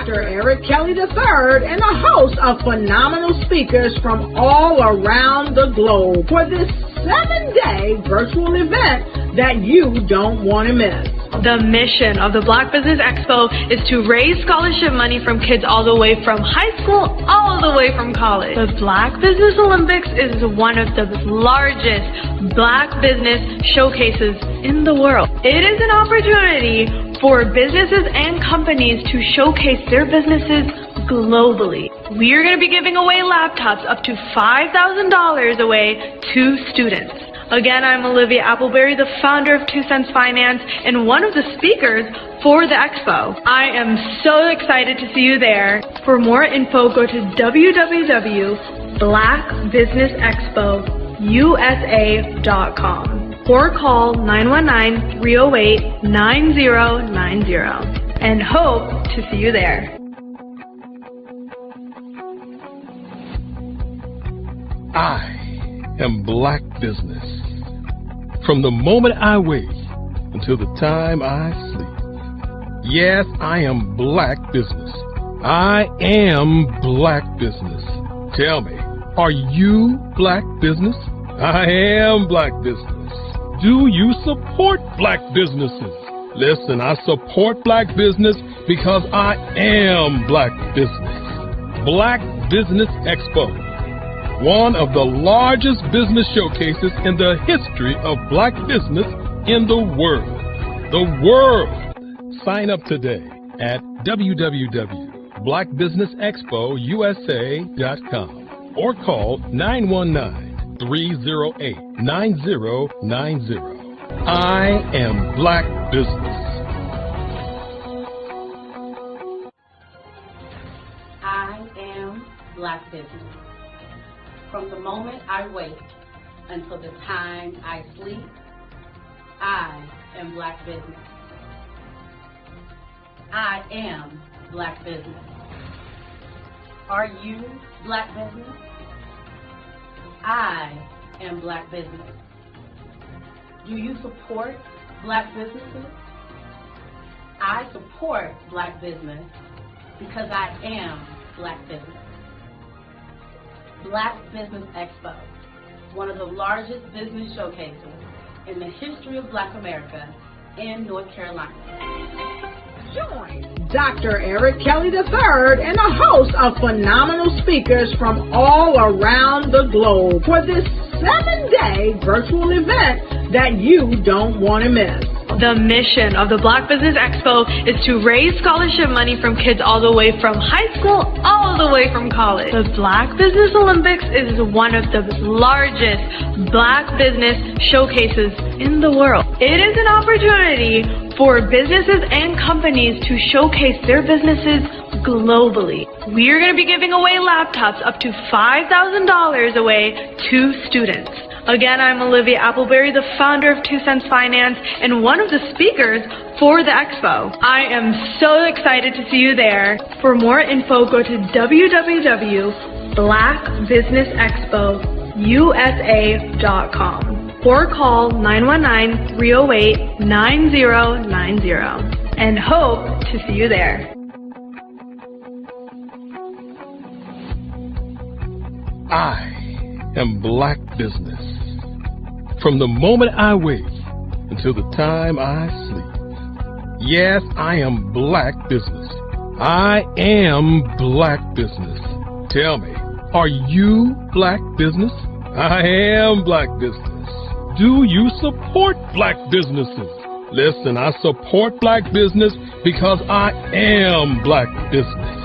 Dr. Eric Kelly III and a host of phenomenal speakers from all around the globe for this 7-day virtual event that you don't want to miss. The mission of the Black Business Expo is to raise scholarship money from kids all the way from high school all the way from college. The Black Business Olympics is one of the largest Black business showcases in the world. It is an opportunity for businesses and companies to showcase their businesses globally. We are going to be giving away laptops up to $5,000 away to students. Again, I'm Olivia Appleberry, the founder of 2 Cents Finance and one of the speakers for the expo. I am so excited to see you there. For more info, go to www.blackbusinessexpousa.com or call 919-308-9090 and hope to see you there. I am Black Business. From the moment I wake until the time I sleep. Yes, I am Black Business. I am Black Business. Tell me, are you Black Business? I am Black Business. Do you support Black businesses? Listen, I support Black business because I am Black Business. Black Business Expo, one of the largest business showcases in the history of Black business in the world. The world! Sign up today at www.blackbusinessexpousa.com or call 919-308-9090. I am Black Business. I am Black Business. From the moment I wake until the time I sleep, I am Black Business. I am Black Business. Are you Black Business? I am Black Business. Do you support Black businesses? I support Black business because I am Black Business. Black Business Expo, one of the largest business showcases in the history of Black America in North Carolina. Join Dr. Eric Kelly III and a host of phenomenal speakers from all around the globe for this 7-day virtual event that you don't want to miss. The mission of the Black Business Expo is to raise scholarship money from kids all the way from high school all the way from college. The Black Business Olympics is one of the largest Black business showcases in the world. It is an opportunity for businesses and companies to showcase their businesses globally. We are going to be giving away laptops up to $5,000 away to students. Again, I'm Olivia Appleberry, the founder of 2 Cents Finance and one of the speakers for the expo. I am so excited to see you there. For more info, go to www.blackbusinessexpousa.com or call 919-308-9090 and hope to see you there. I am Black Business. From the moment I wake until the time I sleep. Yes, I am Black Business. I am Black Business. Tell me, are you Black Business? I am Black Business. Do you support Black businesses? Listen, I support Black business because I am Black Business.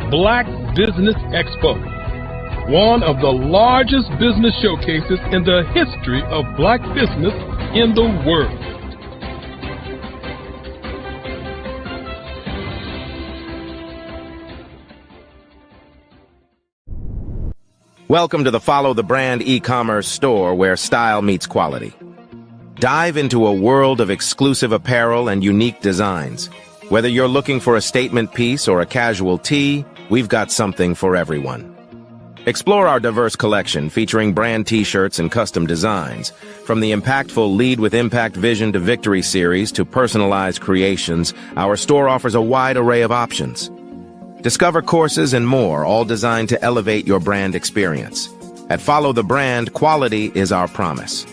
Black Business Expo, one of the largest business showcases in the history of Black business in the world. Welcome to the Follow the Brand e-commerce store where style meets quality. Dive into a world of exclusive apparel and unique designs. Whether you're looking for a statement piece or a casual tee, we've got something for everyone. Explore our diverse collection featuring brand t-shirts and custom designs. From the impactful Lead with Impact Vision to Victory series to personalized creations, our store offers a wide array of options. Discover courses and more, all designed to elevate your brand experience. At Follow the Brand, quality is our promise.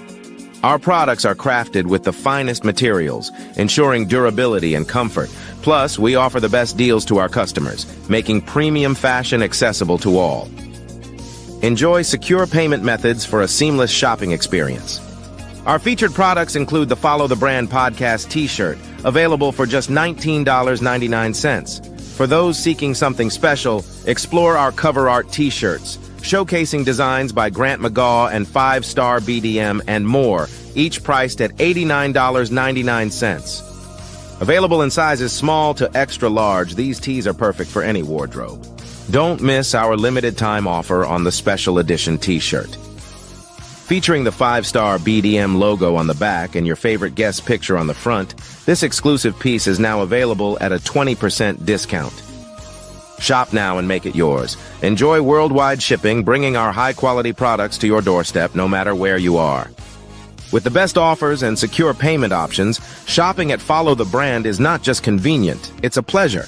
Our products are crafted with the finest materials, ensuring durability and comfort. Plus, we offer the best deals to our customers, making premium fashion accessible to all. Enjoy secure payment methods for a seamless shopping experience. Our featured products include the Follow the Brand podcast t-shirt, available for just $19.99. For those seeking something special, explore our cover art t-shirts, showcasing designs by Grant McGaw and 5-Star BDM and more, each priced at $89.99. Available in sizes small to extra large, these tees are perfect for any wardrobe. Don't miss our limited time offer on the special edition t-shirt. Featuring the 5-Star BDM logo on the back and your favorite guest picture on the front, this exclusive piece is now available at a 20% discount. Shop now and make it yours. Enjoy worldwide shipping, bringing our high-quality products to your doorstep no matter where you are. With the best offers and secure payment options, shopping at Follow the Brand is not just convenient, it's a pleasure.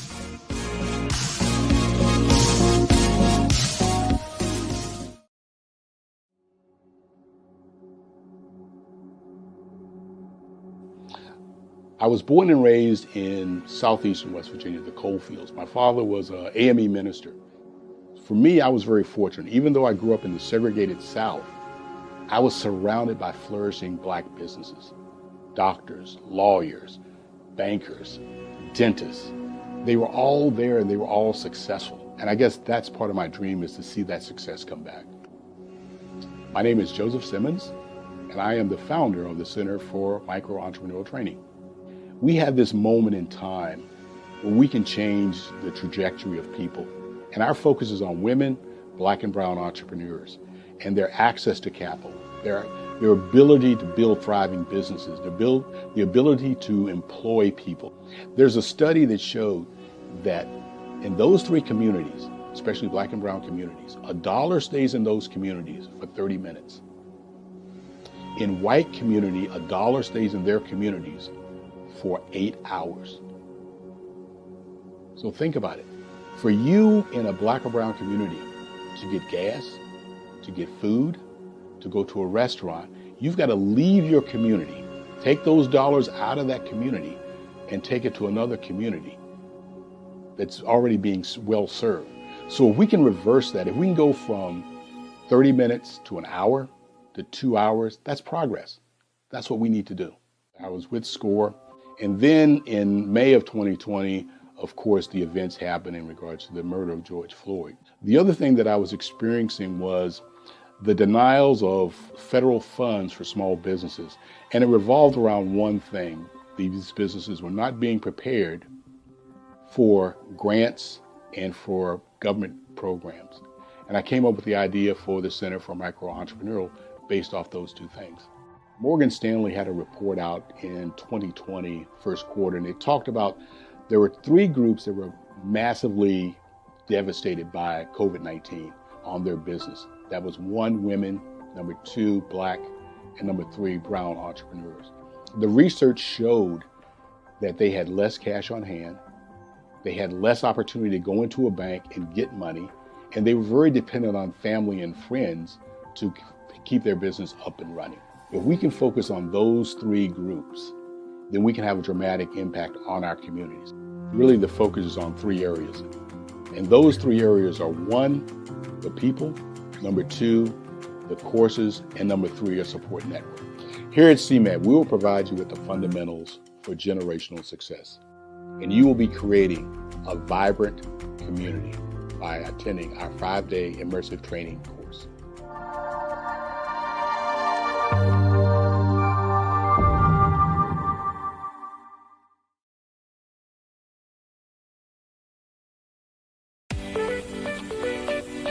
I was born and raised in southeastern West Virginia, the coal fields. My father was an AME minister. For me, I was very fortunate. Even though I grew up in the segregated South, I was surrounded by flourishing Black businesses. Doctors, lawyers, bankers, dentists. They were all there and they were all successful. And I guess that's part of my dream, is to see that success come back. My name is Joseph Simmons, and I am the founder of the Center for Micro-Entrepreneurial Training. We have this moment in time where we can change the trajectory of people. And our focus is on women, Black and brown entrepreneurs, and their access to capital, their ability to build thriving businesses, the ability to employ people. There's a study that showed that in those three communities, especially Black and brown communities, $1 stays in those communities for 30 minutes. In white community, $1 stays in their communities for 8 hours. So think about it. For you in a Black or brown community to get gas, to get food, to go to a restaurant, you've got to leave your community, take those dollars out of that community and take it to another community that's already being well served. So if we can reverse that, if we can go from 30 minutes to an hour to 2 hours, that's progress. That's what we need to do. I was with SCORE. And then in May of 2020, of course, the events happened in regards to the murder of George Floyd. The other thing that I was experiencing was the denials of federal funds for small businesses. And it revolved around one thing. These businesses were not being prepared for grants and for government programs. And I came up with the idea for the Center for Micro-Entrepreneurial based off those two things. Morgan Stanley had a report out in 2020, first quarter, and they talked about there were 3 groups that were massively devastated by COVID-19 on their business. That was 1, women, number 2, Black, and number 3, brown entrepreneurs. The research showed that they had less cash on hand, they had less opportunity to go into a bank and get money, and they were very dependent on family and friends to keep their business up and running. If we can focus on those 3 groups, then we can have a dramatic impact on our communities. Really, the focus is on 3 areas. And those 3 areas are 1, the people, number 2, the courses, and number 3, a support network. Here at CMAT, we will provide you with the fundamentals for generational success. And you will be creating a vibrant community by attending our 5-day immersive training course.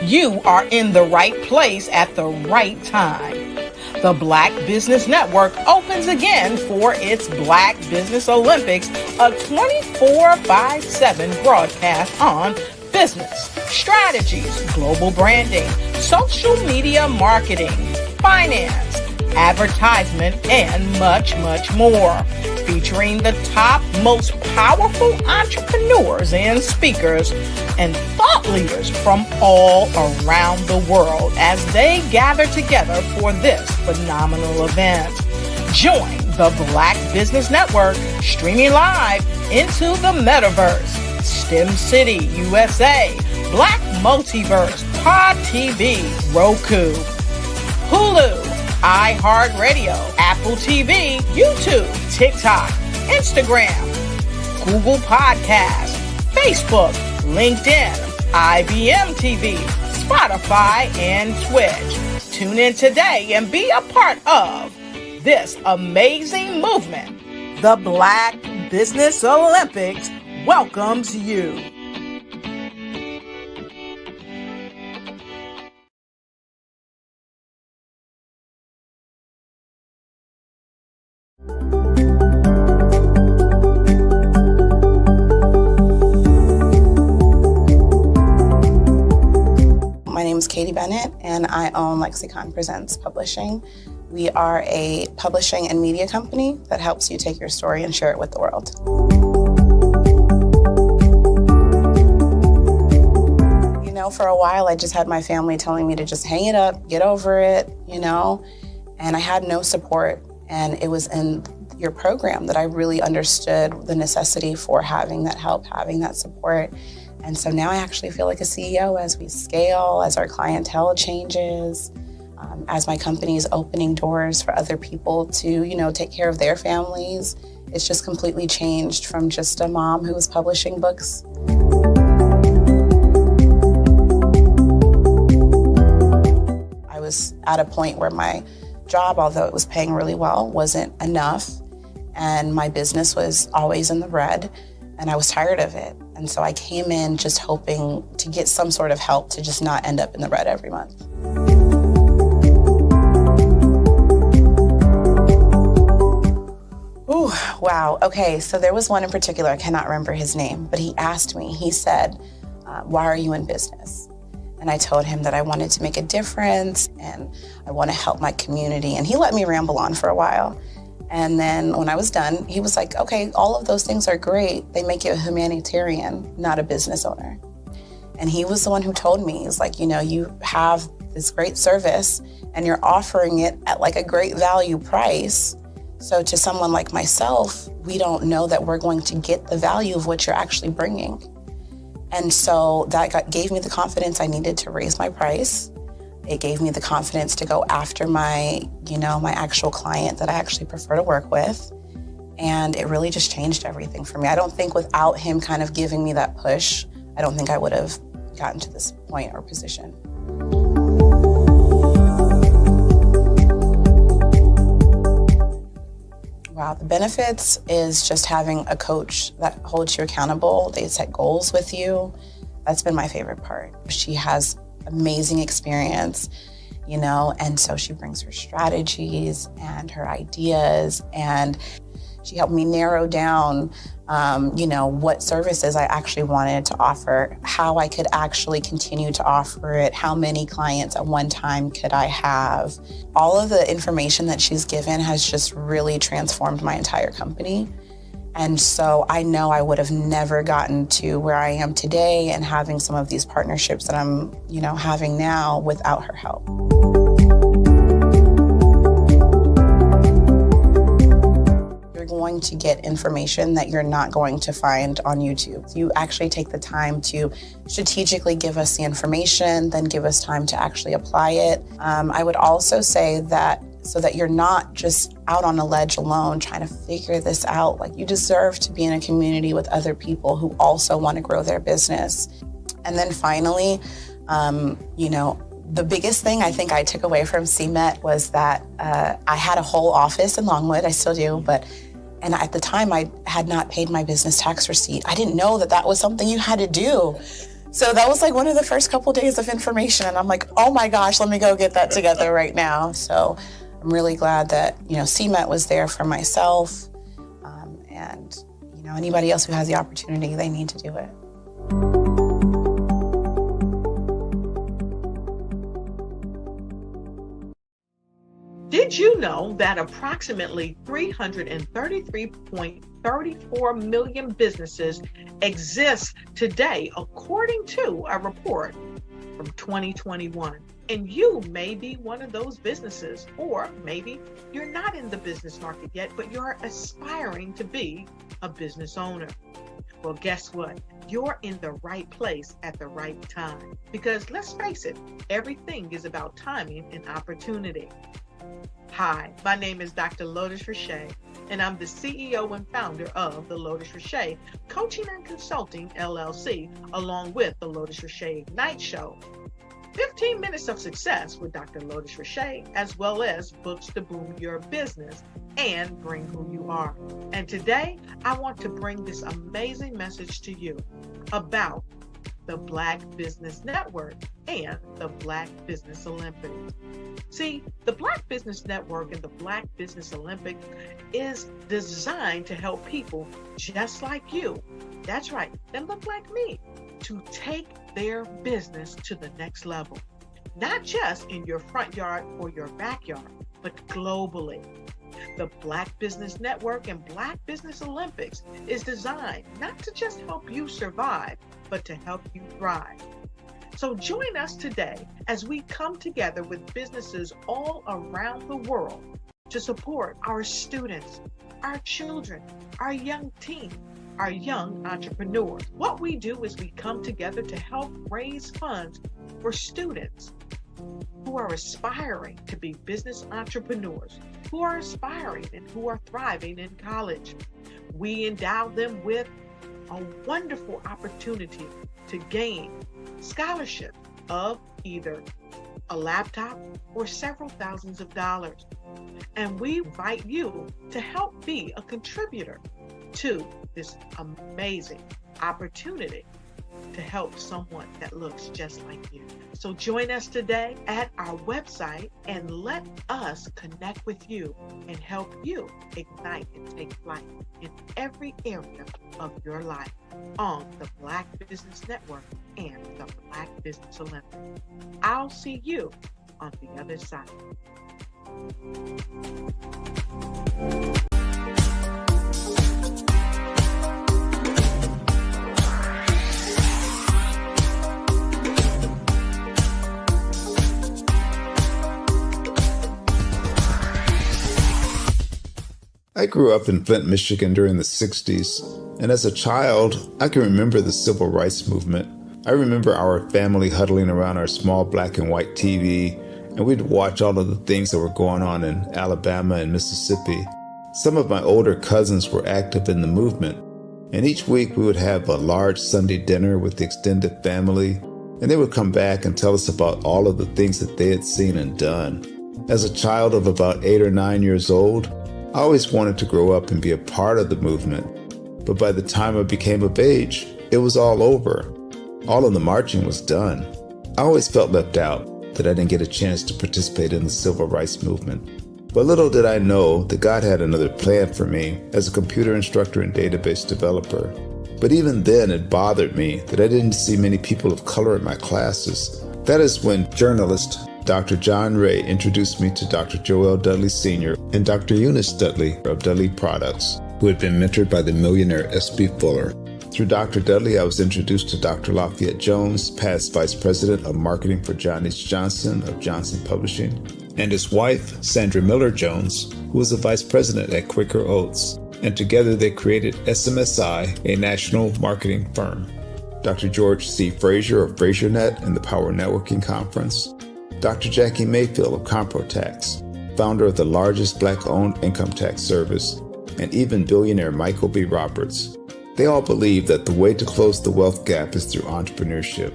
You are in the right place at the right time. The Black Business Network opens again for its Black Business Olympics, a 24/7 broadcast on business, strategies, global branding, social media marketing, finance, advertisement, and much, much more. featuring the top, most powerful entrepreneurs and speakers and thought leaders from all around the world as they gather together for this phenomenal event. Join the Black Business Network streaming live into the metaverse, STEM City USA, Black Multiverse, Pod TV, Roku, Hulu, iHeartRadio, Apple TV, YouTube, TikTok, Instagram, Google Podcasts, Facebook, LinkedIn, IBM TV, Spotify, and Twitch. Tune in today and be a part of this amazing movement. The Black Business Olympics welcomes you. My name is Katie Bennett, and I own Lexicon Presents Publishing. We are a publishing and media company that helps you take your story and share it with the world. You know, for a while, I just had my family telling me to just hang it up, get over it, and I had no support. And it was in your program that I really understood the necessity for having that help, having that support. And so now I actually feel like a CEO as we scale, as our clientele changes, as my company is opening doors for other people to, take care of their families. It's just completely changed from just a mom who was publishing books. I was at a point where my job, although it was paying really well, wasn't enough. And my business was always in the red. And I was tired of it. And so I came in just hoping to get some sort of help to just not end up in the red every month. Ooh, wow. Okay, so there was one in particular, I cannot remember his name, but he asked me, he said, why are you in business? And I told him that I wanted to make a difference and I want to help my community. And he let me ramble on for a while. And then when I was done, he was like, okay, all of those things are great. They make you a humanitarian, not a business owner. And he was the one who told me, he's like, you have this great service and you're offering it at like a great value price. So to someone like myself, we don't know that we're going to get the value of what you're actually bringing. And so that gave me the confidence I needed to raise my price. It gave me the confidence to go after my actual client that I actually prefer to work with. And it really just changed everything for me. I don't think without him kind of giving me that push, I don't think I would have gotten to this point or position. Wow, the benefits is just having a coach that holds you accountable. They set goals with you. That's been my favorite part. She has amazing experience, and so she brings her strategies and her ideas, and she helped me narrow down, what services I actually wanted to offer, how I could actually continue to offer it, how many clients at one time could I have. All of the information that she's given has just really transformed my entire company. And so I know I would have never gotten to where I am today and having some of these partnerships that I'm, having now without her help. You're going to get information that you're not going to find on YouTube. You actually take the time to strategically give us the information, then give us time to actually apply it. I would also say that so that you're not just out on a ledge alone trying to figure this out. Like, you deserve to be in a community with other people who also want to grow their business. And then finally, the biggest thing I think I took away from CMET was that I had a whole office in Longwood, I still do, and at the time I had not paid my business tax receipt. I didn't know that that was something you had to do. So that was like one of the first couple days of information, and I'm like, oh my gosh, let me go get that together right now. So I'm really glad that, CMET was there for myself, and, anybody else who has the opportunity, they need to do it. Did you know that approximately 333.34 million businesses exist today, according to a report from 2021? And you may be one of those businesses, or maybe you're not in the business market yet, but you're aspiring to be a business owner. Well, guess what? You're in the right place at the right time. Because let's face it, everything is about timing and opportunity. Hi, my name is Dr. Lotus Richey, and I'm the CEO and founder of the Lotus Richey Coaching and Consulting LLC, along with the Lotus Richey Ignite Show. 15 minutes of success with Dr. Lotus Richey, as well as books to boom your business and bring who you are. And today, I want to bring this amazing message to you about the Black Business Network and the Black Business Olympics. See, the Black Business Network and the Black Business Olympics is designed to help people just like you, that's right, that look like me, to take their business to the next level. Not just in your front yard or your backyard, but globally. The Black Business Network and Black Business Olympics is designed not to just help you survive, but to help you thrive. So join us today as we come together with businesses all around the world to support our students, our children, our young teens, our young entrepreneurs. What we do is we come together to help raise funds for students who are aspiring to be business entrepreneurs, who are aspiring and who are thriving in college. We endow them with a wonderful opportunity to gain scholarship of either a laptop or several thousands of dollars. And we invite you to help be a contributor to this amazing opportunity to help someone that looks just like you. So join us today at our website and let us connect with you and help you ignite and take flight in every area of your life on the Black Business Network and the Black Business Olympics. I'll see you on the other side. I grew up in Flint, Michigan during the 60s, and as a child, I can remember the civil rights movement. I remember our family huddling around our small black and white TV, and we'd watch all of the things that were going on in Alabama and Mississippi. Some of my older cousins were active in the movement, and each week we would have a large Sunday dinner with the extended family, and they would come back and tell us about all of the things that they had seen and done. As a child of about 8 or 9 years old, I always wanted to grow up and be a part of the movement, but by the time I became of age, it was all over. All of the marching was done. I always felt left out, that I didn't get a chance to participate in the civil rights movement. But little did I know that God had another plan for me as a computer instructor and database developer. But even then, it bothered me that I didn't see many people of color in my classes. That is when journalist Dr. John Ray introduced me to Dr. Joel Dudley Sr. and Dr. Eunice Dudley of Dudley Products, who had been mentored by the millionaire S.B. Fuller. Through Dr. Dudley, I was introduced to Dr. Lafayette Jones, past Vice President of Marketing for John H. Johnson of Johnson Publishing, and his wife, Sandra Miller Jones, who was a Vice President at Quaker Oats, and together they created SMSI, a national marketing firm. Dr. George C. Frazier of FrazierNet and the Power Networking Conference, Dr. Jackie Mayfield of ComproTax, founder of the largest Black-owned income tax service, and even billionaire Michael B. Roberts. They all believe that the way to close the wealth gap is through entrepreneurship,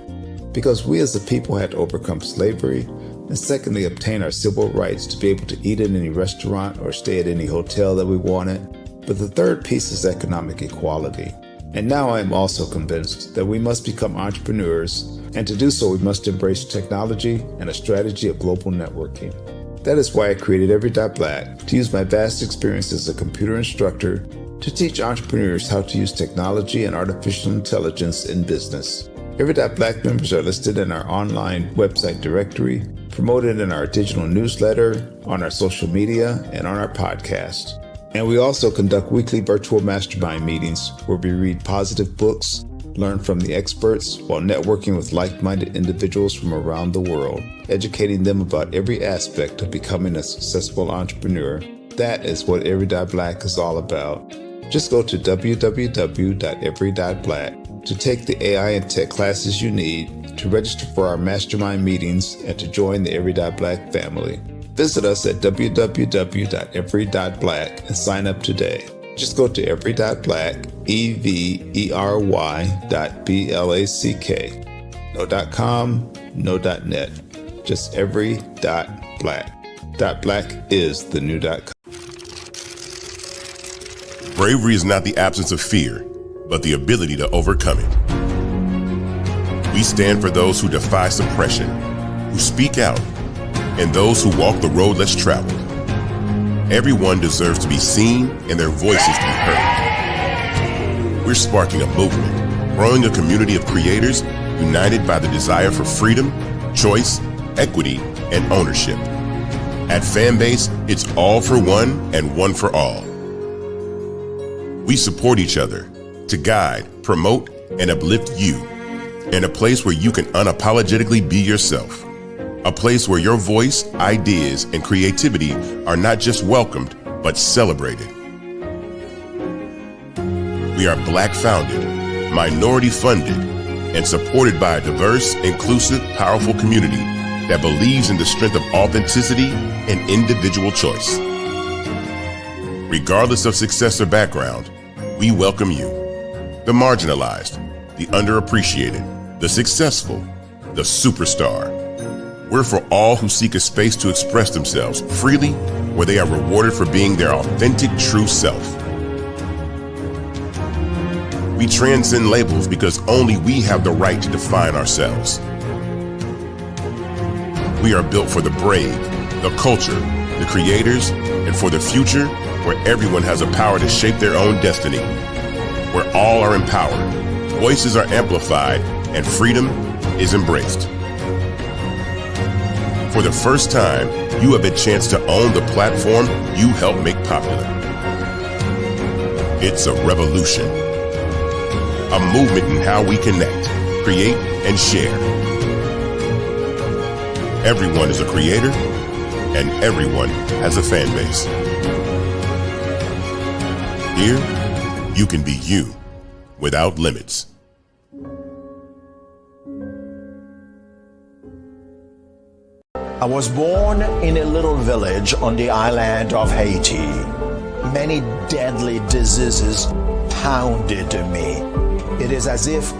because we as a people had to overcome slavery, and secondly, obtain our civil rights to be able to eat in any restaurant or stay at any hotel that we wanted. But the third piece is economic equality. And now I am also convinced that we must become entrepreneurs, and to do so we must embrace technology and a strategy of global networking. That is why I created Every.Black, to use my vast experience as a computer instructor to teach entrepreneurs how to use technology and artificial intelligence in business. Every.Black members are listed in our online website directory, promoted in our digital newsletter, on our social media, and on our podcast. And we also conduct weekly virtual mastermind meetings where we read positive books, learn from the experts, while networking with like-minded individuals from around the world, educating them about every aspect of becoming a successful entrepreneur. That is what Every.Black is all about. Just go to www.every.black to take the AI and tech classes you need, to register for our mastermind meetings, and to join the Every.Black family. Visit us at www.every.black and sign up today. Just go to every.black, every.black. No .com, no .net. Just every.black. .black is the new .com. Bravery is not the absence of fear, but the ability to overcome it. We stand for those who defy suppression, who speak out, and those who walk the road less traveled. Everyone deserves to be seen and their voices to be heard. We're sparking a movement, growing a community of creators united by the desire for freedom, choice, equity, and ownership. At Fanbase, it's all for one and one for all. We support each other to guide, promote, and uplift you in a place where you can unapologetically be yourself. A place where your voice, ideas, and creativity are not just welcomed, but celebrated. We are Black founded, minority funded, and supported by a diverse, inclusive, powerful community that believes in the strength of authenticity and individual choice. Regardless of success or background, we welcome you. The marginalized, the underappreciated, the successful, the superstar. We're for all who seek a space to express themselves freely, where they are rewarded for being their authentic, true self. We transcend labels because only we have the right to define ourselves. We are built for the brave, the culture, the creators, and for the future where everyone has a power to shape their own destiny, where all are empowered, voices are amplified, and freedom is embraced. For the first time, you have a chance to own the platform you helped make popular. It's a revolution, a movement in how we connect, create, and share. Everyone is a creator, and everyone has a fan base. Here, you can be you without limits. I was born in a little village on the island of Haiti. Many deadly diseases pounded me. It is as if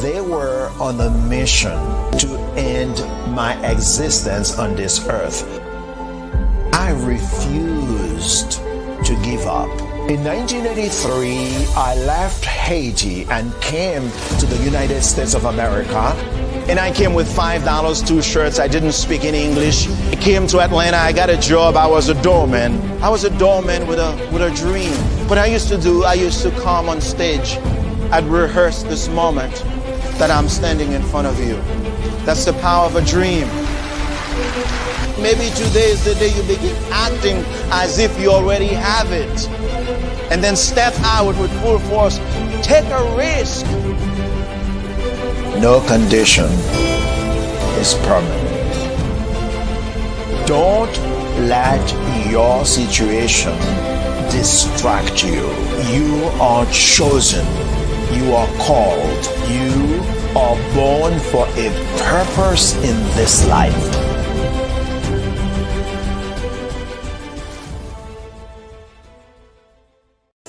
they were on a mission to end my existence on this earth. I refused to give up. In 1983, I left Haiti and came to the United States of America. And I came with $5, 2 shirts. I didn't speak in English. I came to Atlanta. I got a job. I was a doorman. I was a doorman with a dream. What I used to come on stage. I'd rehearse this moment that I'm standing in front of you. That's the power of a dream. Maybe today is the day you begin acting as if you already have it. And then step out with full force. Take a risk. No condition is permanent. Don't let your situation distract you. You are chosen. You are called. You are born for a purpose in this life.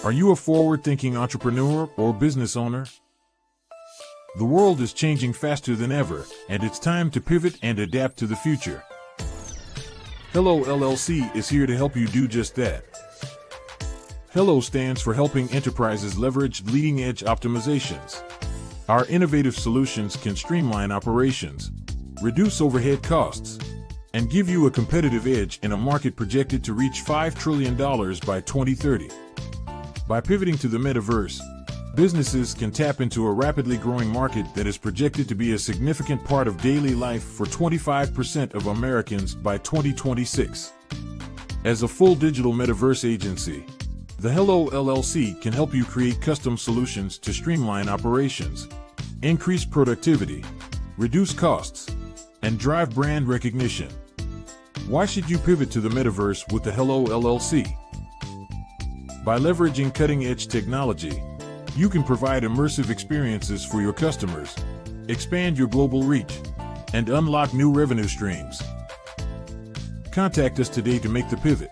Are you a forward-thinking entrepreneur or business owner? The world is changing faster than ever, and it's time to pivot and adapt to the future. Hello LLC is here to help you do just that. Hello stands for helping enterprises leverage leading-edge optimizations. Our innovative solutions can streamline operations, reduce overhead costs, and give you a competitive edge in a market projected to reach $5 trillion by 2030. By pivoting to the metaverse, Businesses can tap into a rapidly growing market that is projected to be a significant part of daily life for 25% of Americans by 2026. As a full digital metaverse agency, the Hello LLC can help you create custom solutions to streamline operations, increase productivity, reduce costs, and drive brand recognition. Why should you pivot to the metaverse with the Hello LLC? By leveraging cutting-edge technology, you can provide immersive experiences for your customers, expand your global reach, and unlock new revenue streams. Contact us today to make the pivot.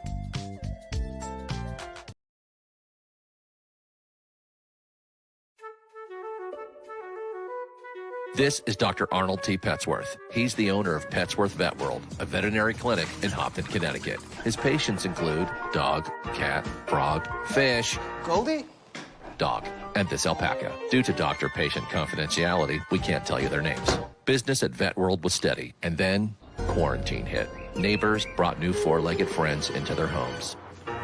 This is Dr. Arnold T. Petsworth. He's the owner of Petsworth Vet World, a veterinary clinic in Hopton, Connecticut. His patients include dog, cat, frog, fish, Goldie, dog, and this alpaca. Due to doctor-patient confidentiality, we can't tell you their names. Business at Vet World was steady, and then quarantine hit. Neighbors brought new four-legged friends into their homes.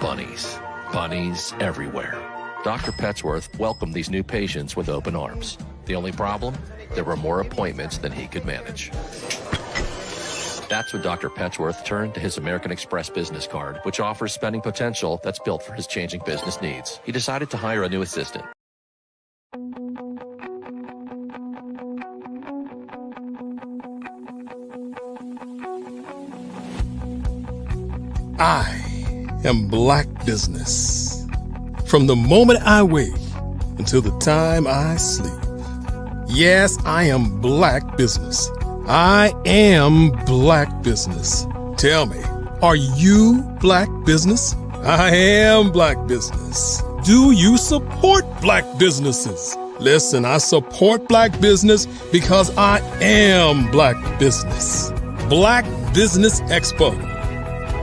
Bunnies. Bunnies everywhere. Dr. Petsworth welcomed these new patients with open arms. The only problem? There were more appointments than he could manage. That's when Dr. Petsworth turned to his American Express business card, which offers spending potential that's built for his changing business needs. He decided to hire a new assistant. I am Black Business. From the moment I wake until the time I sleep. Yes, I am Black Business. I am Black Business. Tell me, are you Black Business? I am Black Business. Do you support Black businesses? Listen, I support Black business because I am Black Business. Black Business Expo,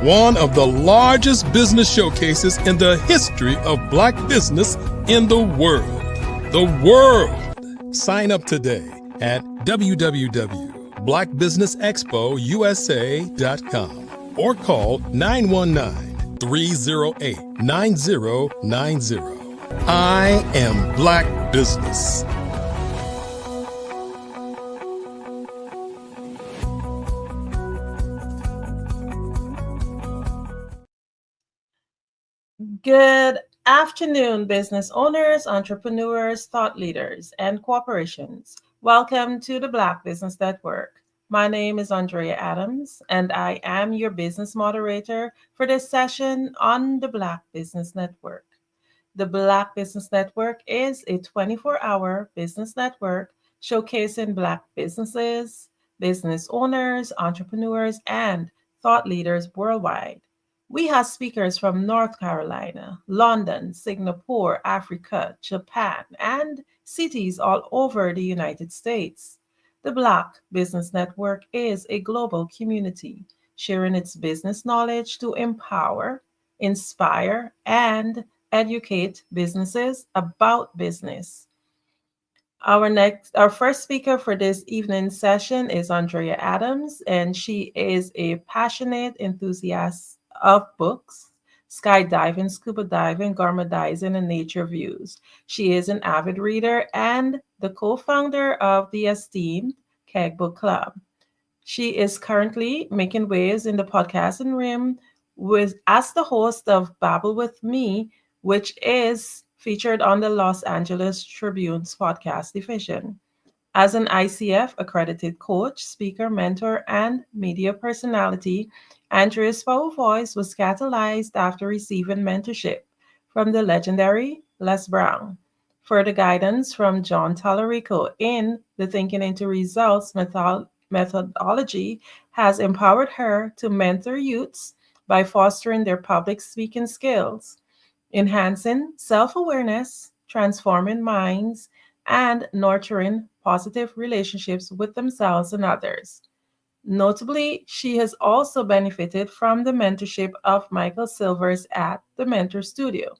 one of the largest business showcases in the history of Black business in the world. The world. Sign up today at www.blackbusinessexpousa.com or call 919-308-9090. I am Black Business. Good afternoon, business owners, entrepreneurs, thought leaders, and corporations. Welcome to the Black Business Network. My name is Andrea Adams, and I am your business moderator for this session on the Black Business Network. The Black Business Network is a 24-hour business network showcasing Black businesses, business owners, entrepreneurs, and thought leaders worldwide. We have speakers from North Carolina, London, Singapore, Africa, Japan, and cities all over the United States. The Black Business Network is a global community sharing its business knowledge to empower, inspire, and educate businesses about business. Our first speaker for this evening's session is Andrea Adams, and she is a passionate enthusiast of books, skydiving, scuba diving, gourmetizing, and nature views. She is an avid reader and the co-founder of the esteemed Keg Book Club. She is currently making waves in the podcasting realm as the host of Babble with Me, which is featured on the Los Angeles Tribune's podcast division. As an ICF accredited coach, speaker, mentor, and media personality, Andrea's power voice was catalyzed after receiving mentorship from the legendary Les Brown. Further guidance from John Tallarico in the Thinking into Results methodology has empowered her to mentor youths by fostering their public speaking skills, enhancing self-awareness, transforming minds, and nurturing positive relationships with themselves and others. Notably, she has also benefited from the mentorship of Michael Silvers at the Mentor Studio.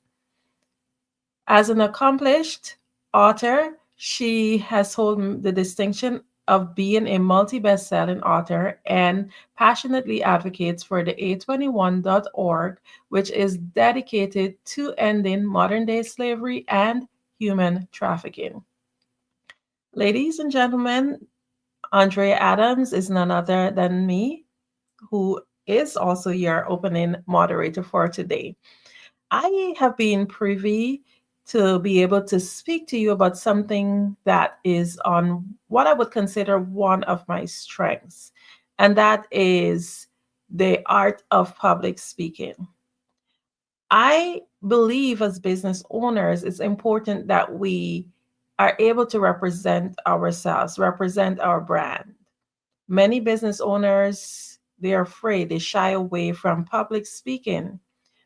As an accomplished author, she has held the distinction of being a multi-best-selling author and passionately advocates for the A21.org, which is dedicated to ending modern-day slavery and human trafficking. Ladies and gentlemen, Andrea Adams is none other than me, who is also your opening moderator for today. I have been privy to be able to speak to you about something that is on what I would consider one of my strengths, and that is the art of public speaking. I believe as business owners, it's important that we are able to represent ourselves, represent our brand. Many business owners, they're afraid, they shy away from public speaking.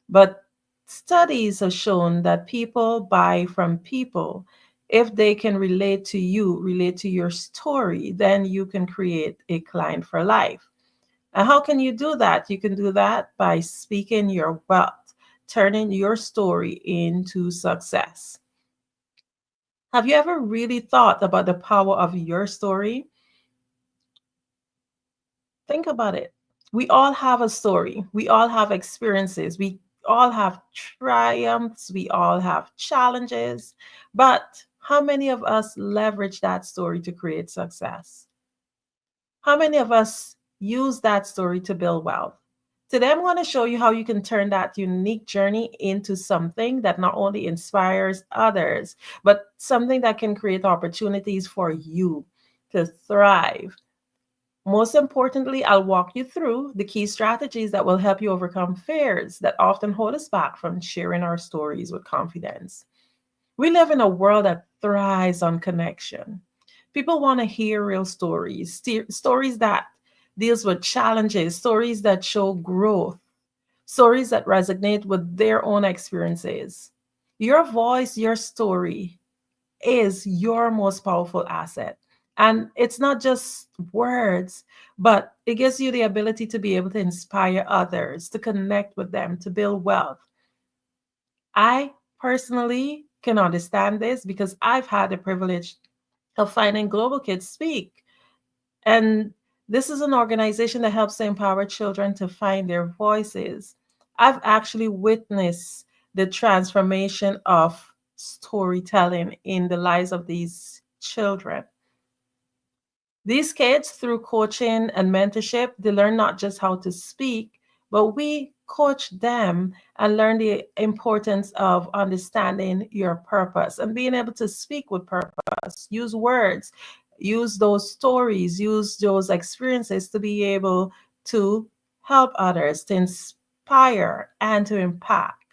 But studies have shown that people buy from people. If they can relate to you, relate to your story, then you can create a client for life. And how can you do that? You can do that by speaking your wealth, turning your story into success. Have you ever really thought about the power of your story? Think about it. We all have a story. We all have experiences. We all have triumphs. We all have challenges. But how many of us leverage that story to create success? How many of us use that story to build wealth? Today, I'm going to show you how you can turn that unique journey into something that not only inspires others, but something that can create opportunities for you to thrive. Most importantly, I'll walk you through the key strategies that will help you overcome fears that often hold us back from sharing our stories with confidence. We live in a world that thrives on connection. People want to hear real stories, stories that deals with challenges, stories that show growth, stories that resonate with their own experiences. Your voice, your story is your most powerful asset. And it's not just words, but it gives you the ability to be able to inspire others, to connect with them, to build wealth. I personally can understand this because I've had the privilege of finding Global Kids Speak. And this is an organization that helps to empower children to find their voices. I've actually witnessed the transformation of storytelling in the lives of these children. These kids, through coaching and mentorship, they learn not just how to speak, but we coach them and learn the importance of understanding your purpose and being able to speak with purpose, use words, use those stories, use those experiences to be able to help others, to inspire, and to impact.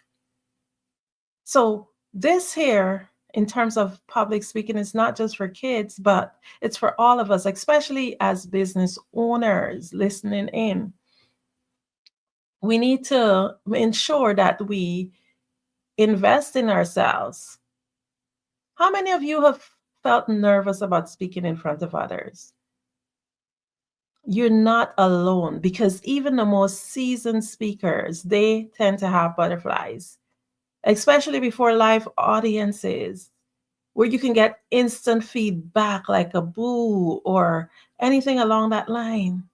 So, this here, in terms of public speaking, is not just for kids, but it's for all of us, especially as business owners listening in. We need to ensure that we invest in ourselves. How many of you have felt nervous about speaking in front of others? You're not alone, because even the most seasoned speakers, they tend to have butterflies, especially before live audiences, where you can get instant feedback like a boo or anything along that line.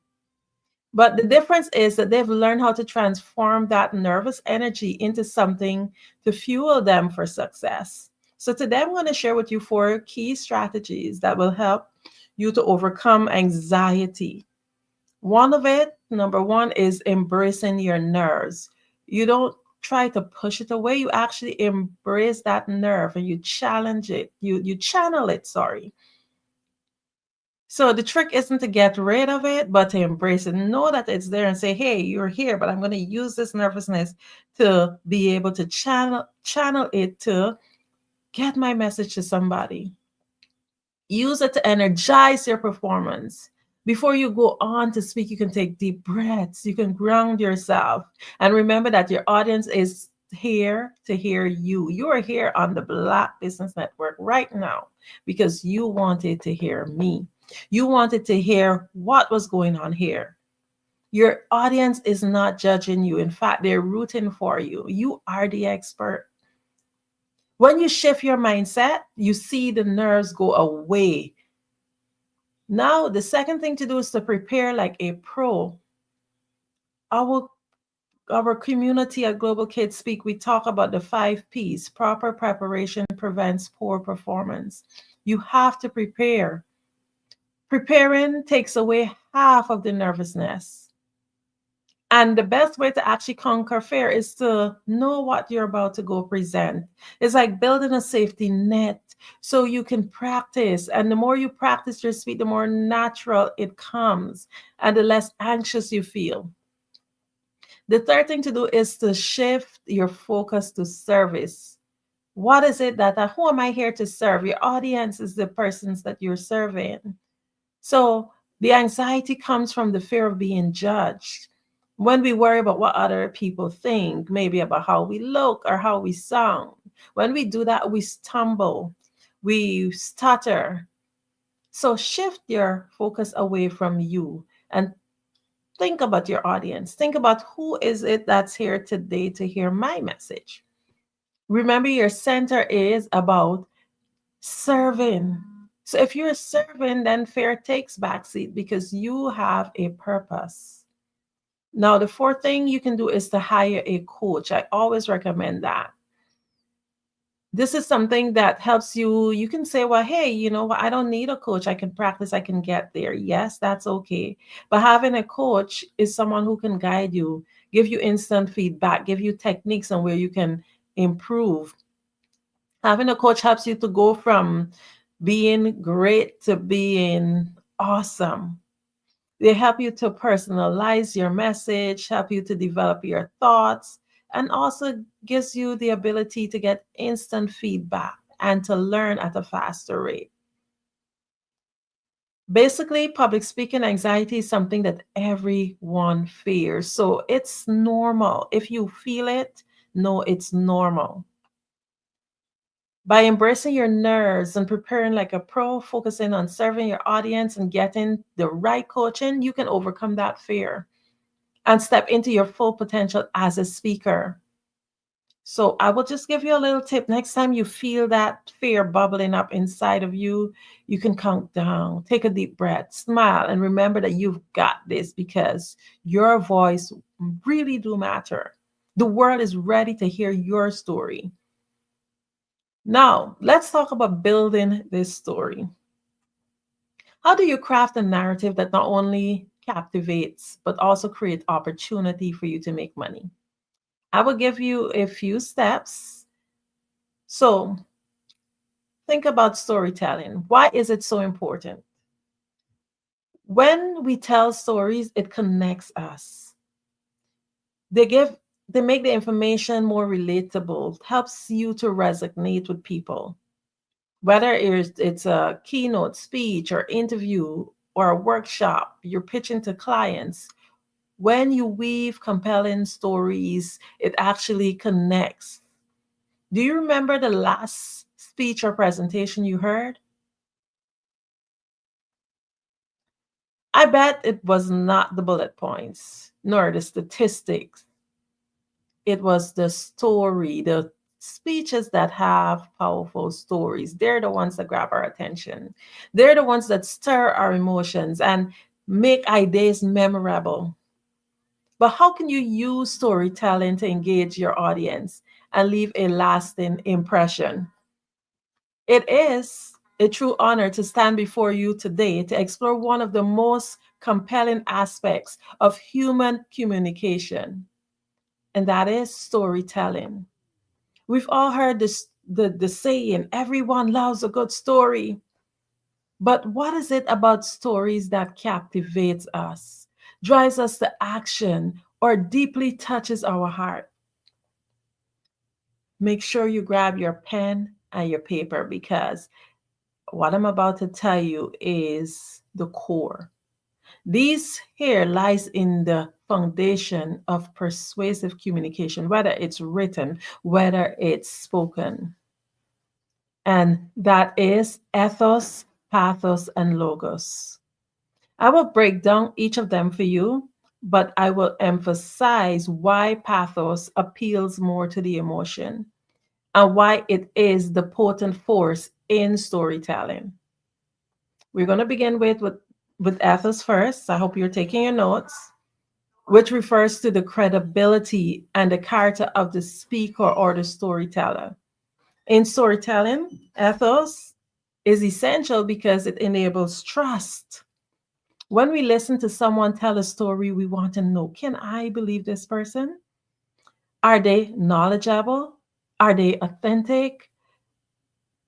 But the difference is that they've learned how to transform that nervous energy into something to fuel them for success. So today I'm going to share with you 4 key strategies that will help you to overcome anxiety. One of it, number 1, is embracing your nerves. You don't try to push it away. You actually embrace that nerve and you challenge it. You channel it, sorry. So the trick isn't to get rid of it, but to embrace it. Know that it's there and say, hey, you're here, but I'm going to use this nervousness to be able to channel it to get my message to somebody. Use it to energize your performance. Before you go on to speak, you can take deep breaths. You can ground yourself. And remember that your audience is here to hear you. You are here on the Black Business Network right now because you wanted to hear me. You wanted to hear what was going on here. Your audience is not judging you. In fact, they're rooting for you. You are the expert. When you shift your mindset, you see the nerves go away. Now, the second thing to do is to prepare like a pro. Our our community at Global Kids Speak, we talk about the 5 P's. Proper preparation prevents poor performance. You have to prepare. Preparing takes away half of the nervousness. And the best way to actually conquer fear is to know what you're about to go present. It's like building a safety net so you can practice. And the more you practice your speech, the more natural it comes and the less anxious you feel. The third thing to do is to shift your focus to service. What is it that, who am I here to serve? Your audience is the persons that you're serving. So the anxiety comes from the fear of being judged. When we worry about what other people think, maybe about how we look or how we sound, when we do that, we stumble, we stutter. So shift your focus away from you and think about your audience. Think about who is it that's here today to hear my message. Remember, your center is about serving. So if you're serving, then fear takes backseat because you have a purpose. Now, the fourth thing you can do is to hire a coach. I always recommend that. This is something that helps you. You can say, well, hey, you know what? I don't need a coach. I can practice. I can get there. Yes, that's okay. But having a coach is someone who can guide you, give you instant feedback, give you techniques on where you can improve. Having a coach helps you to go from being great to being awesome. They help you to personalize your message, help you to develop your thoughts, and also gives you the ability to get instant feedback and to learn at a faster rate. Basically, public speaking anxiety is something that everyone fears. So it's normal. If you feel it, know it's normal. By embracing your nerves and preparing like a pro, focusing on serving your audience and getting the right coaching, you can overcome that fear and step into your full potential as a speaker. So I will just give you a little tip. Next time you feel that fear bubbling up inside of you, you can count down, take a deep breath, smile, and remember that you've got this because your voice really do matter. The world is ready to hear your story. Now, let's talk about building this story. How do you craft a narrative that not only captivates, but also create opportunity for you to make money? I will give you a few steps. So, think about storytelling. Why is it so important? When we tell stories, it connects us. They make the information more relatable, helps you to resonate with people. Whether it's a keynote speech or interview or a workshop you're pitching to clients, when you weave compelling stories, it actually connects. Do you remember the last speech or presentation you heard? I bet it was not the bullet points, nor the statistics. It was the story, the speeches that have powerful stories. They're the ones that grab our attention. They're the ones that stir our emotions and make ideas memorable. But how can you use storytelling to engage your audience and leave a lasting impression? It is a true honor to stand before you today to explore one of the most compelling aspects of human communication, and that is storytelling. We've all heard the saying, everyone loves a good story. But what is it about stories that captivates us, drives us to action, or deeply touches our heart? Make sure you grab your pen and your paper because what I'm about to tell you is the core. This here lies in the foundation of persuasive communication, whether it's written, whether it's spoken. And that is ethos, pathos, and logos. I will break down each of them for you, but I will emphasize why pathos appeals more to the emotion and why it is the potent force in storytelling. We're going to begin with ethos first. I hope you're taking your notes. which refers to the credibility and the character of the speaker or the storyteller. In storytelling, ethos is essential because it enables trust. When we listen to someone tell a story, we want to know, can I believe this person? Are they knowledgeable? Are they authentic?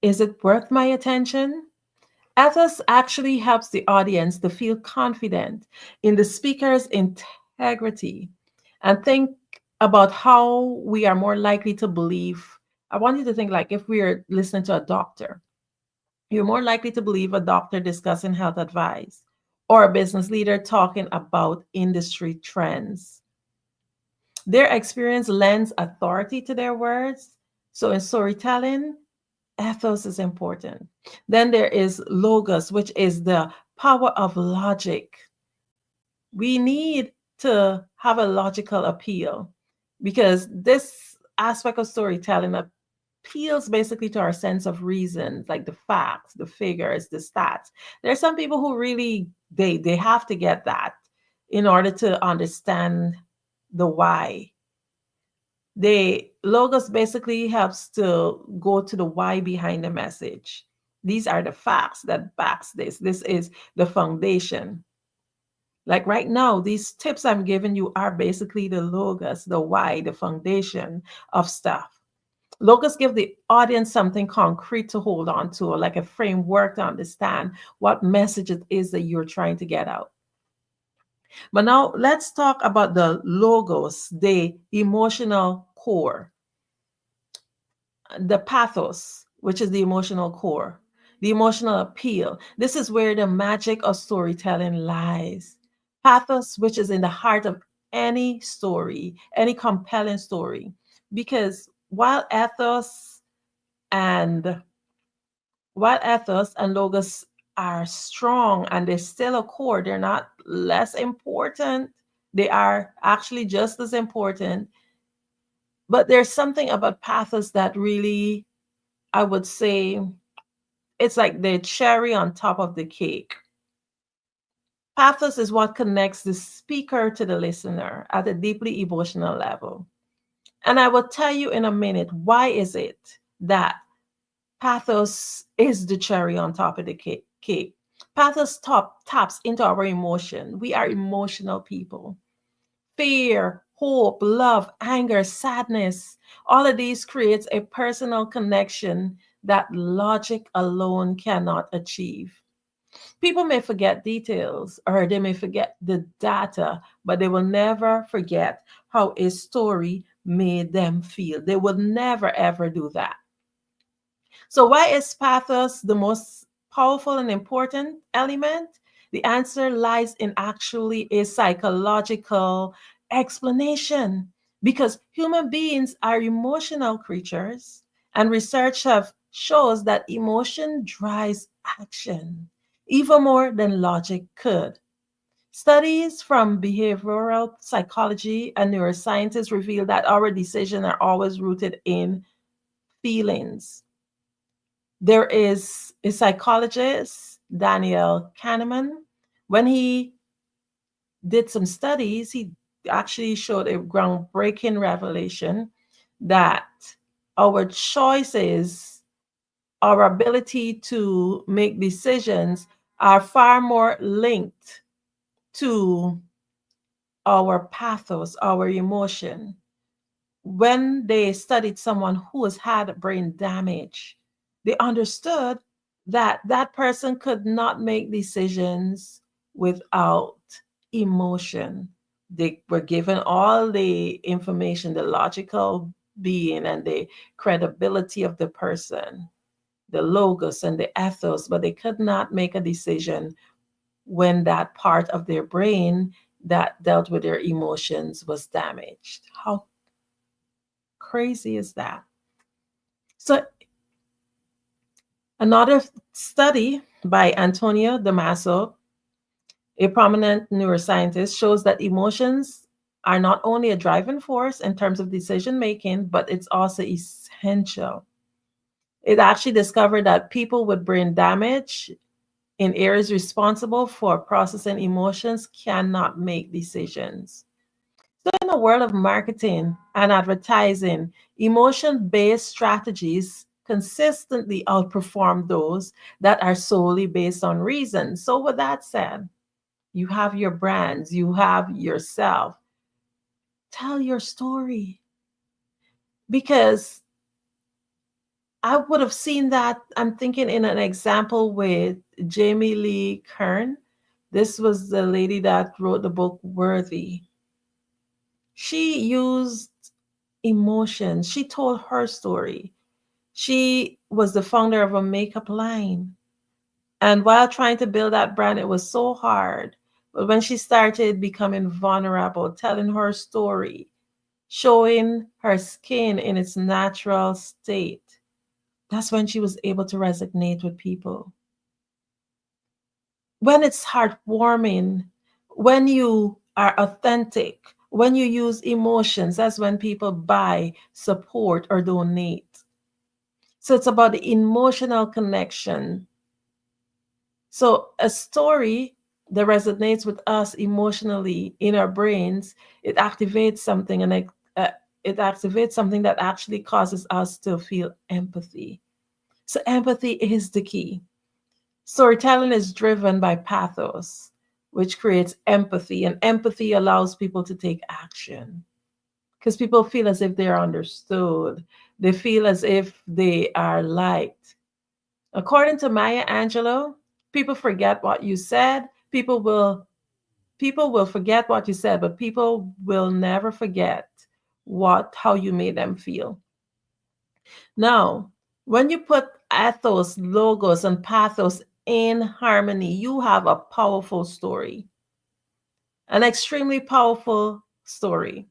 Is it worth my attention? Ethos actually helps the audience to feel confident in the speaker's integrity and think about how we are more likely to believe. I want you to think like if we are listening to a doctor, you're more likely to believe a doctor discussing health advice or a business leader talking about industry trends. Their experience lends authority to their words. So in storytelling, ethos is important. Then there is logos, which is the power of logic. We need to have a logical appeal because this aspect of storytelling appeals basically to our sense of reason, like the facts, the figures, the stats. There are some people who really they have to get that in order to understand the why. The logos basically helps to go to the why behind the message. These are the facts that backs this. This is the foundation. Like right now, these tips I'm giving you are basically the logos, the why, the foundation of stuff. Logos give the audience something concrete to hold on to, or like a framework to understand what message it is that you're trying to get out. But now let's talk about the logos, the emotional core, the pathos, which is the emotional core, the emotional appeal. This is where the magic of storytelling lies. Pathos, which is in the heart of any story, any compelling story. Because and while ethos and logos are strong and they're still a core, they're not less important. They are actually just as important. But there's something about pathos that really, I would say, it's like the cherry on top of the cake. Pathos is what connects the speaker to the listener at a deeply emotional level. And I will tell you in a minute, why is it that pathos is the cherry on top of the cake? Pathos taps into our emotion. We are emotional people. Fear, hope, love, anger, sadness, all of these creates a personal connection that logic alone cannot achieve. People may forget details or they may forget the data, but they will never forget how a story made them feel. They will never, ever do that. So, why is pathos the most powerful and important element? The answer lies in actually a psychological explanation because human beings are emotional creatures, and research have shows that emotion drives action even more than logic could. Studies from behavioral psychology and neuroscientists reveal that our decisions are always rooted in feelings. There is a psychologist, Daniel Kahneman. When he did some studies, he actually showed a groundbreaking revelation that our choices, our ability to make decisions are far more linked to our pathos, our emotion. When they studied someone who has had brain damage, they understood that that person could not make decisions without emotion. They were given all the information, the logical being and the credibility of the person, the logos and the ethos, but they could not make a decision when that part of their brain that dealt with their emotions was damaged. How crazy is that? So another study by Antonio Damaso, a prominent neuroscientist, shows that emotions are not only a driving force in terms of decision making, but it's also essential. It actually discovered that people with brain damage in areas responsible for processing emotions cannot make decisions. So, in the world of marketing and advertising, emotion based strategies consistently outperform those that are solely based on reason. So, with that said, you have your brands, you have yourself. Tell your story. Because I would have seen that. I'm thinking in an example with Jamie Lee Kern. This was the lady that wrote the book Worthy. She used emotions. She told her story. She was the founder of a makeup line. And while trying to build that brand, it was so hard. But when she started becoming vulnerable, telling her story, showing her skin in its natural state, that's when she was able to resonate with people. When it's heartwarming, when you are authentic, when you use emotions, that's when people buy, support, or donate. So it's about the emotional connection. So a story that resonates with us emotionally in our brains, it activates something, and it activates something that actually causes us to feel empathy. So empathy is the key. Storytelling is driven by pathos, which creates empathy, and empathy allows people to take action because people feel as if they're understood. They feel as if they are liked. According to Maya Angelou, people forget what you said. People will forget what you said, but people will never forget how you made them feel. Now, when you put ethos, logos, and pathos in harmony, you have a powerful story, an extremely powerful story.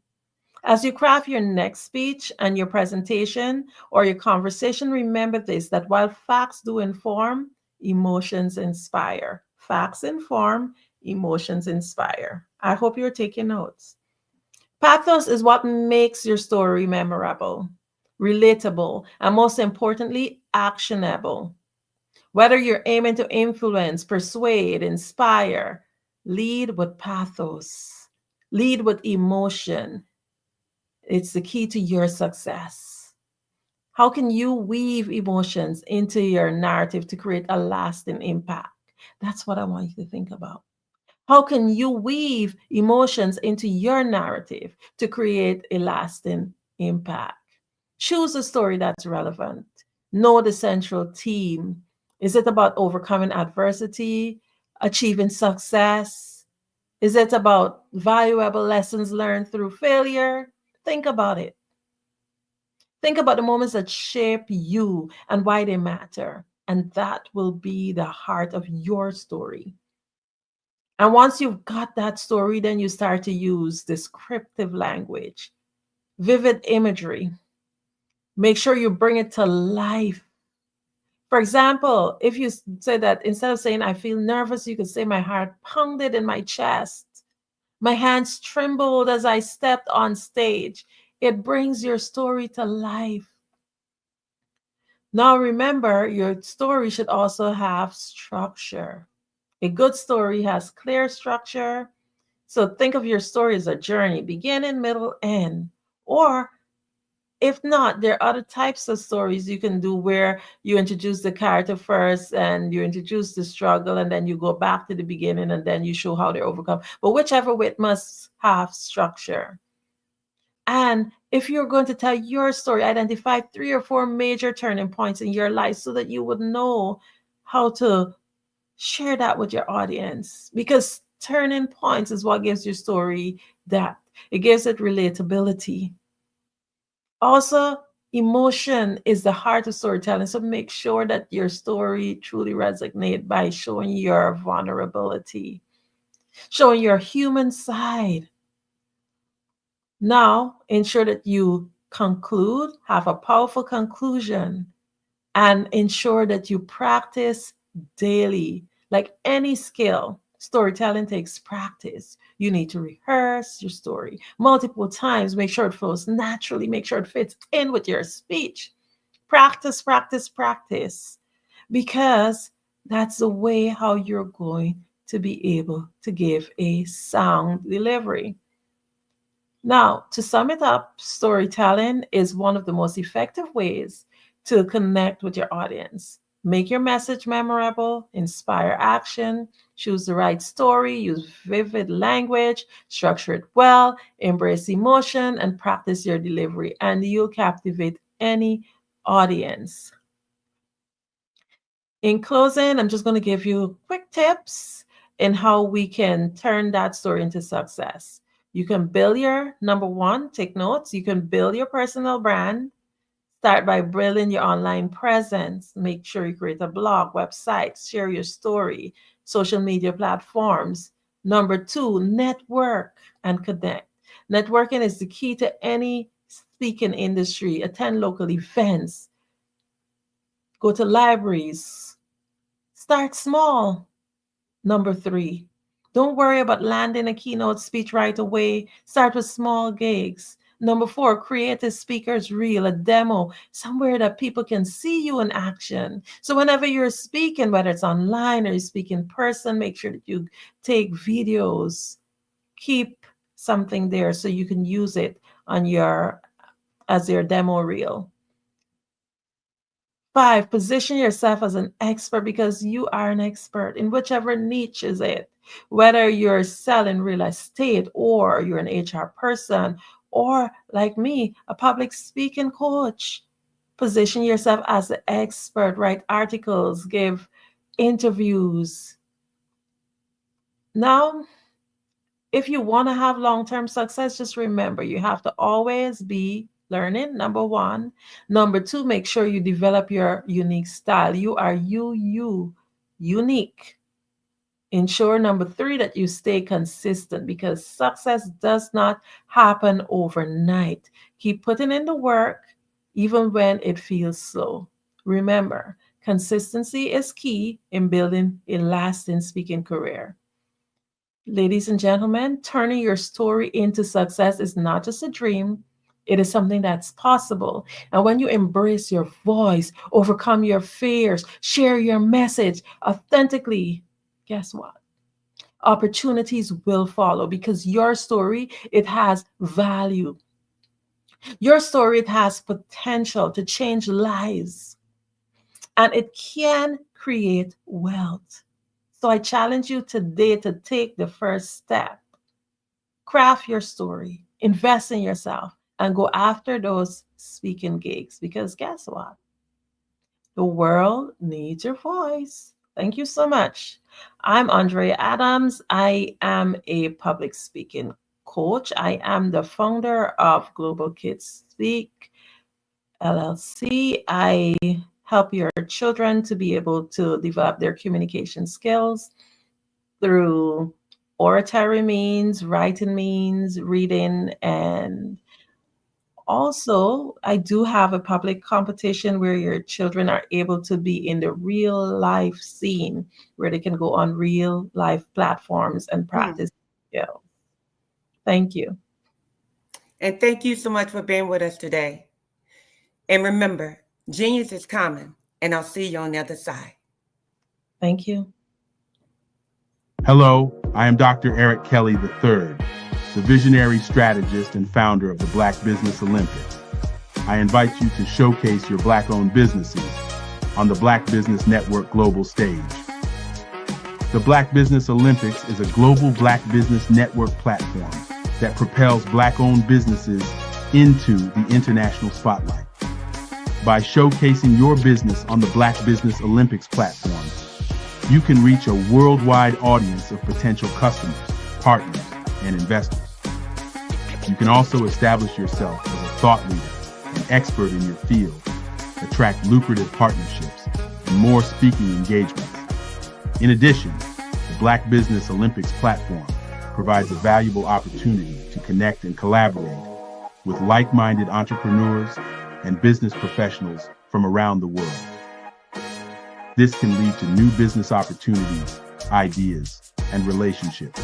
As you craft your next speech and your presentation or your conversation, remember this, that while facts do inform, emotions inspire. Facts inform, emotions inspire. I hope you're taking notes. Pathos is what makes your story memorable, relatable, and most importantly, actionable. Whether you're aiming to influence, persuade, inspire, lead with pathos, lead with emotion. It's the key to your success. How can you weave emotions into your narrative to create a lasting impact? That's what I want you to think about. How can you weave emotions into your narrative to create a lasting impact? Choose a story that's relevant. Know the central theme. Is it about overcoming adversity, achieving success? Is it about valuable lessons learned through failure? Think about it. Think about the moments that shape you and why they matter. And that will be the heart of your story. And once you've got that story, then you start to use descriptive language, vivid imagery. Make sure you bring it to life. For example, if you say that instead of saying, I feel nervous, you could say, my heart pounded in my chest. My hands trembled as I stepped on stage. It brings your story to life. Now, remember, your story should also have structure. A good story has clear structure. So think of your story as a journey, beginning, middle, end. Or if not, there are other types of stories you can do where you introduce the character first and you introduce the struggle and then you go back to the beginning and then you show how they overcome. But whichever way, it must have structure. And if you're going to tell your story, identify 3 or 4 major turning points in your life so that you would know how to share that with your audience. Because turning points is what gives your story depth. It gives it relatability. Also, emotion is the heart of storytelling. So make sure that your story truly resonates by showing your vulnerability, showing your human side. Now, ensure that you conclude, have a powerful conclusion, and ensure that you practice daily. Like any skill, storytelling takes practice. You need to rehearse your story multiple times. Make sure it flows naturally. Make sure it fits in with your speech. Practice, practice, practice. Because that's the way how you're going to be able to give a sound delivery. Now, to sum it up, storytelling is one of the most effective ways to connect with your audience. Make your message memorable, inspire action, choose the right story, use vivid language, structure it well, embrace emotion, and practice your delivery, and you'll captivate any audience. In closing, I'm just going to give you quick tips in how we can turn that story into success. You can build your number one, take notes. You can build your personal brand. Start by building your online presence. Make sure you create a blog, website, share your story, social media platforms. Number two, network and connect. Networking is the key to any speaking industry. Attend local events. Go to libraries. Start small. Number three, don't worry about landing a keynote speech right away. Start with small gigs. Number four, create a speaker's reel, a demo, somewhere that people can see you in action. So whenever you're speaking, whether it's online or you speak in person, make sure that you take videos. Keep something there so you can use it on as your demo reel. 5, position yourself as an expert because you are an expert in whichever niche is it. Whether you're selling real estate or you're an HR person or like me, a public speaking coach. Position yourself as an expert, write articles, give interviews. Now, if you want to have long-term success, just remember you have to always be learning, number one. Number two, make sure you develop your unique style. You are unique. Ensure, number three, that you stay consistent because success does not happen overnight. Keep putting in the work even when it feels slow. Remember, consistency is key in building a lasting speaking career. Ladies and gentlemen, turning your story into success is not just a dream. It is something that's possible. And when you embrace your voice, overcome your fears, share your message authentically, guess what? Opportunities will follow because your story, it has value. Your story, it has potential to change lives. And it can create wealth. So I challenge you today to take the first step. Craft your story, invest in yourself, and go after those speaking gigs because guess what? The world needs your voice. Thank you so much. I'm Andrea Adams. I am a public speaking coach. I am the founder of Global Kids Speak LLC. I help your children to be able to develop their communication skills through oratory means, writing means, reading, and also, I do have a public competition where your children are able to be in the real life scene, where they can go on real life platforms and practice skills. Thank you. And thank you so much for being with us today. And remember, genius is common, and I'll see you on the other side. Thank you. Hello, I am Dr. Eric Kelly III, the visionary strategist and founder of the Black Business Olympics. I invite you to showcase your Black-owned businesses on the Black Business Network global stage. The Black Business Olympics is a global Black Business Network platform that propels Black-owned businesses into the international spotlight. By showcasing your business on the Black Business Olympics platform, you can reach a worldwide audience of potential customers, partners, and investors. You can also establish yourself as a thought leader, an expert in your field, attract lucrative partnerships, and more speaking engagements. In addition, the Black Business Olympics platform provides a valuable opportunity to connect and collaborate with like-minded entrepreneurs and business professionals from around the world. This can lead to new business opportunities, ideas, and relationships.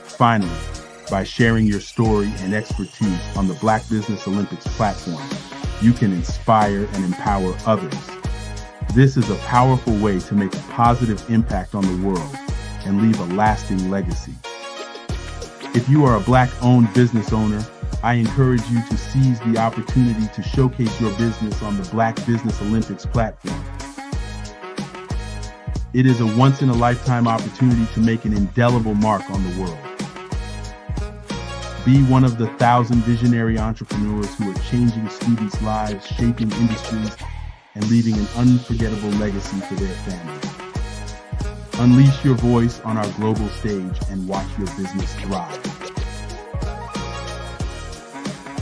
Finally, by sharing your story and expertise on the Black Business Olympics platform, you can inspire and empower others. This is a powerful way to make a positive impact on the world and leave a lasting legacy. If you are a Black-owned business owner, I encourage you to seize the opportunity to showcase your business on the Black Business Olympics platform. It is a once-in-a-lifetime opportunity to make an indelible mark on the world. Be one of the 1,000 visionary entrepreneurs who are changing students' lives, shaping industries, and leaving an unforgettable legacy for their families. Unleash your voice on our global stage and watch your business thrive.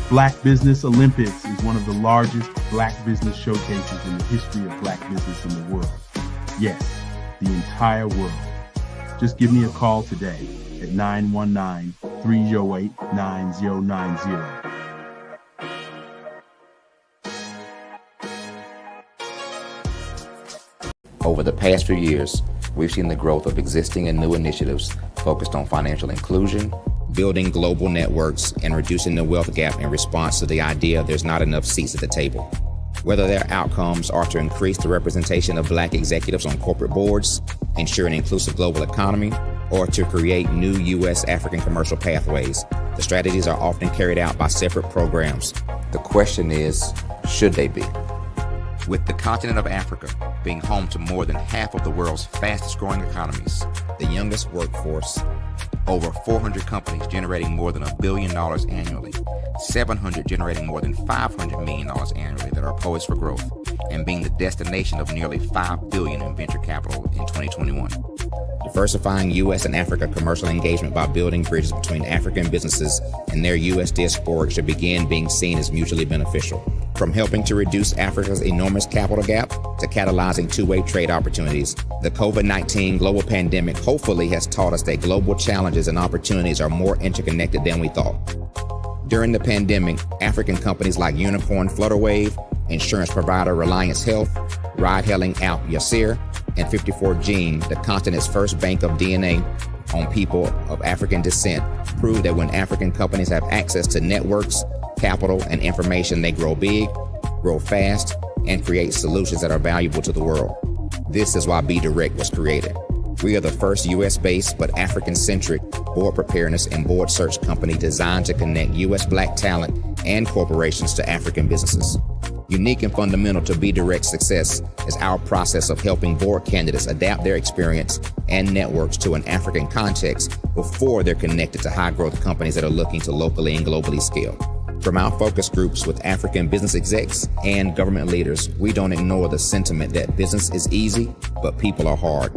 Black Business Olympics is one of the largest Black business showcases in the history of Black business in the world. Yes, the entire world. Just give me a call today at 919-308-9090. Over the past few years, we've seen the growth of existing and new initiatives focused on financial inclusion, building global networks, and reducing the wealth gap in response to the idea there's not enough seats at the table. Whether their outcomes are to increase the representation of Black executives on corporate boards, ensure an inclusive global economy, or to create new U.S. African commercial pathways, the strategies are often carried out by separate programs. The question is, should they be? With the continent of Africa being home to more than half of the world's fastest growing economies, the youngest workforce, over 400 companies generating more than $1 billion annually, 700 generating more than $500 million annually that are poised for growth, and being the destination of nearly $5 billion in venture capital in 2021. Diversifying U.S. and Africa commercial engagement by building bridges between African businesses and their U.S. diaspora should begin being seen as mutually beneficial. From helping to reduce Africa's enormous capital gap to catalyzing two-way trade opportunities, the COVID-19 global pandemic hopefully has taught us that global challenges and opportunities are more interconnected than we thought. During the pandemic, African companies like Unicorn Flutterwave, insurance provider Reliance Health, ride-hailing app Yasir, and 54Gene, the continent's first bank of DNA on people of African descent, proved that when African companies have access to networks, capital, and information, they grow big, grow fast, and create solutions that are valuable to the world. This is why Be Direct was created. We are the first U.S.-based but African-centric board preparedness and board search company designed to connect U.S. Black talent and corporations to African businesses. Unique and fundamental to Be Direct's success is our process of helping board candidates adapt their experience and networks to an African context before they're connected to high-growth companies that are looking to locally and globally scale. From our focus groups with African business execs and government leaders, we don't ignore the sentiment that business is easy, but people are hard.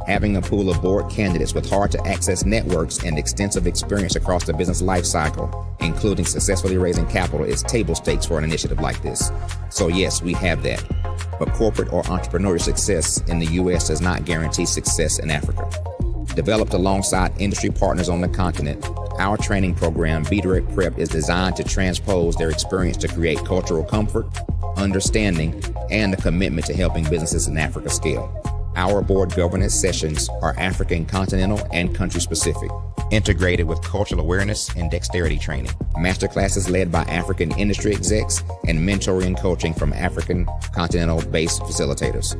Having a pool of board candidates with hard-to-access networks and extensive experience across the business life cycle, including successfully raising capital, is table stakes for an initiative like this. So yes, we have that. But corporate or entrepreneurial success in the U.S. does not guarantee success in Africa. Developed alongside industry partners on the continent, our training program, Be Direct Prep, is designed to transpose their experience to create cultural comfort, understanding, and a commitment to helping businesses in Africa scale. Our board governance sessions are African, continental, and country-specific, integrated with cultural awareness and dexterity training, masterclasses led by African industry execs, and mentoring and coaching from African continental-based facilitators.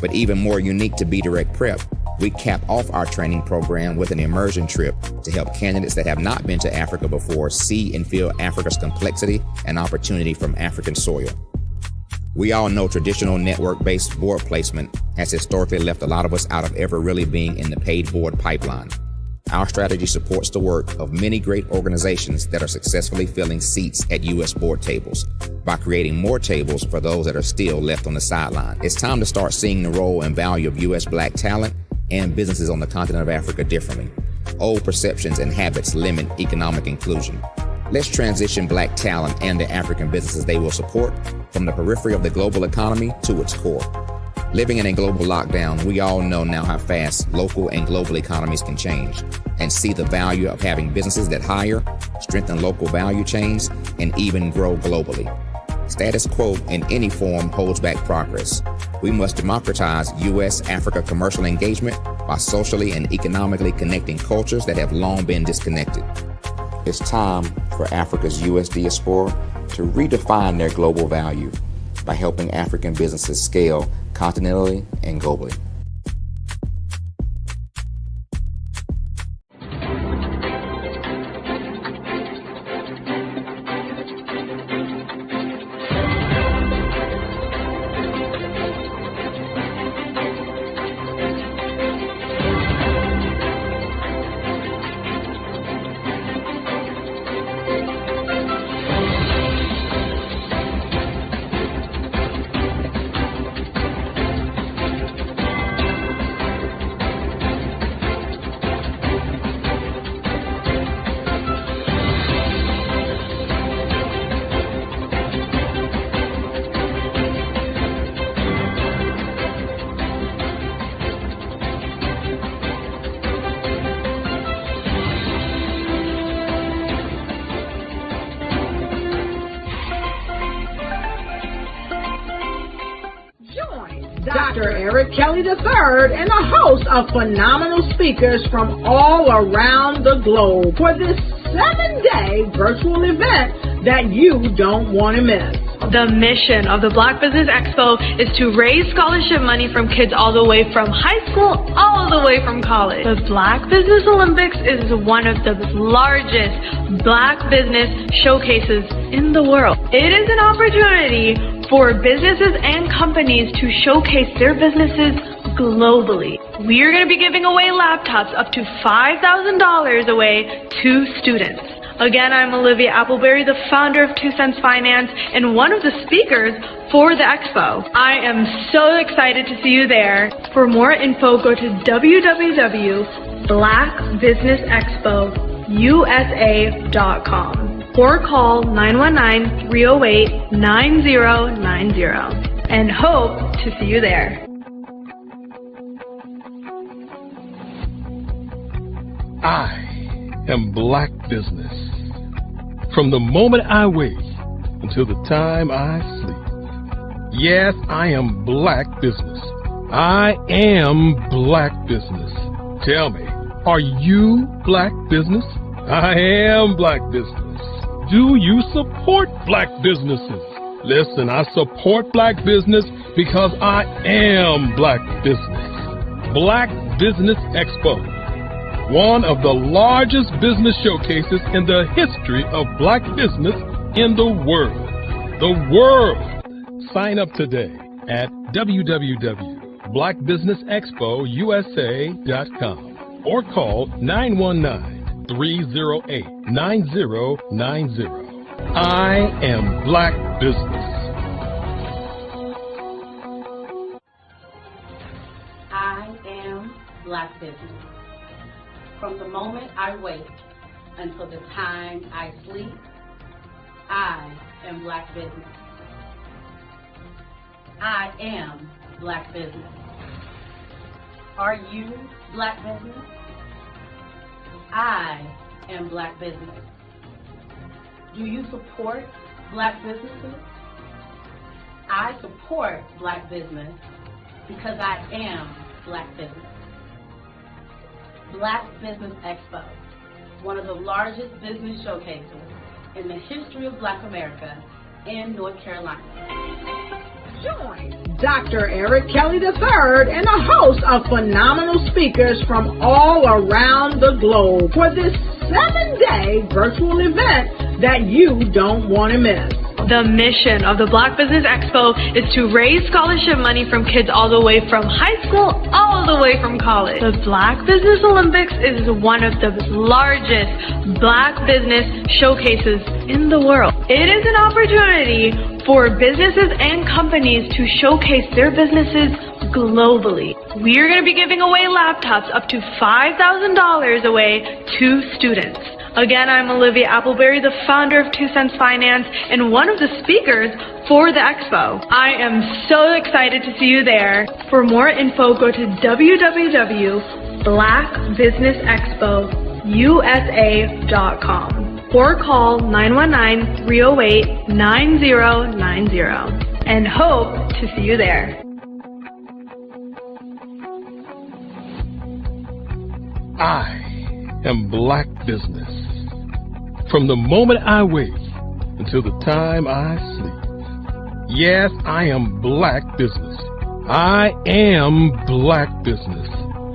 But even more unique to Be Direct Prep, we cap off our training program with an immersion trip to help candidates that have not been to Africa before see and feel Africa's complexity and opportunity from African soil. We all know traditional network-based board placement has historically left a lot of us out of ever really being in the paid board pipeline. Our strategy supports the work of many great organizations that are successfully filling seats at U.S. board tables by creating more tables for those that are still left on the sideline. It's time to start seeing the role and value of U.S. Black talent and businesses on the continent of Africa differently. Old perceptions and habits limit economic inclusion. Let's transition Black talent and the African businesses they will support from the periphery of the global economy to its core. Living in a global lockdown, we all know now how fast local and global economies can change, and see the value of having businesses that hire, strengthen local value chains, and even grow globally. Status quo in any form holds back progress. We must democratize U.S.-Africa commercial engagement by socially and economically connecting cultures that have long been disconnected. It's time for Africa's U.S. diaspora to redefine their global value by helping African businesses scale continentally and globally. Dr. Eric Kelly III and a host of phenomenal speakers from all around the globe for this 7-day virtual event that you don't want to miss. The mission of the Black Business Expo is to raise scholarship money from kids all the way from high school all the way from college. The Black Business Olympics is one of the largest Black business showcases in the world. It is an opportunity for businesses and companies to showcase their businesses globally. We are going to be giving away laptops up to $5,000 away to students. Again, I'm Olivia Appleberry, the founder of 2 Cents Finance and one of the speakers for the expo. I am so excited to see you there. For more info, go to www.blackbusinessexpousa.com or call 919-308-9090 and hope to see you there. I am Black Business. From the moment I wake until the time I sleep. Yes, I am Black Business. I am Black Business. Tell me, are you Black Business? I am Black Business. Do you support Black businesses? Listen, I support Black business because I am Black Business. Black Business Expo, one of the largest business showcases in the history of Black business in the world. The world! Sign up today at www.blackbusinessexpousa.com or call 919-308-9090. I am Black Business. I am Black Business. From the moment I wake until the time I sleep, I am Black Business. I am Black Business. Are you Black Business? I am Black Business. Do you support Black businesses? I support Black business because I am Black Business. Black Business Expo, one of the largest business showcases in the history of Black America in North Carolina. Join Dr. Eric Kelly III and a host of phenomenal speakers from all around the globe for this 7-day virtual event that you don't want to miss. The mission of the Black Business Expo is to raise scholarship money from kids all the way from high school all the way from college. The Black Business Olympics is one of the largest Black business showcases in the world. It is an opportunity for businesses and companies to showcase their businesses globally. We are going to be giving away laptops up to $5,000 away to students. Again, I'm Olivia Appleberry, the founder of 2 Cents Finance and one of the speakers for the expo. I am so excited to see you there. For more info, go to www.blackbusinessexpousa.com or call 919-308-9090 and hope to see you there. I am Black Business. From the moment I wake until the time I sleep. Yes, I am Black Business. I am Black Business.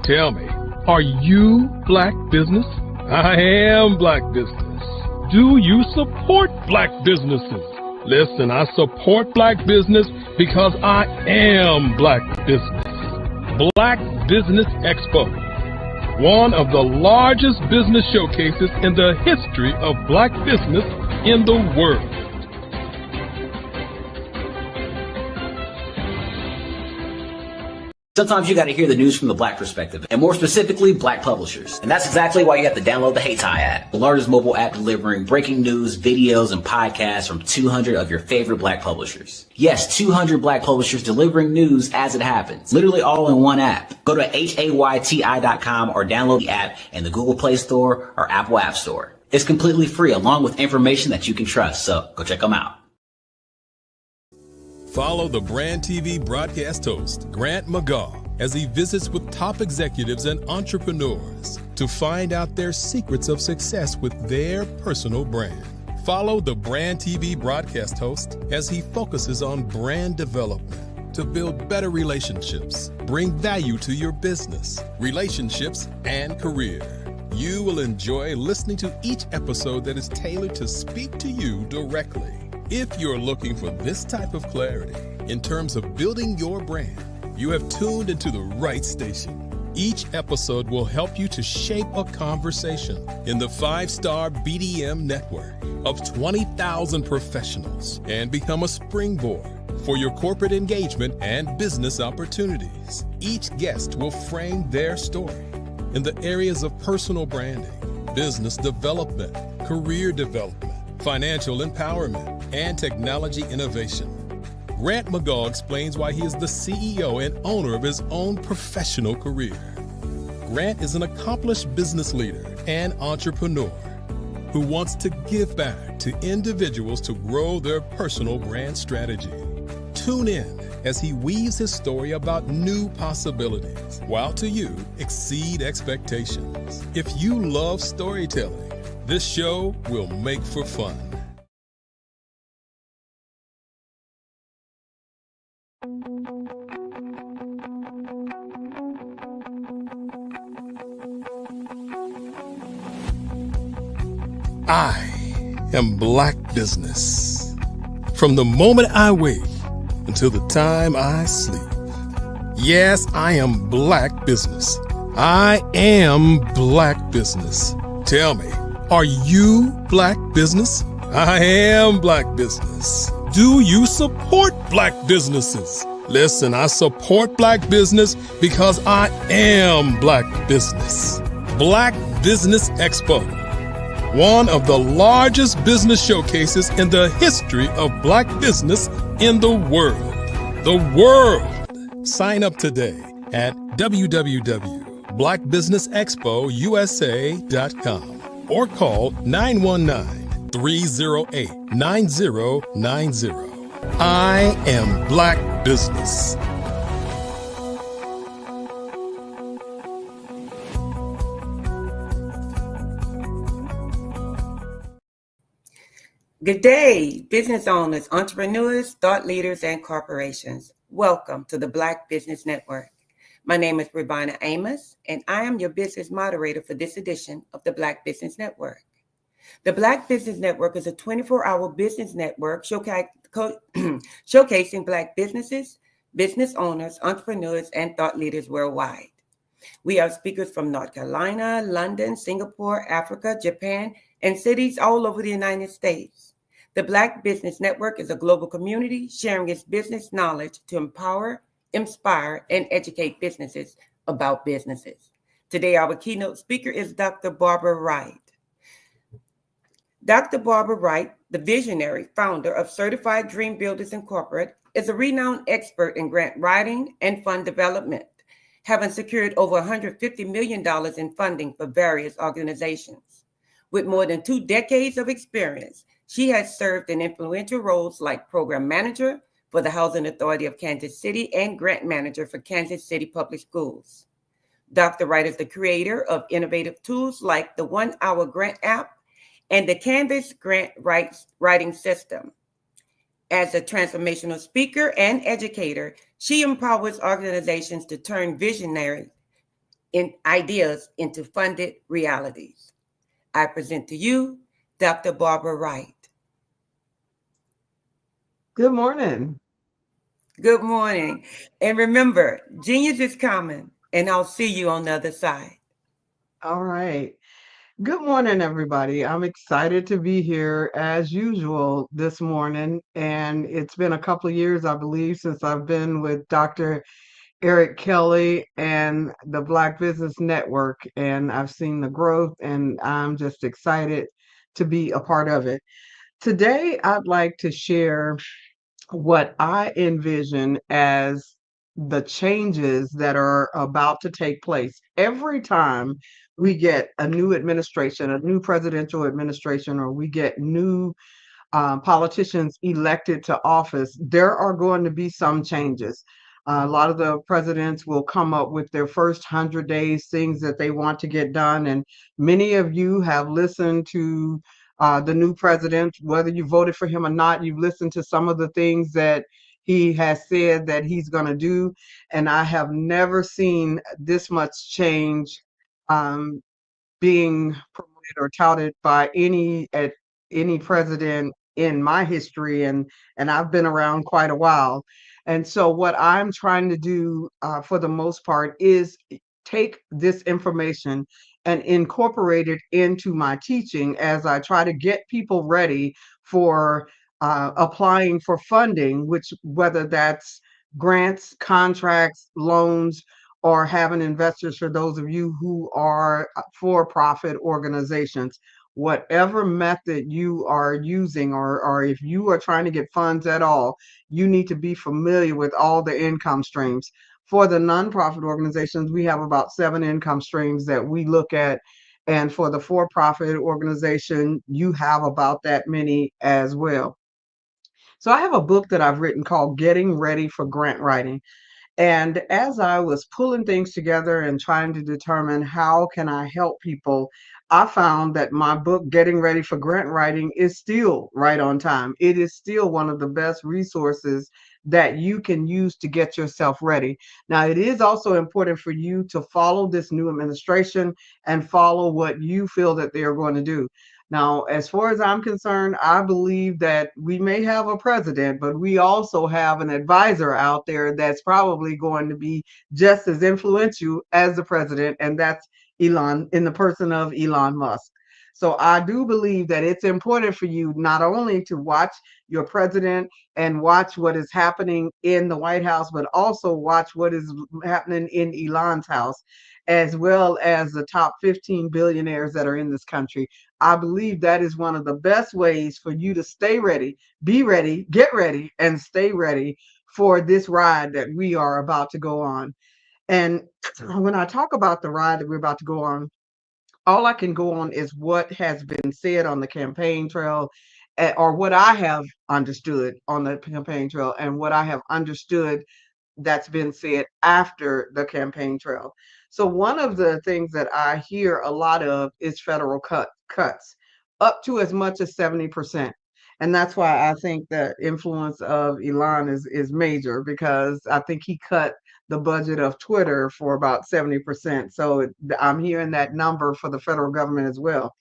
Tell me, are you Black Business? I am Black Business. Do you support Black businesses? Listen, I support Black business because I am Black Business. Black Business Expo, one of the largest business showcases in the history of Black business in the world. Sometimes you got to hear the news from the Black perspective, and more specifically, Black publishers. And that's exactly why you have to download the HeyTie app, the largest mobile app delivering breaking news, videos, and podcasts from 200 of your favorite Black publishers. Yes, 200 Black publishers delivering news as it happens, literally all in one app. Go to HAYTI.com or download the app in the Google Play Store or Apple App Store. It's completely free, along with information that you can trust, so go check them out. Follow the Brand TV broadcast host, Grant McGaw, as he visits with top executives and entrepreneurs to find out their secrets of success with their personal brand. Follow the Brand TV broadcast host as he focuses on brand development to build better relationships, bring value to your business, relationships, and career. You will enjoy listening to each episode that is tailored to speak to you directly. If you're looking for this type of clarity in terms of building your brand, you have tuned into the right station. Each episode will help you to shape a conversation in the 5-star BDM network of 20,000 professionals and become a springboard for your corporate engagement and business opportunities. Each guest will frame their story in the areas of personal branding, business development, career development, financial empowerment, and technology innovation. Grant McGaw explains why he is the CEO and owner of his own professional career. Grant is an accomplished business leader and entrepreneur who wants to give back to individuals to grow their personal brand strategy. Tune in as he weaves his story about new possibilities, while to you exceed expectations. If you love storytelling, this show will make for fun. I am Black Business. From the moment I wake until the time I sleep. Yes, I am Black Business. I am Black Business. Tell me, are you Black Business? I am Black Business. Do you support Black businesses? Listen, I support Black business because I am Black Business. Black Business Expo, one of the largest business showcases in the history of Black business in the world. The world! Sign up today at www.blackbusinessexpousa.com or call 919-308-9090. I am Black Business. Good day, business owners, entrepreneurs, thought leaders, and corporations. Welcome to the Black Business Network. My name is Rebina Amos, and I am your business moderator for this edition of the Black Business Network. The Black Business Network is a 24-hour business network showcasing Black businesses, business owners, entrepreneurs, and thought leaders worldwide. We have speakers from North Carolina, London, Singapore, Africa, Japan, and cities all over the United States. The Black Business Network is a global community sharing its business knowledge to empower, inspire, and educate businesses about businesses. Today, our keynote speaker is Dr. Barbara Wright. Dr. Barbara Wright, the visionary founder of Certified Dream Builders Incorporated, is a renowned expert in grant writing and fund development, having secured over $150 million in funding for various organizations. With more than 2 decades of experience, she has served in influential roles like program manager for the Housing Authority of Kansas City and grant manager for Kansas City Public Schools. Dr. Wright is the creator of innovative tools like the 1 Hour Grant app and the Canvas Grant Writing System. As a transformational speaker and educator, she empowers organizations to turn visionary ideas into funded realities. I present to you Dr. Barbara Wright. Good morning. Good morning. And remember, genius is coming, and I'll see you on the other side. All right. Good morning, everybody. I'm excited to be here as usual this morning. And it's been a couple of years, I believe, since I've been with Dr. Eric Kelly and the Black Business Network. And I've seen the growth, and I'm just excited to be a part of it. Today, I'd like to share what I envision as the changes that are about to take place. Every time we get a new administration, a new presidential administration, or we get new politicians elected to office, there are going to be some changes. A lot of the presidents will come up with their first 100 days, things that they want to get done. And many of you have listened to the new president, whether you voted for him or not, you've listened to some of the things that he has said that he's going to do. And I have never seen this much change being promoted or touted by any president in my history, and I've been around quite a while. And so what I'm trying to do for the most part is take this information and incorporate it into my teaching as I try to get people ready for applying for funding, which whether that's grants, contracts, loans, or having investors for those of you who are for-profit organizations. Whatever method you are using, or if you are trying to get funds at all, you need to be familiar with all the income streams. For the nonprofit organizations, we have about 7 income streams that we look at. And for the for-profit organization, you have about that many as well. So I have a book that I've written called Getting Ready for Grant Writing. And as I was pulling things together and trying to determine how can I help people, I found that my book, Getting Ready for Grant Writing, is still right on time. It is still one of the best resources that you can use to get yourself ready. Now, it is also important for you to follow this new administration and follow what you feel that they are going to do. Now, as far as I'm concerned, I believe that we may have a president, but we also have an advisor out there that's probably going to be just as influential as the president, and that's Elon, in the person of Elon Musk. So I do believe that it's important for you not only to watch your president and watch what is happening in the White House, but also watch what is happening in Elon's house, as well as the top 15 billionaires that are in this country. I believe that is one of the best ways for you to stay ready, be ready, get ready, and stay ready for this ride that we are about to go on. And when I talk about the ride that we're about to go on, all I can go on is what has been said on the campaign trail, or what I have understood on the campaign trail, and what I have understood that's been said after the campaign trail. So one of the things that I hear a lot of is federal cuts, up to as much as 70%. And that's why I think the influence of Elon is major, because I think he cut the budget of Twitter for about 70%. So I'm hearing that number for the federal government as well.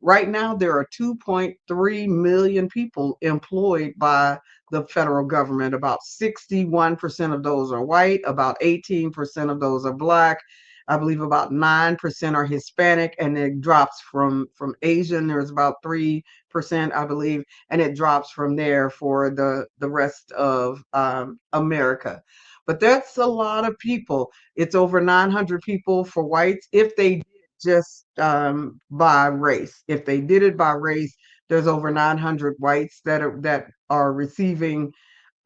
Right now, there are 2.3 million people employed by the federal government. About 61% of those are white, about 18% of those are Black. I believe about 9% are Hispanic, and it drops from Asian. There's about 3%, I believe, and it drops from there for the rest of America. But that's a lot of people. It's over 900 people for whites. If they did just by race, if they did it by race, there's over 900 whites that are receiving,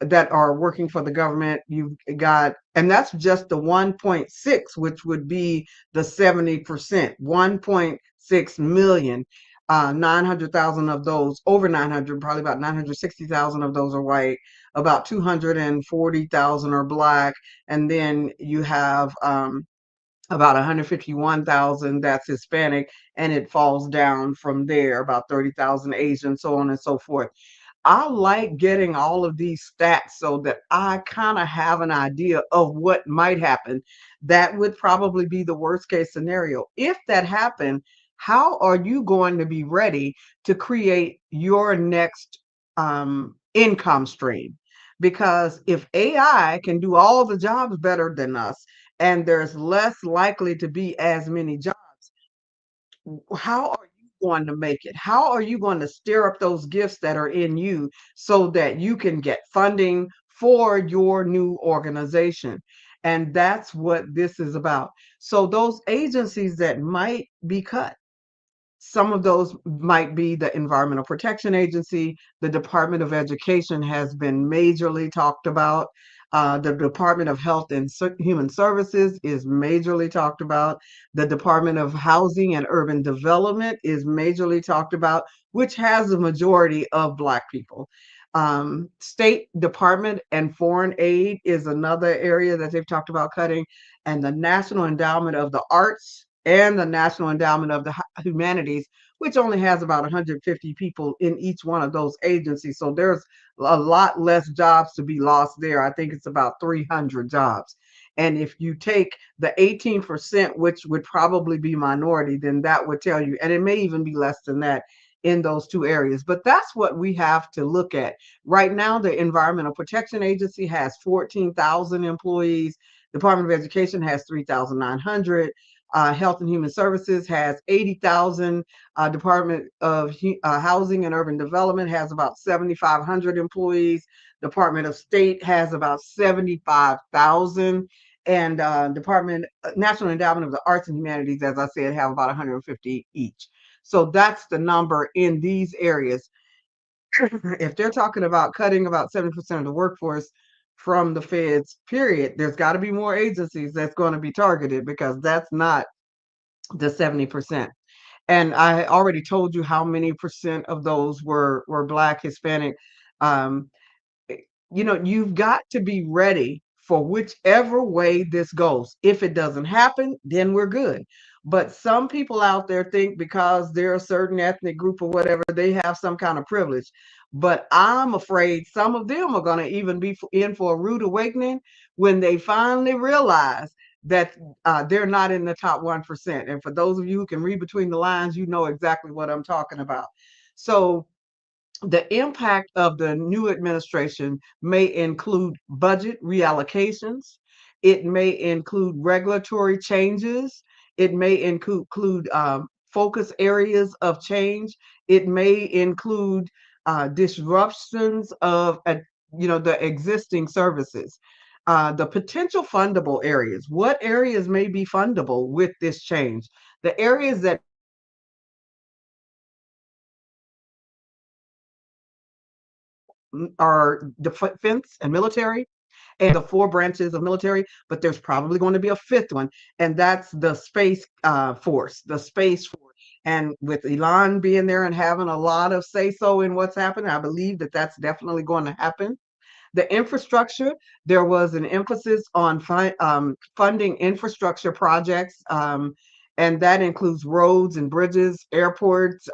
that are working for the government. You've got, and that's just the 1.6, which would be the 70%, 1.6 million. 900,000 of those, over 900, probably about 960,000 of those are white, about 240,000 are Black, and then you have about 151,000 that's Hispanic, and it falls down from there, about 30,000 Asian, so on and so forth. I like getting all of these stats so that I kind of have an idea of what might happen. That would probably be the worst case scenario. If that happened, how are you going to be ready to create your next income stream? Because if AI can do all the jobs better than us, and there's less likely to be as many jobs, how are you going to make it? How are you going to stir up those gifts that are in you so that you can get funding for your new organization? And that's what this is about. So those agencies that might be cut, some of those might be the Environmental Protection Agency. The Department of Education has been majorly talked about. The Department of Health and Human Services is majorly talked about. The Department of Housing and Urban Development is majorly talked about, which has a majority of Black people. State Department and Foreign Aid is another area that they've talked about cutting, and the National Endowment of the Arts and the National Endowment of the Humanities, which only has about 150 people in each one of those agencies. So there's a lot less jobs to be lost there. I think it's about 300 jobs. And if you take the 18%, which would probably be minority, then that would tell you, and it may even be less than that in those two areas. But that's what we have to look at. Right now, the Environmental Protection Agency has 14,000 employees. Department of Education has 3,900. Health and Human Services has 80,000. Department of Housing and Urban Development has about 7,500 employees. Department of State has about 75,000. And National Endowment of the Arts and Humanities, as I said, have about 150 each. So that's the number in these areas. If they're talking about cutting about 70% of the workforce from the feds, period, there's got to be more agencies that's going to be targeted, because that's not the 70%. And I already told you how many percent of those were Black, Hispanic. Um, you've got to be ready for whichever way this goes. If it doesn't happen, then we're good. But some people out there think because they're a certain ethnic group or whatever, they have some kind of privilege. But I'm afraid some of them are going to even be in for a rude awakening when they finally realize that they're not in the top 1%. And for those of you who can read between the lines, you know exactly what I'm talking about. So the impact of the new administration may include budget reallocations. It may include regulatory changes. It may include focus areas of change. It may include disruptions of the existing services. The potential fundable areas. What areas may be fundable with this change? The areas that are defense and military, and the 4 branches of military, but there's probably going to be a 5th one, and that's the space force, the space force. And with Elon being there and having a lot of say-so in what's happening, I believe that that's definitely going to happen. The infrastructure, there was an emphasis on funding infrastructure projects, and that includes roads and bridges, airports,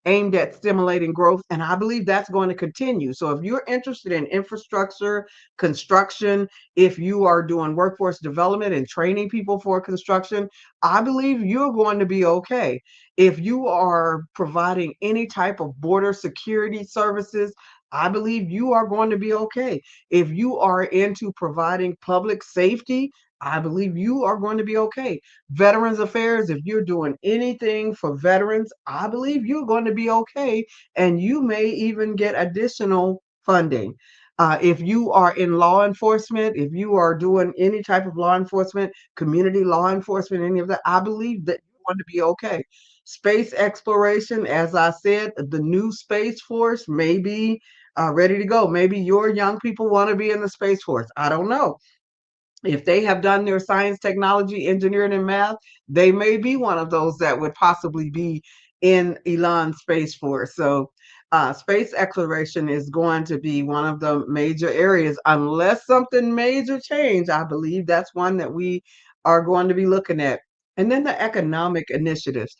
aimed at stimulating growth. And I believe that's going to continue. So if you're interested in infrastructure, construction, if you are doing workforce development and training people for construction, I believe you're going to be okay. If you are providing any type of border security services, I believe you are going to be okay. If you are into providing public safety, I believe you are going to be okay. Veterans Affairs, if you're doing anything for veterans, I believe you're going to be okay. And you may even get additional funding. If you are in law enforcement, if you are doing any type of law enforcement, community law enforcement, any of that, I believe that you're going to be okay. Space exploration, as I said, the new Space Force may be ready to go. Maybe your young people want to be in the Space Force. I don't know. If they have done their science, technology, engineering, and math, they may be one of those that would possibly be in Elon's Space Force. So space exploration is going to be one of the major areas. Unless something major change, I believe that's one that we are going to be looking at. And then the economic initiatives.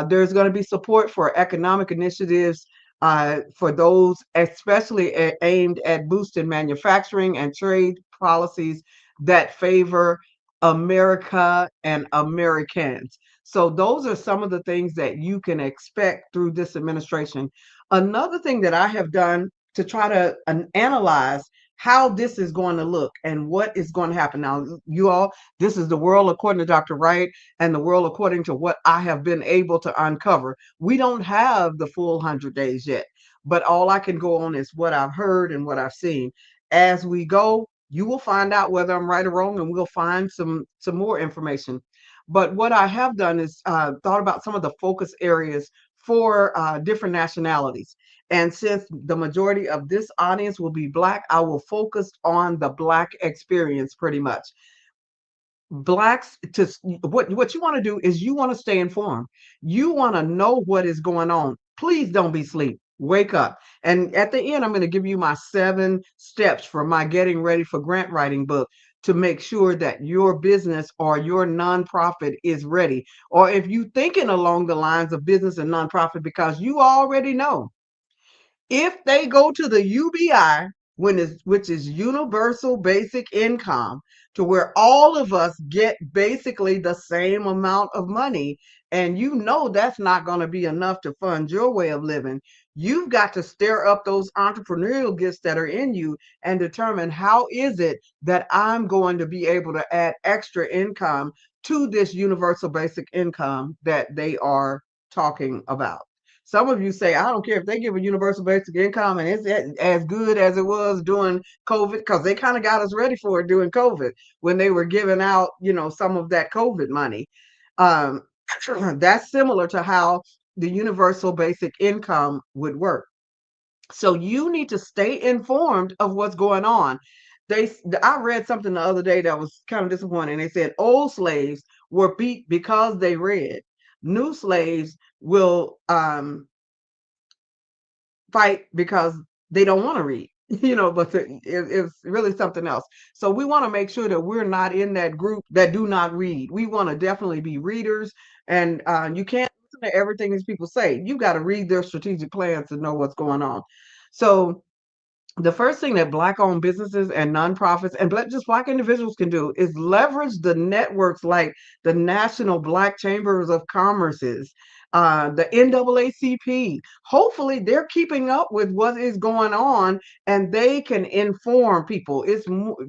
There's going to be support for economic initiatives for those especially aimed at boosting manufacturing and trade policies that favor America and Americans. So those are some of the things that you can expect through this administration. Another thing that I have done to try to analyze how this is going to look and what is going to happen. Now, you all, this is the world according to Dr. Wright and the world according to what I have been able to uncover. We don't have the full 100 days yet, but all I can go on is what I've heard and what I've seen. As we go, you will find out whether I'm right or wrong, and we'll find some more information. But what I have done is thought about some of the focus areas for different nationalities. And since the majority of this audience will be Black, I will focus on the Black experience pretty much. Blacks, to what you want to do is you want to stay informed. You want to know what is going on. Please don't be asleep. Wake up. And at the end, I'm going to give you my 7 steps for my getting ready for grant writing book to make sure that your business or your nonprofit is ready. Or if you're thinking along the lines of business and nonprofit, because you already know if they go to the UBI, which is universal basic income, to where all of us get basically the same amount of money, and you know that's not going to be enough to fund your way of living, you've got to stir up those entrepreneurial gifts that are in you and determine how is it that I'm going to be able to add extra income to this universal basic income that they are talking about. Some of you say, I don't care if they give a universal basic income and it's as good as it was during COVID, because they kind of got us ready for it during COVID when they were giving out, some of that COVID money. That's similar to how the universal basic income would work. So you need to stay informed of what's going on. I read something the other day that was kind of disappointing. They said old slaves were beat because they read. New slaves will fight because they don't want to read, but it's really something else. So we want to make sure that we're not in that group that do not read. We want to definitely be readers, and you can't listen to everything these people say. You got to read their strategic plans to know what's going on. So the first thing that Black-owned businesses and nonprofits and just Black individuals can do is leverage the networks like the National Black Chambers of Commerce's, the NAACP. Hopefully, they're keeping up with what is going on and they can inform people. It's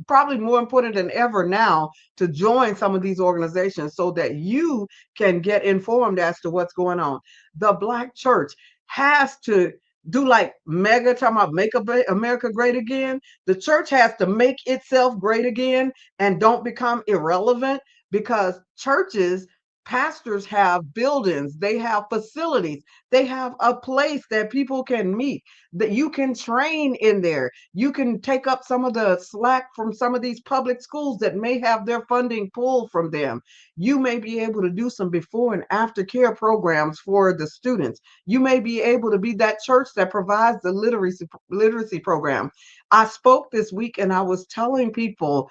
probably more important than ever now to join some of these organizations so that you can get informed as to what's going on. The Black church has to do like mega talking about make America great again. The church has to make itself great again and don't become irrelevant, because churches, pastors have buildings, they have facilities, they have a place that people can meet, that you can train in there. You can take up some of the slack from some of these public schools that may have their funding pulled from them. You may be able to do some before and after care programs for the students. You may be able to be that church that provides the literacy program. I spoke this week and I was telling people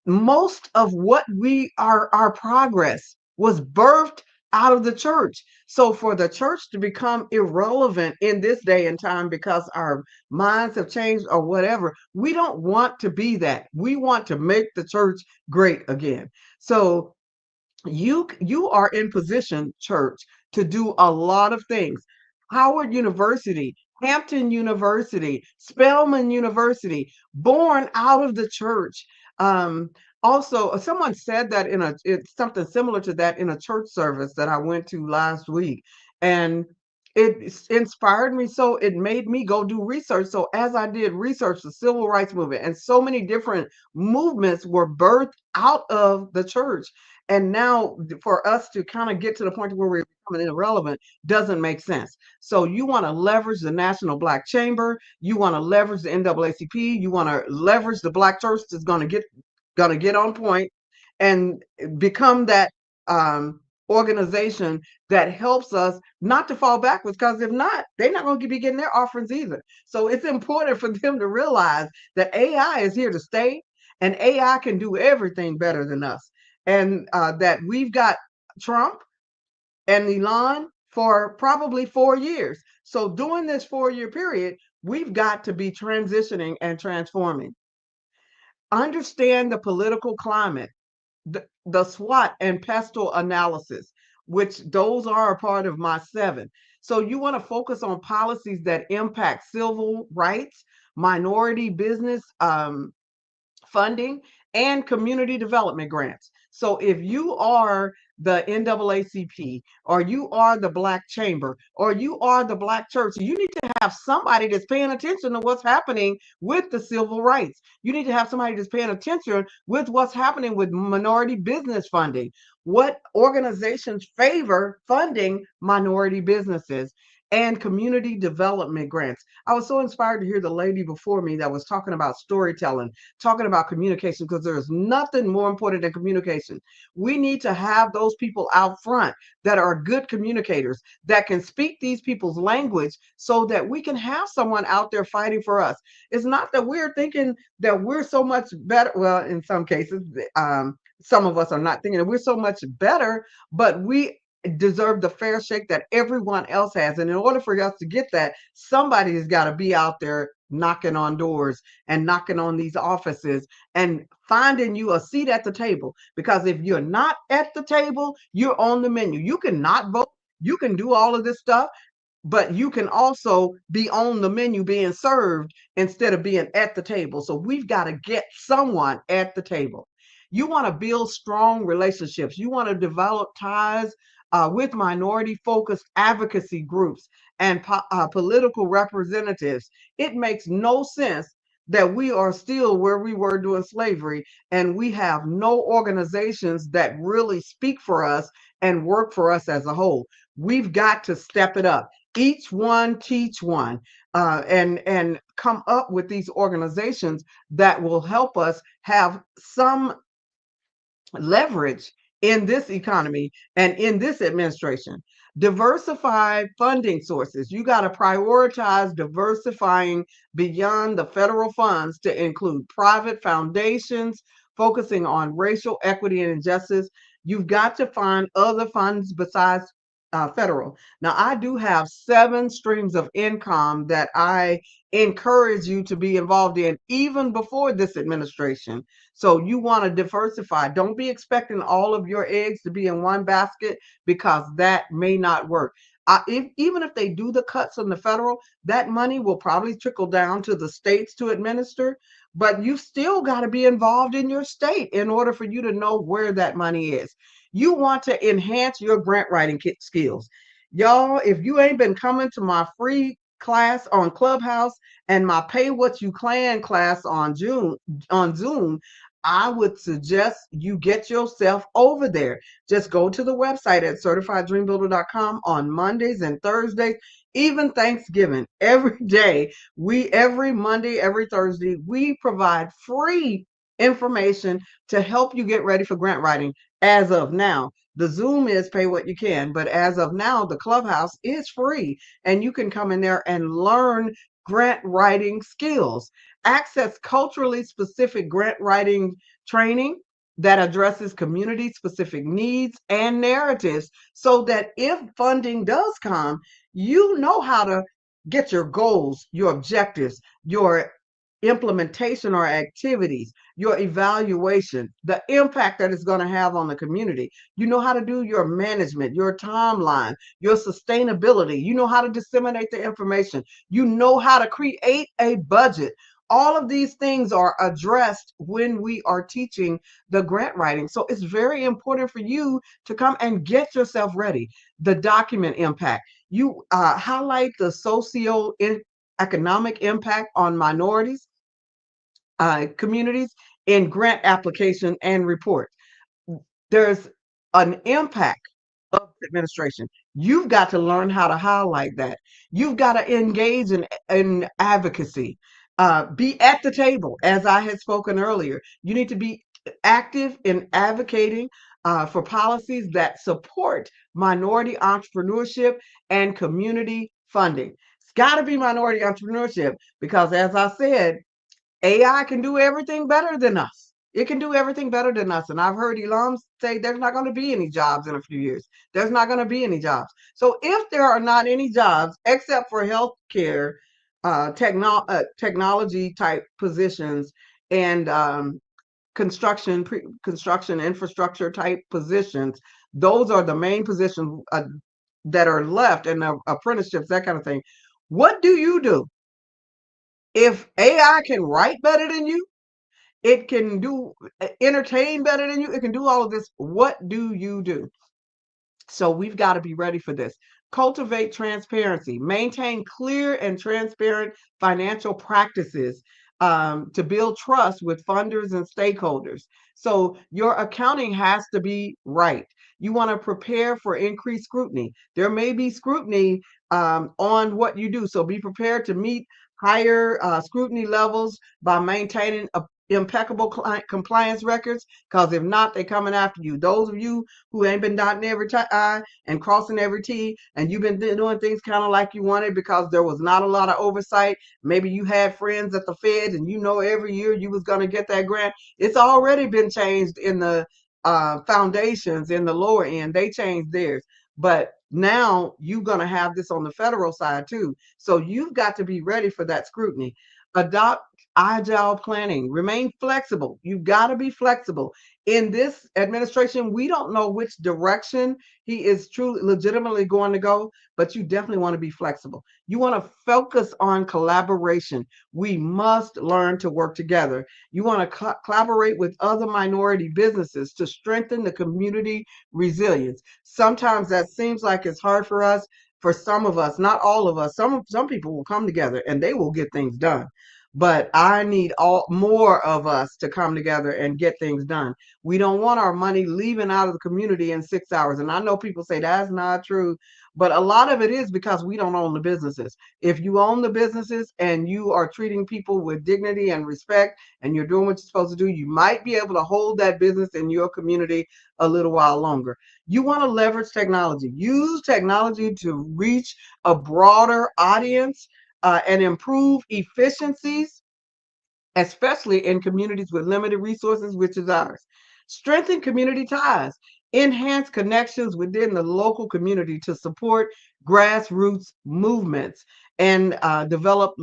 most of what our progress was birthed out of the church. So for the church to become irrelevant in this day and time because our minds have changed or whatever, we don't want to be that. We want to make the church great again. So you are in position, church, to do a lot of things. Howard University, Hampton University, Spelman University, born out of the church. Also, someone said that it's something similar to that in a church service that I went to last week, and it inspired me. So it made me go do research. So as I did research, the civil rights movement and so many different movements were birthed out of the church. And now for us to kind of get to the point where we're becoming irrelevant doesn't make sense. So you want to leverage the National Black Chamber. You want to leverage the NAACP. You want to leverage the Black church that's going to get on point and become that organization that helps us not to fall backwards, because if not, they're not going to be getting their offerings either. So it's important for them to realize that AI is here to stay, and AI can do everything better than us. And that we've got Trump and Elon for probably 4 years. So during this 4-year period, we've got to be transitioning and transforming. Understand the political climate, the SWOT and PESTLE analysis, which those are a part of my 7. So you want to focus on policies that impact civil rights, minority business funding, and community development grants. So if you are the NAACP, or you are the Black Chamber, or you are the Black Church, you need to have somebody that's paying attention to what's happening with the civil rights. You need to have somebody that's paying attention with what's happening with minority business funding. what organizations favor funding minority businesses and community development grants. I was so inspired to hear the lady before me that was talking about storytelling, talking about communication, because there's nothing more important than communication. We need to have those people out front that are good communicators that can speak these people's language so that we can have someone out there fighting for us. It's not that we're thinking that we're so much better. Well, in some cases, some of us are not thinking that we're so much better, but we deserve the fair shake that everyone else has. And in order for us to get that, somebody has got to be out there knocking on doors and knocking on these offices and finding you a seat at the table. Because if you're not at the table, you're on the menu. You can not vote, you can do all of this stuff, but you can also be on the menu being served instead of being at the table. So we've got to get someone at the table. You want to build strong relationships. You want to develop ties with minority focused advocacy groups and political representatives. It makes no sense that we are still where we were during slavery and we have no organizations that really speak for us and work for us as a whole. We've got to step it up. Each one teach one, and come up with these organizations that will help us have some leverage in this economy and in this administration. Diversify funding sources. You got to prioritize diversifying beyond the federal funds to include private foundations, focusing on racial equity and injustice. You've got to find other funds besides federal. Now, I do have 7 streams of income that I encourage you to be involved in even before this administration. So you want to diversify. Don't be expecting all of your eggs to be in one basket because that may not work. Even if they do the cuts on the federal, that money will probably trickle down to the states to administer, but you still got to be involved in your state in order for you to know where that money is. You want to enhance your grant writing skills. Y'all, if you ain't been coming to my free class on Clubhouse and my Pay What You Can class on Zoom, I would suggest you get yourself over there. Just go to the website at certifieddreambuilder.com on Mondays and Thursdays, even Thanksgiving. Every day, every Monday, every Thursday, we provide free information to help you get ready for grant writing. As of now, the Zoom is Pay What You Can, but as of now, the Clubhouse is free and you can come in there and learn grant writing skills. Access culturally specific grant writing training that addresses community specific needs and narratives so that if funding does come, you know how to get your goals, your objectives, your implementation or activities, your evaluation, the impact that it's going to have on the community. You know how to do your management, your timeline, your sustainability. You know how to disseminate the information. You know how to create a budget. All of these things are addressed when we are teaching the grant writing. So it's very important for you to come and get yourself ready. The document impact. You highlight the socio-economic impact on minorities, communities in grant application and report. There's an impact of the administration. You've got to learn how to highlight that. You've got to engage in advocacy. Be at the table, as I had spoken earlier. You need to be active in advocating for policies that support minority entrepreneurship and community funding. It's got to be minority entrepreneurship because, as I said, AI can do everything better than us. It can do everything better than us. And I've heard Elam say there's not going to be any jobs in a few years. There's not going to be any jobs. So if there are not any jobs except for healthcare, technology type positions, and construction infrastructure type positions, those are the main positions that are left, and apprenticeships, that kind of thing. What do you do? If AI can write better than you, it can entertain better than you, it can do all of this, what do you do? So we've got to be ready for this. Cultivate transparency, maintain clear and transparent financial practices to build trust with funders and stakeholders. So your accounting has to be right. You want to prepare for increased scrutiny. There may be scrutiny on what you do. So be prepared to meet higher scrutiny levels by maintaining impeccable compliance records, because if not, they're coming after you. Those of you who ain't been dotting every I and crossing every T, and you've been doing things kind of like you wanted because there was not a lot of oversight. Maybe you had friends at the Fed and you know every year you was going to get that grant. It's already been changed in the foundations in the lower end. They changed theirs. But now you're going to have this on the federal side too. So you've got to be ready for that scrutiny. Adopt agile planning. Remain flexible. You've got to be flexible. In this administration, we don't know which direction he is truly legitimately going to go, but you definitely want to be flexible. You want to focus on collaboration. We must learn to work together. You want to collaborate with other minority businesses to strengthen the community resilience. Sometimes that seems like it's hard for us. For some of us, not all of us, some people will come together and they will get things done. But I need more of us to come together and get things done. We don't want our money leaving out of the community in 6 hours. And I know people say that's not true, but a lot of it is because we don't own the businesses. If you own the businesses and you are treating people with dignity and respect and you're doing what you're supposed to do, you might be able to hold that business in your community a little while longer. You want to leverage technology. Use technology to reach a broader audience and improve efficiencies, especially in communities with limited resources, which is ours. Strengthen community ties. Enhance connections within the local community to support grassroots movements and develop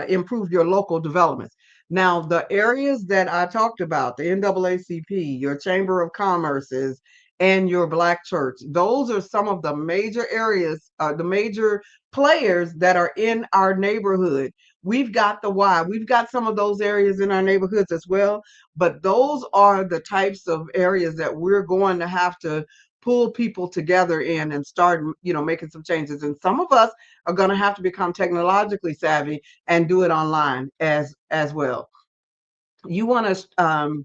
improve your local developments. Now, the areas that I talked about, the NAACP, your Chamber of Commerce's, and your Black church, those are some of the major areas, the major players that are in our neighborhood. We've got the why. We've got some of those areas in our neighborhoods as well, but those are the types of areas that we're going to have to pull people together in and start, making some changes. And some of us are going to have to become technologically savvy and do it online as well. You want to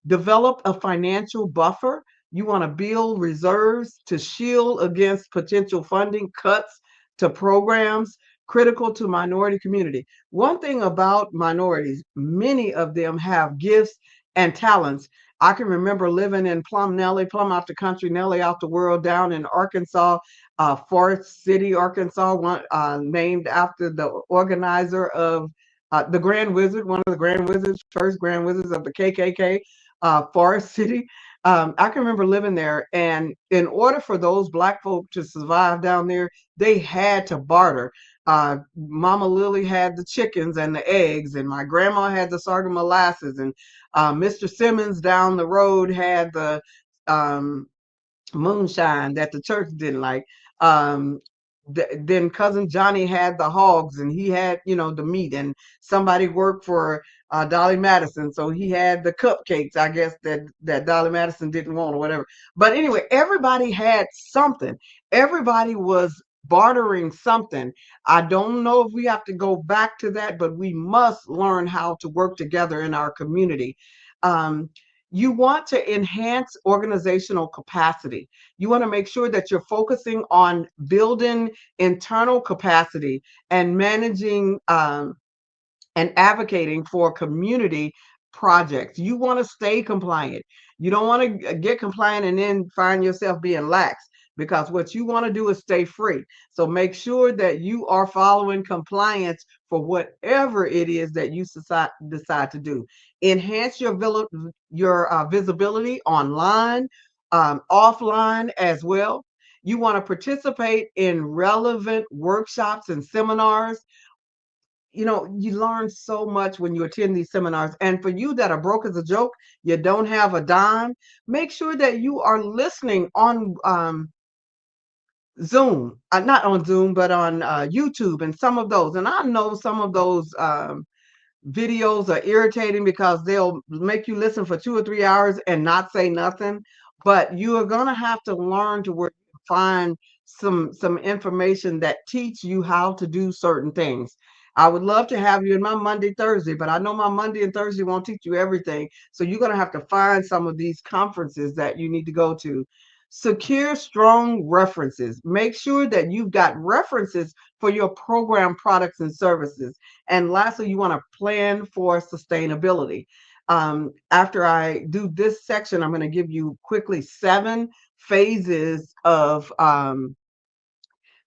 develop a financial buffer. You want to build reserves to shield against potential funding cuts to programs critical to minority community. One thing about minorities, many of them have gifts and talents. I can remember living in Plum out the country, Nelly out the world, down in Arkansas, Forest City, Arkansas, named after the organizer of the Grand Wizard, one of the Grand Wizards, first Grand Wizards of the KKK, Forest City. I can remember living there, and in order for those Black folk to survive down there, they had to barter. Mama Lily had the chickens and the eggs, and my grandma had the sorghum molasses, and Mr. Simmons down the road had the moonshine that the church didn't like. Then cousin Johnny had the hogs, and he had the meat, and somebody worked for Dolly Madison, so he had the cupcakes, I guess, that Dolly Madison didn't want or whatever. But anyway, everybody had something. Everybody was bartering something. I don't know if we have to go back to that, but we must learn how to work together in our community. You want to enhance organizational capacity. You want to make sure that you're focusing on building internal capacity and managing and advocating for community projects. You want to stay compliant. You don't want to get compliant and then find yourself being lax, because what you want to do is stay free. So make sure that you are following compliance for whatever it is that you decide to do. Enhance your visibility online, offline as well. You want to participate in relevant workshops and seminars. You learn so much when you attend these seminars. And for you that are broke as a joke, you don't have a dime, make sure that you are listening on Zoom, not on Zoom, but on YouTube and some of those. And I know some of those videos are irritating because they'll make you listen for 2 or 3 hours and not say nothing. But you are going to have to learn to find some information that teach you how to do certain things. I would love to have you in my Monday, Thursday, but I know my Monday and Thursday won't teach you everything. So you're going to have to find some of these conferences that you need to go to. Secure strong references. Make sure that you've got references for your program products and services. And lastly, you want to plan for sustainability. After I do this section, I'm going to give you quickly 7 phases of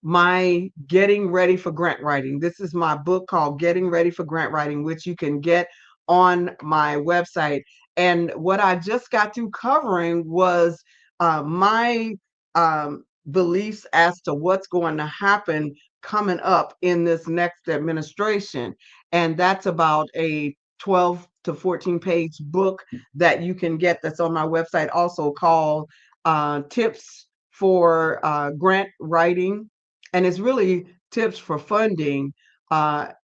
my Getting Ready for Grant Writing. This is my book called Getting Ready for Grant Writing, which you can get on my website. And what I just got through covering was my beliefs as to what's going to happen coming up in this next administration. And that's about a 12 to 14 page book that you can get that's on my website, also called Tips for Grant Writing. And it's really tips for funding to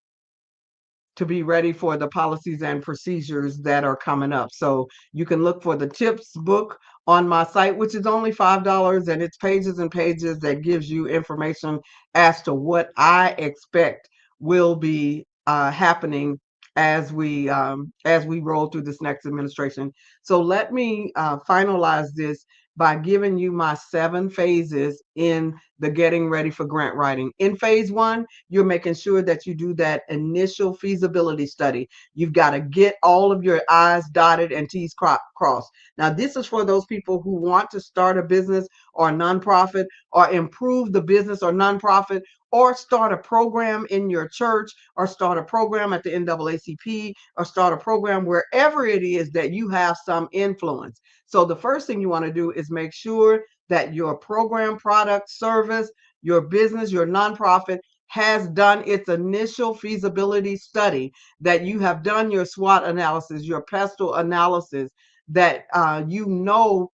be ready for the policies and procedures that are coming up. So you can look for the tips book on my site, which is only $5, and it's pages and pages that gives you information as to what I expect will be happening as we roll through this next administration. So let me finalize this by giving you my 7 phases in the Getting Ready for Grant Writing. In phase 1, you're making sure that you do that initial feasibility study. You've got to get all of your I's dotted and T's crossed. Now, this is for those people who want to start a business or a nonprofit, or improve the business or nonprofit, or start a program in your church, or start a program at the NAACP, or start a program wherever it is that you have some influence. So the first thing you want to do is make sure that your program, product, service, your business, your nonprofit has done its initial feasibility study, that you have done your SWOT analysis, your pestle analysis, that you know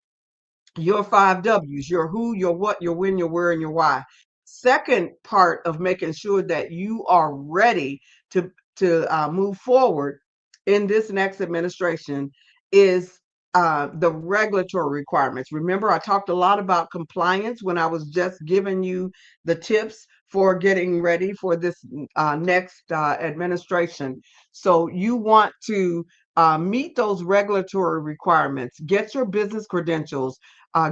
your 5 W's, your who, your what, your when, your where, and your why. Second part of making sure that you are ready to move forward in this next administration is the regulatory requirements. Remember, I talked a lot about compliance when I was just giving you the tips for getting ready for this next administration. So you want to meet those regulatory requirements, get your business credentials,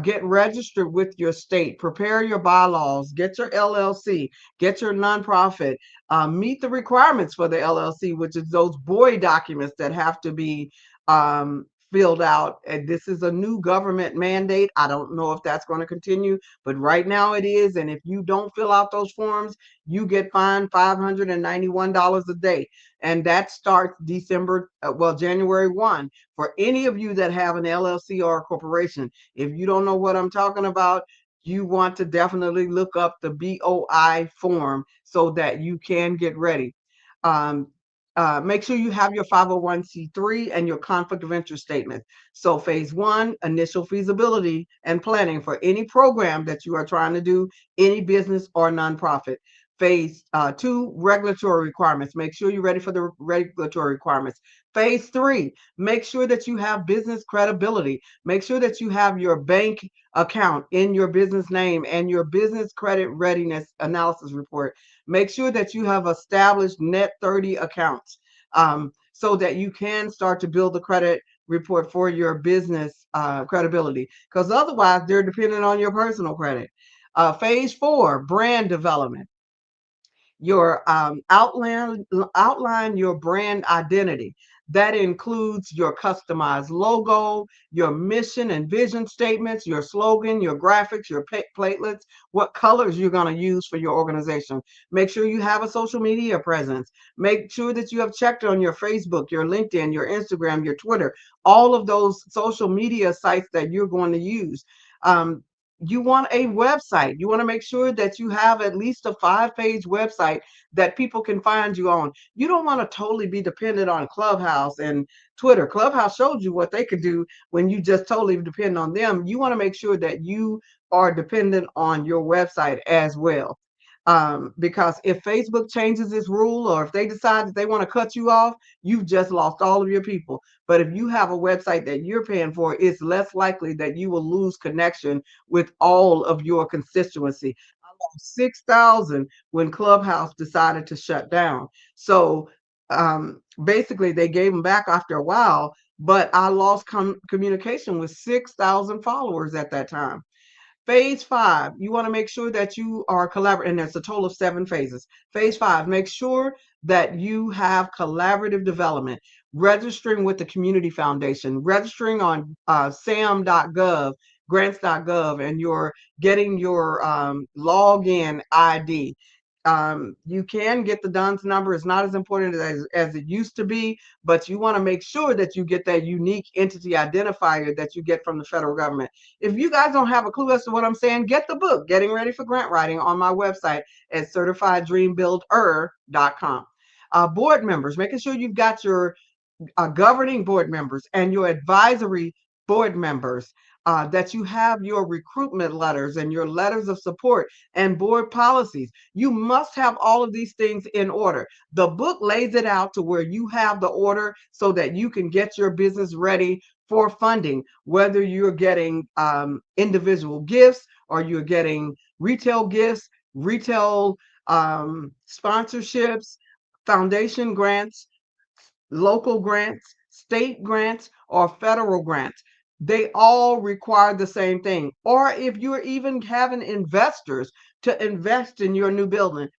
get registered with your state, prepare your bylaws, get your LLC, get your nonprofit, meet the requirements for the LLC, which is those BOI documents that have to be filled out. And this is a new government mandate. I don't know if that's going to continue, but right now it is. And if you don't fill out those forms, you get fined $591 a day. And that starts January 1. For any of you that have an LLC or a corporation, if you don't know what I'm talking about, you want to definitely look up the BOI form so that you can get ready. Make sure you have your 501c3 and your conflict of interest statement. So phase 1, initial feasibility and planning for any program that you are trying to do, any business or nonprofit. Phase 2, regulatory requirements. Make sure you're ready for the regulatory requirements. Phase 3, make sure that you have business credibility. Make sure that you have your bank account in your business name and your business credit readiness analysis report. Make sure that you have established net 30 accounts so that you can start to build the credit report for your business credibility, because otherwise they're dependent on your personal credit. Phase 4, brand development. Your outline your brand identity. That includes your customized logo, your mission and vision statements, your slogan, your graphics, your platelets, what colors you're going to use for your organization. Make sure you have a social media presence. Make sure that you have checked on your Facebook, your LinkedIn, your Instagram, your Twitter, all of those social media sites that you're going to use. You want a website. You want to make sure that you have at least a 5-page website that people can find you on. You don't want to totally be dependent on Clubhouse and Twitter. Clubhouse showed you what they could do when you just totally depend on them. You want to make sure that you are dependent on your website as well. Because if Facebook changes its rule, or if they decide that they want to cut you off, you've just lost all of your people. But if you have a website that you're paying for, it's less likely that you will lose connection with all of your constituency. almost 6,000 when Clubhouse decided to shut down. So basically, they gave them back after a while, but I lost communication with 6,000 followers at that time. Phase 5, you want to make sure that you are collaborating, and there's a total of 7 phases. Phase 5, make sure that you have collaborative development, registering with the Community Foundation, registering on sam.gov, grants.gov, and you're getting your login ID. You can get the DUNS number. It's not as important as it used to be, but you want to make sure that you get that unique entity identifier that you get from the federal government. If you guys don't have a clue as to what I'm saying, get the book, Getting Ready for Grant Writing, on my website at certifieddreambuilder.com. Board members, making sure you've got your governing board members and your advisory board members, that you have your recruitment letters and your letters of support and board policies. You must have all of these things in order. The book lays it out to where you have the order so that you can get your business ready for funding, whether you're getting individual gifts or you're getting retail gifts, retail sponsorships, foundation grants, local grants, state grants, or federal grants. They all require the same thing. Or if you're even having investors to invest in your new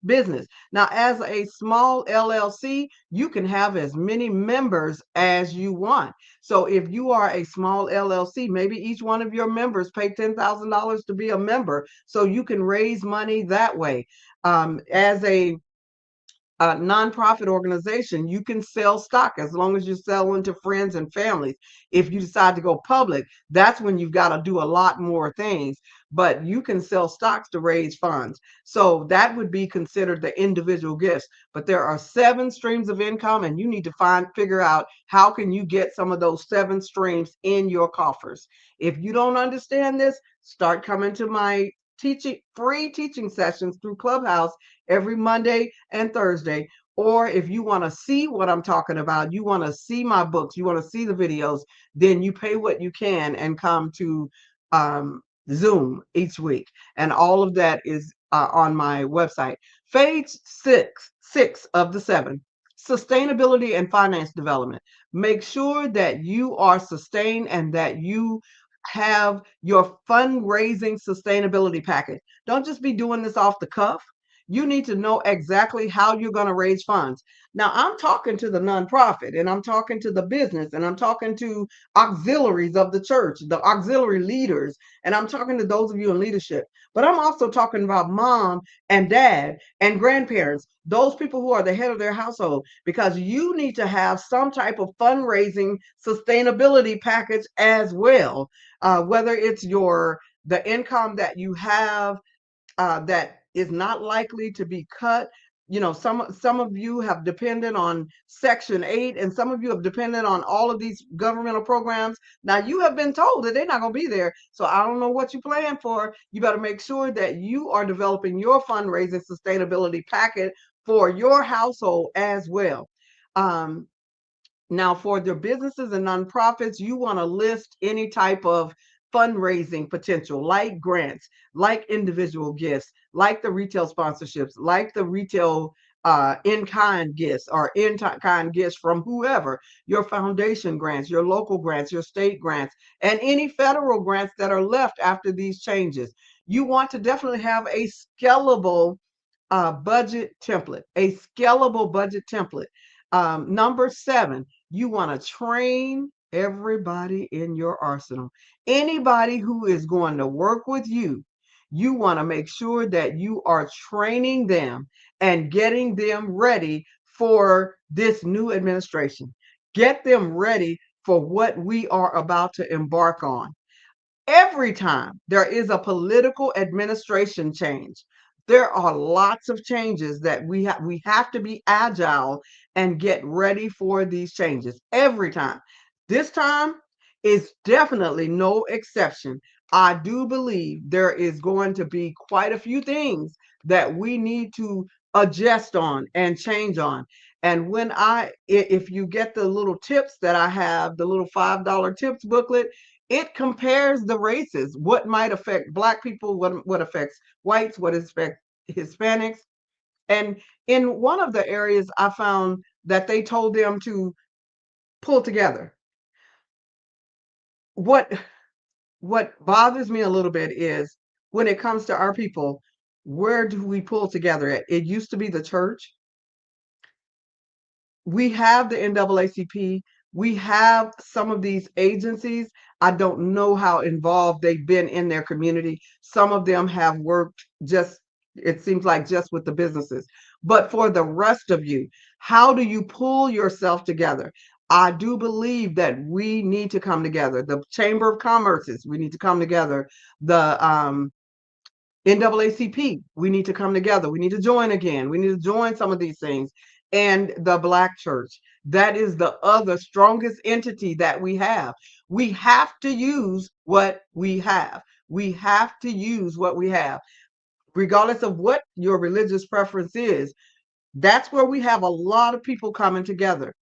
business. Now, as a small LLC, you can have as many members as you want. So if you are a small LLC, maybe each one of your members pay $10,000 to be a member, so you can raise money that way. As a nonprofit organization, you can sell stock as long as you're selling to friends and families. If you decide to go public, that's when you've got to do a lot more things, but you can sell stocks to raise funds. So that would be considered the individual gifts. But there are 7 streams of income, and you need to figure out how can you get some of those 7 streams in your coffers. If you don't understand this, start coming to my free teaching sessions through Clubhouse every Monday and Thursday. Or if you want to see what I'm talking about, you want to see my books, you want to see the videos, then you pay what you can and come to Zoom each week. And all of that is on my website. Phase 6 of the 7, sustainability and finance development. Make sure that you are sustained and that you have your fundraising sustainability package. Don't just be doing this off the cuff. You need to know exactly how you're going to raise funds. Now, I'm talking to the nonprofit, and I'm talking to the business, and I'm talking to auxiliaries of the church, the auxiliary leaders, and I'm talking to those of you in leadership. But I'm also talking about mom and dad and grandparents, those people who are the head of their household, because you need to have some type of fundraising sustainability package as well. Whether it's the income that you have that is not likely to be cut. You know, some of you have depended on Section 8, and some of you have depended on all of these governmental programs. Now, you have been told that they're not going to be there, so I don't know what you plan for. You better make sure that you are developing your fundraising sustainability packet for your household as well. Now, for the businesses and nonprofits, you want to list any type of fundraising potential, like grants, like individual gifts, like the retail sponsorships, like the retail in-kind gifts or in-kind gifts from whoever, your foundation grants, your local grants, your state grants, and any federal grants that are left after these changes. You want to definitely have a scalable budget template, a scalable budget template. Number 7, you want to train everybody in your arsenal. Anybody who is going to work with you, you want to make sure that you are training them and getting them ready for this new administration. Get them ready for what we are about to embark on. Every time there is a political administration change, there are lots of changes that we have to be agile and get ready for these changes every time. This time is definitely no exception. I do believe there is going to be quite a few things that we need to adjust on and change on. And if you get the little tips that I have, the little $5 tips booklet, It compares the races, what might affect Black people, what affects whites, what affects Hispanics. And in one of the areas, I found that they told them to pull together. What bothers me a little bit is when it comes to our people, where do we pull together at? It used to be the church. We have the NAACP. We have some of these agencies. I don't know how involved they've been in their community. Some of them have worked just, it seems like just with the businesses. But for the rest of you, how do you pull yourself together? I do believe that we need to come together. The Chamber of Commerce's, we need to come together. The NAACP, we need to come together. We need to join again. We need to join some of these things. And the Black church, that is the other strongest entity that we have. We have to use what we have. We have to use what we have. Regardless of what your religious preference is, that's where we have a lot of people coming together.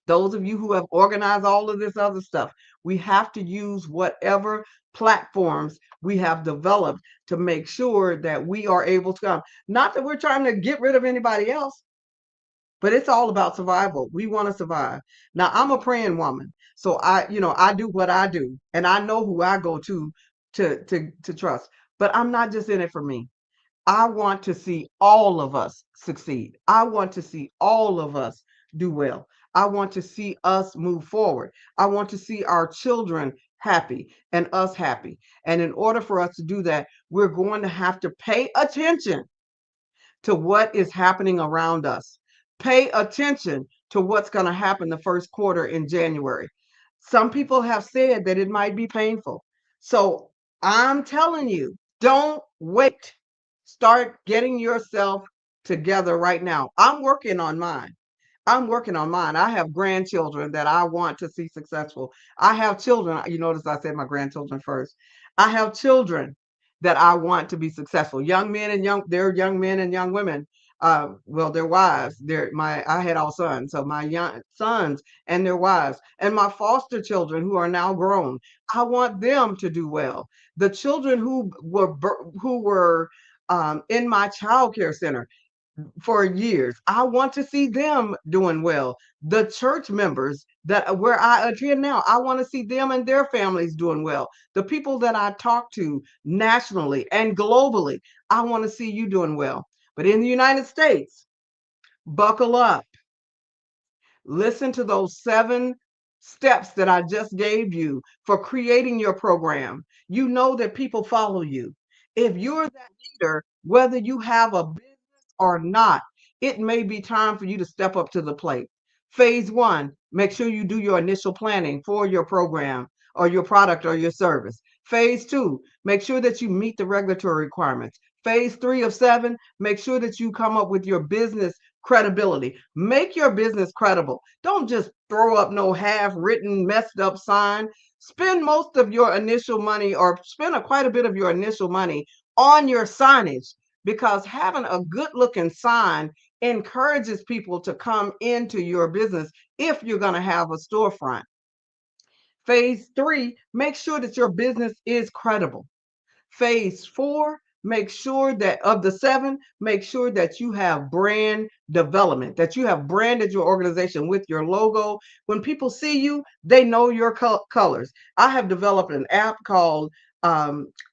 Those of you who have organized all of this other stuff, we have to use whatever platforms we have developed to make sure that we are able to come. Not that we're trying to get rid of anybody else, but it's all about survival. We want to survive. Now, I'm a praying woman, so I do what I do, and I know who I go to trust. But I'm not just in it for me. I want to see all of us succeed. I want to see all of us do well. I want to see us move forward. I want to see our children happy and us happy. And in order for us to do that, we're going to have to pay attention to what is happening around us. Pay attention to what's going to happen the first quarter in January. Some people have said that it might be painful. So I'm telling you, don't wait. Start getting yourself together right now. I'm working on mine. I have grandchildren that I want to see successful. I have children. You notice I said my grandchildren first. I have children that I want to be successful. Young men and they're young men and young women. Well, their wives. I had all sons, so my young sons and their wives, and my foster children who are now grown. I want them to do well. The children who were in my child care center for years, I want to see them doing well. The church members that where I attend now, I want to see them and their families doing well. The people that I talk to nationally and globally, I want to see you doing well. But in the United States, buckle up. Listen to those 7 steps that I just gave you for creating your program. You know that people follow you. If you're that leader, whether you have a business or not, it may be time for you to step up to the plate. Phase 1, make sure you do your initial planning for your program or your product or your service. Phase 2, make sure that you meet the regulatory requirements. Phase 3 of 7, make sure that you come up with your business credibility. Make your business credible. Don't just throw up no half-written, messed up sign. Spend most of your initial money or spend quite a bit of your initial money on your signage, because having a good-looking sign encourages people to come into your business if you're going to have a storefront. Phase 3, make sure that your business is credible. Phase 4, make sure that of the 7, make sure that you have brand development, that you have branded your organization with your logo. When people see you, they know your colors. I have developed an app called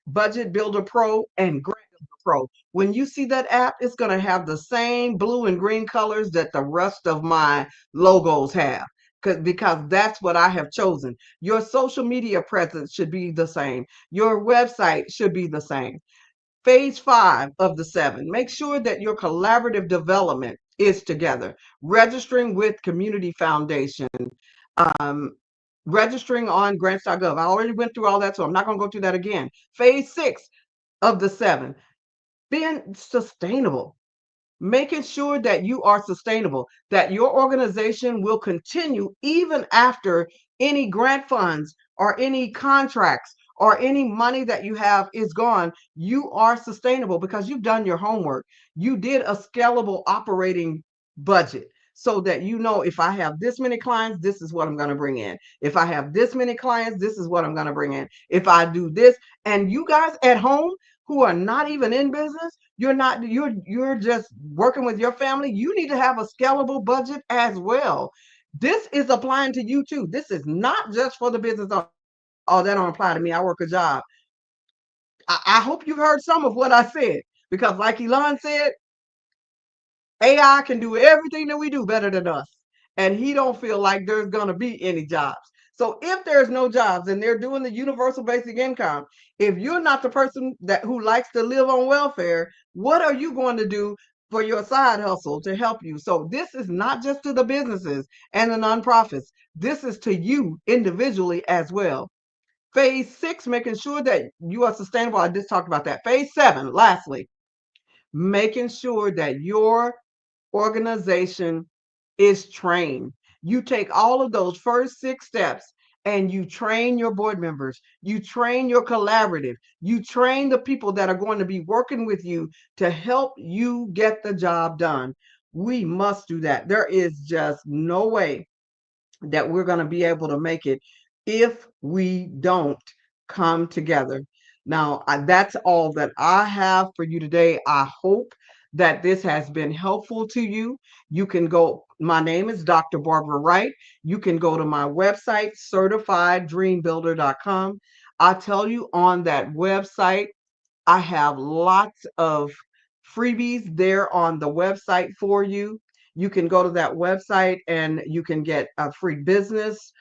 Budget Builder Pro and Grant Builder Pro. When you see that app, it's going to have the same blue and green colors that the rest of my logos have, because that's what I have chosen. Your social media presence should be the same. Your website should be the same. Phase 5 of the 7, make sure that your collaborative development is together. Registering with Community Foundation, registering on grants.gov. I already went through all that, so I'm not going to go through that again. Phase 6 of the 7, being sustainable. Making sure that you are sustainable, that your organization will continue even after any grant funds or any contracts or any money that you have is gone. You are sustainable because you've done your homework. You did a scalable operating budget. so that you know, if I have this many clients, this is what I'm going to bring in. If I have this many clients, this is what I'm going to bring in. If I do this, and you guys at home who are not even in business, you're just working with your family, you need to have a scalable budget as well. This is applying to you too. This is not just for the business owner. Oh, that don't apply to me. I work a job. I hope you heard some of what I said, because like Elon said, AI can do everything that we do better than us. And he don't feel like there's going to be any jobs. So if there's no jobs and they're doing the universal basic income, if you're not the person who likes to live on welfare, what are you going to do for your side hustle to help you? So this is not just to the businesses and the nonprofits. This is to you individually as well. Phase 6, making sure that you are sustainable. I just talked about that. Phase 7, lastly, making sure that your organization is trained. You take all of those first 6 steps and you train your board members, you train your collaborative, you train the people that are going to be working with you to help you get the job done. We must do that. There is just no way that we're going to be able to make it if we don't come together. Now, that's all that I have for you today. I hope that this has been helpful to you. You can go, my name is Dr. Barbara Wright. You can go to my website, certifieddreambuilder.com. I tell you, on that website, I have lots of freebies there on the website for you. You can go to that website and you can get free business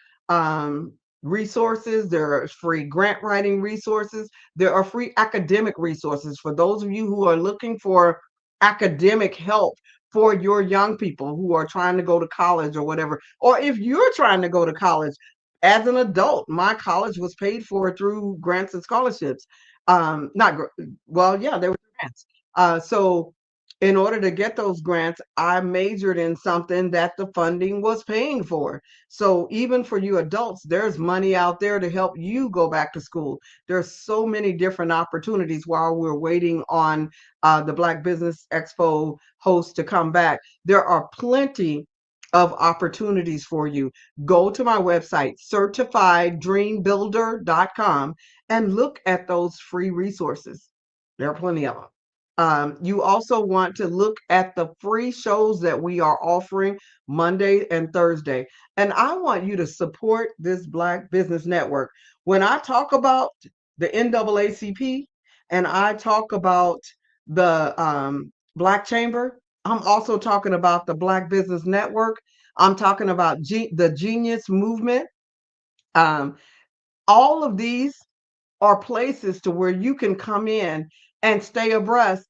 resources. There are free grant writing resources. There are free academic resources for those of you who are looking for academic help for your young people who are trying to go to college or whatever. Or if you're trying to go to college as an adult, my college was paid for through grants and scholarships. Well, yeah, there were grants. So in order to get those grants, I majored in something that the funding was paying for. So even for you adults, there's money out there to help you go back to school. There's so many different opportunities while we're waiting on the Black Business Expo host to come back. There are plenty of opportunities for you. Go to my website, certifieddreambuilder.com, and look at those free resources. There are plenty of them. You also want to look at the free shows that we are offering Monday and Thursday. And I want you to support this Black Business Network. When I talk about the NAACP and I talk about the Black Chamber, I'm also talking about the Black Business Network. I'm talking about the Genius Movement. All of these are places to where you can come in and stay abreast.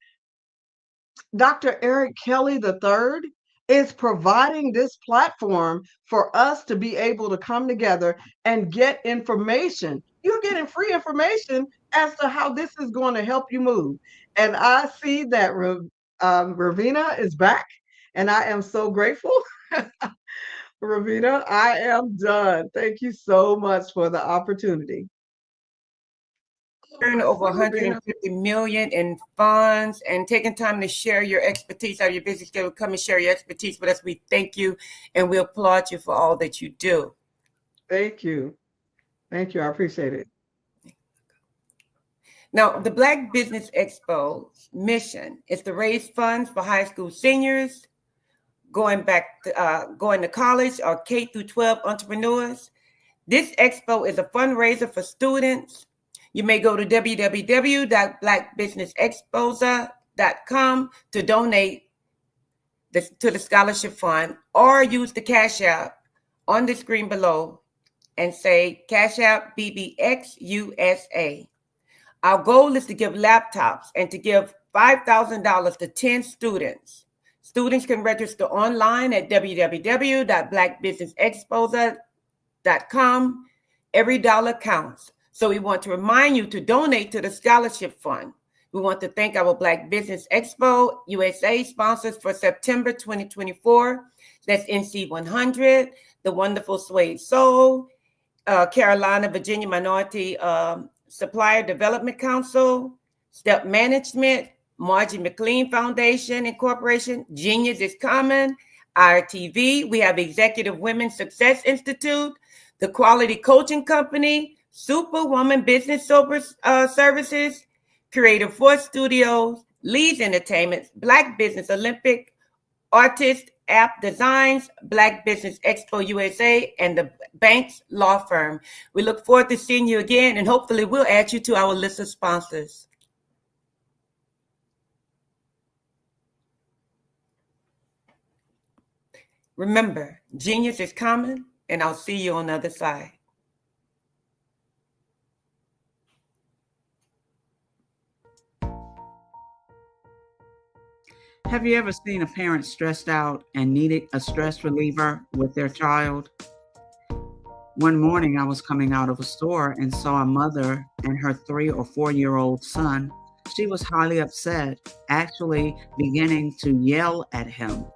Dr. Eric Kelly III is providing this platform for us to be able to come together and get information. You're getting free information as to how this is going to help you move. And I see that Ravina is back, and I am so grateful. Ravina, I am done. Thank you so much for the opportunity. Earn over 150 million in funds and taking time to share your expertise out of your business. Come and share your expertise with us. We thank you and we applaud you for all that you do. Thank you. Thank you. I appreciate it. Now, the Black Business Expo mission is to raise funds for high school seniors going to college or K through 12 entrepreneurs. This expo is a fundraiser for students. You may go to www.blackbusinessexposa.com to donate to the scholarship fund, or use the Cash App on the screen below and say Cash App BBX USA. Our goal is to give laptops and to give $5,000 to 10 students. Students can register online at www.blackbusinessexposa.com. Every dollar counts. So we want to remind you to donate to the scholarship fund. We want to thank our Black Business Expo USA sponsors for September 2024. That's NC 100, the wonderful Suede Soul, Carolina, Virginia Minority Supplier Development Council, Step Management, Margie McLean Foundation Incorporation, Genius is Common, IRTV, we have Executive Women's Success Institute, the Quality Coaching Company, Superwoman Business Services, Creative Force Studios, Leeds Entertainment, Black Business Olympic, Artist App Designs, Black Business Expo USA, and the Banks Law Firm. We look forward to seeing you again, and hopefully we'll add you to our list of sponsors. Remember, genius is common, and I'll see you on the other side. Have you ever seen a parent stressed out and needed a stress reliever with their child? One morning I was coming out of a store and saw a mother and her 3 or 4-year-old son. She was highly upset, actually beginning to yell at him.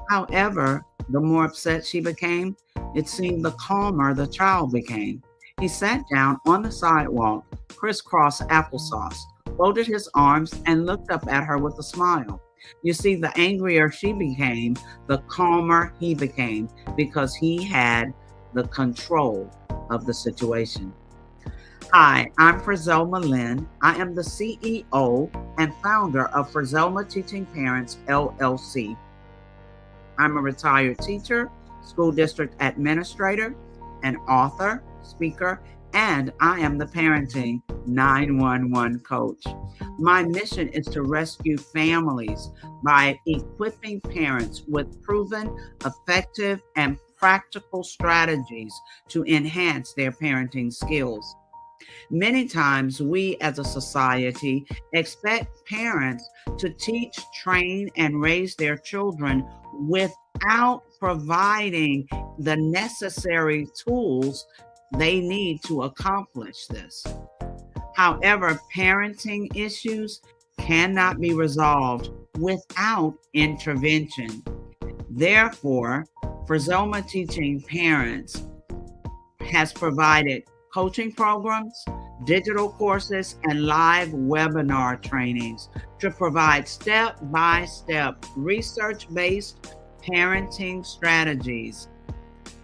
However, the more upset she became, it seemed the calmer the child became. He sat down on the sidewalk, crisscross applesauce, folded his arms, and looked up at her with a smile. You see, the angrier she became, the calmer he became, because he had the control of the situation. Hi, I'm Frizelma Lynn. I am the CEO and founder of Frizelma Teaching Parents, LLC. I'm a retired teacher, school district administrator, an author, speaker, and I am the Parenting 911 coach. My mission is to rescue families by equipping parents with proven, effective, and practical strategies to enhance their parenting skills. Many times we as a society expect parents to teach, train, and raise their children without providing the necessary tools they need to accomplish this. However, parenting issues cannot be resolved without intervention. Therefore, Frizelma Teaching Parents has provided coaching programs, digital courses, and live webinar trainings to provide step-by-step research-based parenting strategies,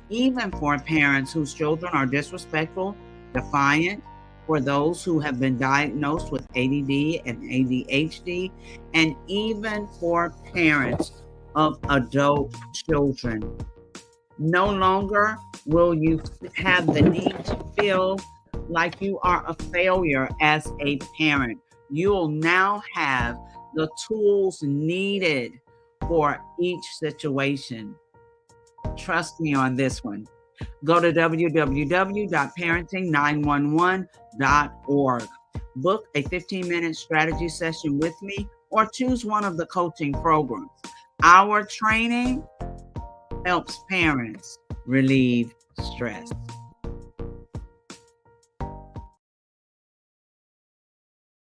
even for parents whose children are disrespectful, defiant, for those who have been diagnosed with ADD and ADHD, and even for parents of adult children. No longer will you have the need to feel like you are a failure as a parent. You'll now have the tools needed for each situation. Trust me on this one. Go to www.parenting911.org. Book a 15-minute strategy session with me or choose one of the coaching programs. Our training helps parents relieve stress.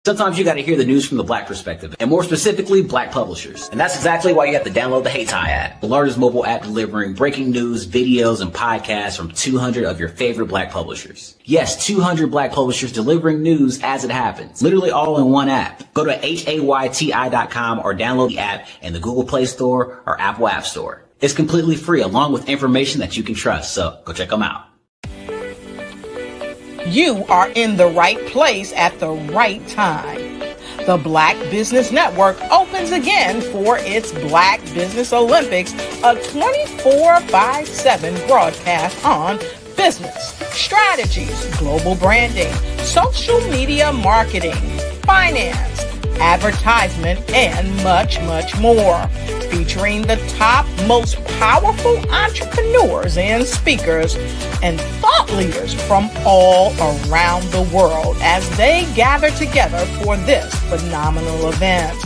Sometimes you got to hear the news from the Black perspective, and more specifically, Black publishers. And that's exactly why you have to download the Hey Tie app, the largest mobile app delivering breaking news, videos, and podcasts from 200 of your favorite Black publishers. Yes, 200 Black publishers delivering news as it happens, literally all in one app. Go to HAYTI.com or download the app in the Google Play Store or Apple App Store. It's completely free, along with information that you can trust, so go check them out. You are in the right place at the right time. The Black Business Network opens again for its Black Business Olympics, a 24/7 broadcast on business, strategies, global branding, social media marketing, finance, advertisement, and much, much more. Featuring the top, most powerful entrepreneurs and speakers and thought leaders from all around the world as they gather together for this phenomenal event.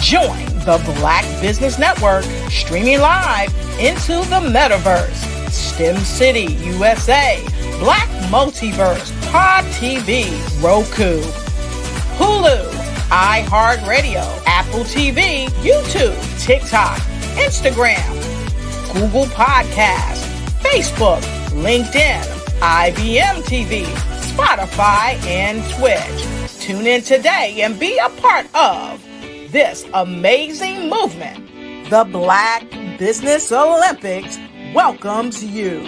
Join the Black Business Network streaming live into the metaverse, STEM City USA, Black Multiverse, Pod TV, Roku, Hulu, iHeartRadio, Apple TV, YouTube, TikTok, Instagram, Google Podcasts, Facebook, LinkedIn, IBM TV, Spotify, and Twitch. Tune in today and be a part of this amazing movement, the Black Business Olympics welcomes you.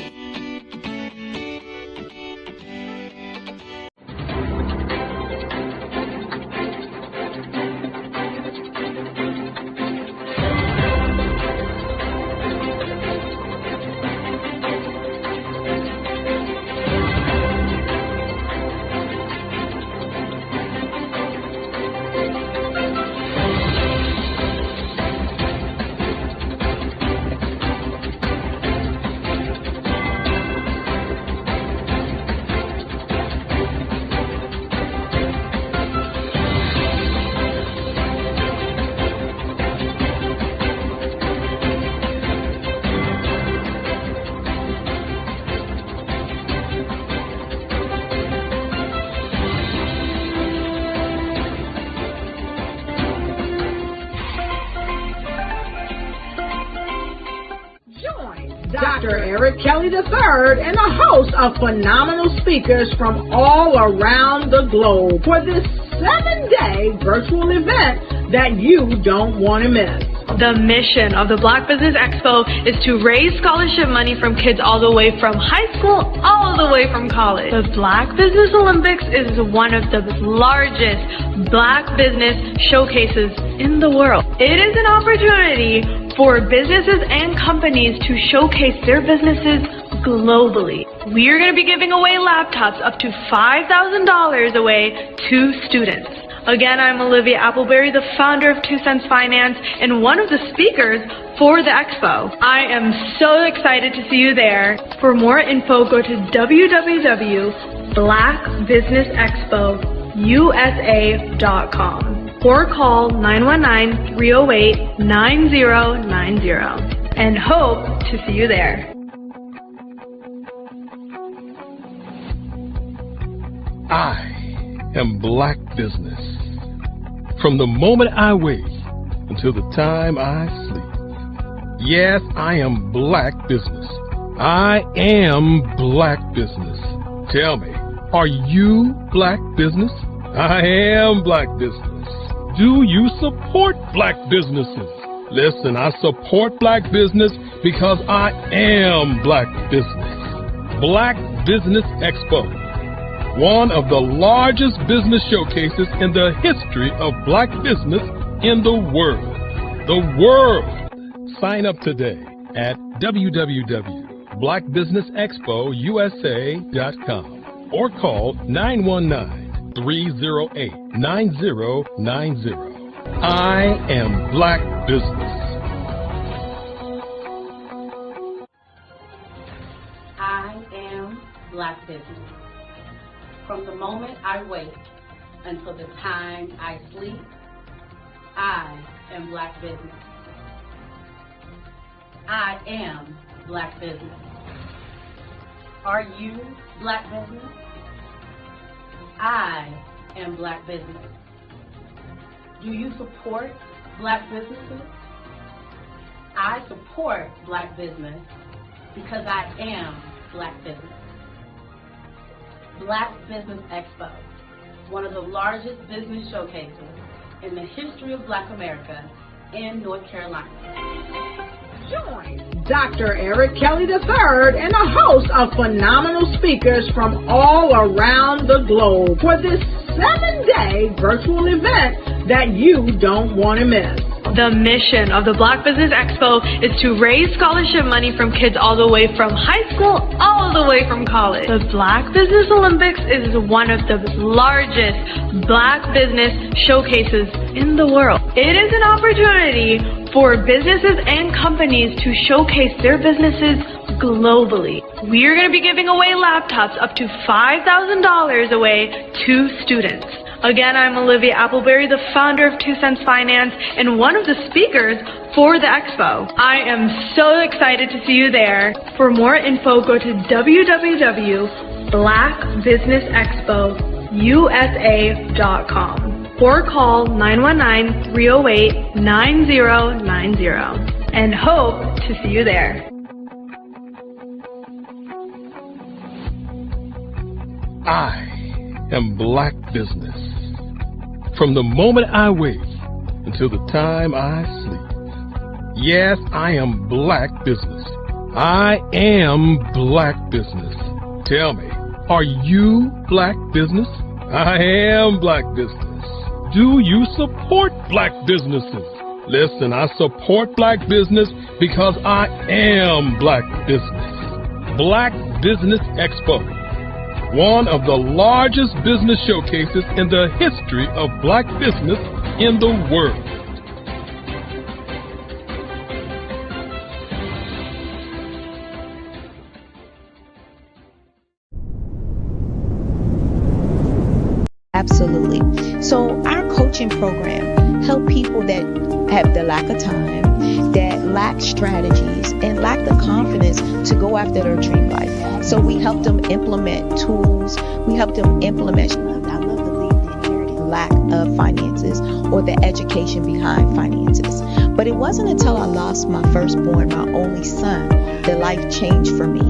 Dr. Eric Kelly III and a host of phenomenal speakers from all around the globe for this 7-day virtual event that you don't want to miss. The mission of the Black Business Expo is to raise scholarship money from kids all the way from high school all the way from college. The Black Business Olympics is one of the largest Black business showcases in the world. It is an opportunity for businesses and companies to showcase their businesses globally. We are going to be giving away laptops up to $5,000 away to students. Again, I'm Olivia Appleberry, the founder of 2 Cents Finance and one of the speakers for the expo. I am so excited to see you there. For more info, go to www.blackbusinessexpousa.com or call 919-308-9090 and hope to see you there. I am Black Business. From the moment I wake until the time I sleep. Yes, I am Black Business. I am Black Business. Tell me, are you Black Business? I am Black Business. Do you support Black businesses? Listen, I support Black business because I am Black Business. Black Business Expo, one of the largest business showcases in the history of Black business in the world. The world! Sign up today at www.blackbusinessexpousa.com or call 919-308-9090. I am Black Business. I am Black Business. From the moment I wake until the time I sleep, I am Black Business. I am Black Business. Are you Black Business? I am Black Business. Do you support Black businesses? I support Black business because I am Black Business. Black Business Expo, one of the largest business showcases in the history of Black America in North Carolina. Join Dr. Eric Kelly III and a host of phenomenal speakers from all around the globe for this 7-day virtual event that you don't want to miss. The mission of the Black Business Expo is to raise scholarship money from kids all the way from high school all the way from college. The Black Business Olympics is one of the largest Black business showcases in the world. It is an opportunity for businesses and companies to showcase their businesses globally. We are going to be giving away laptops up to $5,000 away to students. Again, I'm Olivia Appleberry, the founder of 2 Cents Finance and one of the speakers for the expo. I am so excited to see you there. For more info, go to www.blackbusinessexpousa.com or call 919-308-9090 and hope to see you there. I am Black Business. From the moment I wake until the time I sleep. Yes, I am Black business. I am Black business. Tell me, are you Black business? I am Black business. Do you support Black businesses? Listen, I support Black business because I am Black business. Black Business Expo, one of the largest business showcases in the history of Black business in the world. Absolutely. So our coaching program help people that have the lack of time, that lack strategies, and lack the confidence to go after their dream life. So we help them implement tools. We help them implement, I love to leave the inherited lack of finances or the education behind finances. But it wasn't until I lost my firstborn, my only son, that life changed for me.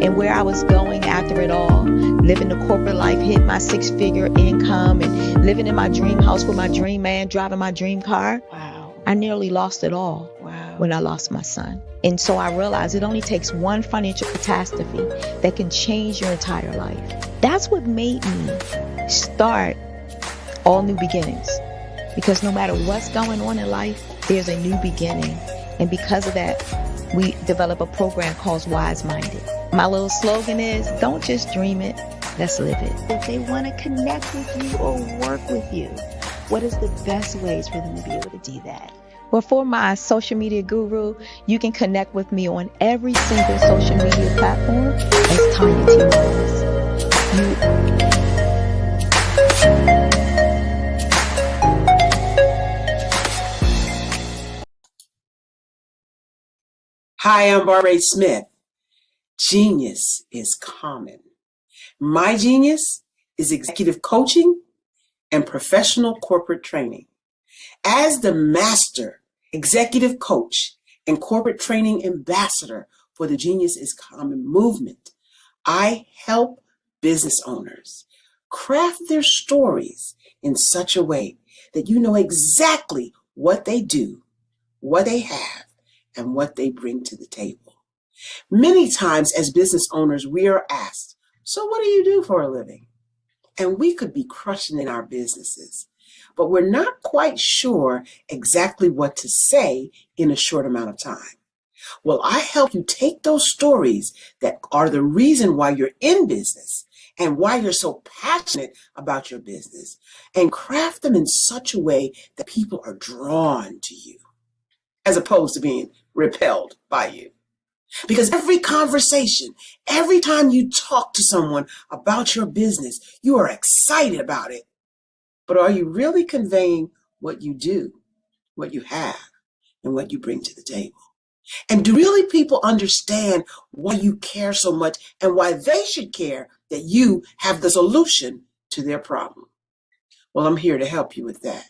And where I was going after it all, living the corporate life, hit my 6-figure income, and living in my dream house with my dream man, driving my dream car. Wow. I nearly lost it all. Wow. When I lost my son. And so I realized it only takes one financial catastrophe that can change your entire life. That's what made me start All New Beginnings. Because no matter what's going on in life, there's a new beginning. And because of that, we develop a program called Wise Minded. My little slogan is, don't just dream it, let's live it. If they want to connect with you or work with you, what is the best ways for them to be able to do that? Well, for my social media guru, you can connect with me on every single social media platform as Tanya T. Wallace. Hi, I'm Barbara Smith. Genius is common. My genius is executive coaching and professional corporate training. As the master executive coach and corporate training ambassador for the Genius is Common movement, I help business owners craft their stories in such a way that you know exactly what they do, what they have, and what they bring to the table. Many times as business owners, we are asked, so what do you do for a living? And we could be crushing in our businesses, but we're not quite sure exactly what to say in a short amount of time. Well, I help you take those stories that are the reason why you're in business and why you're so passionate about your business and craft them in such a way that people are drawn to you as opposed to being repelled by you. Because every conversation, every time you talk to someone about your business, you are excited about it. But are you really conveying what you do, what you have, and what you bring to the table? And do really people understand why you care so much and why they should care that you have the solution to their problem? Well, I'm here to help you with that.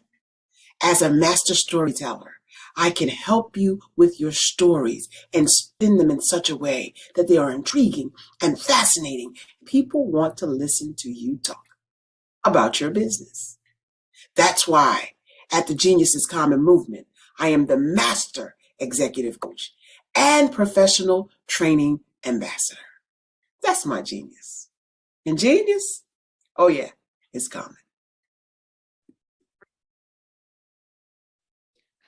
As a master storyteller, I can help you with your stories and spin them in such a way that they are intriguing and fascinating. People want to listen to you talk about your business. That's why at the Genius is Common movement, I am the master executive coach and professional training ambassador. That's my genius. And genius? Oh yeah, it's common.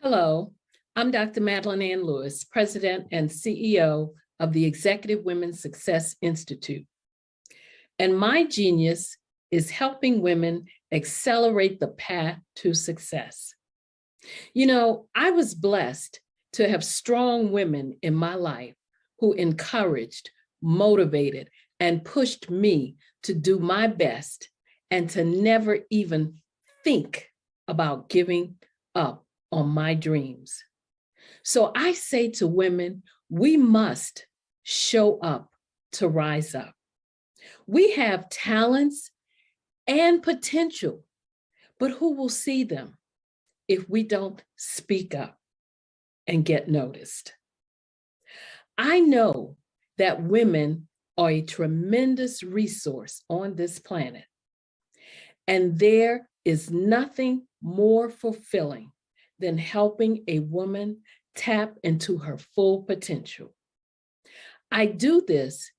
Hello, I'm Dr. Madeline Ann Lewis, President and CEO of the Executive Women's Success Institute. And my genius is helping women accelerate the path to success. You know, I was blessed to have strong women in my life who encouraged, motivated, and pushed me to do my best and to never even think about giving up on my dreams. So I say to women, we must show up to rise up. We have talents and potential, but who will see them if we don't speak up and get noticed? I know that women are a tremendous resource on this planet, and there is nothing more fulfilling than helping a woman tap into her full potential. I do this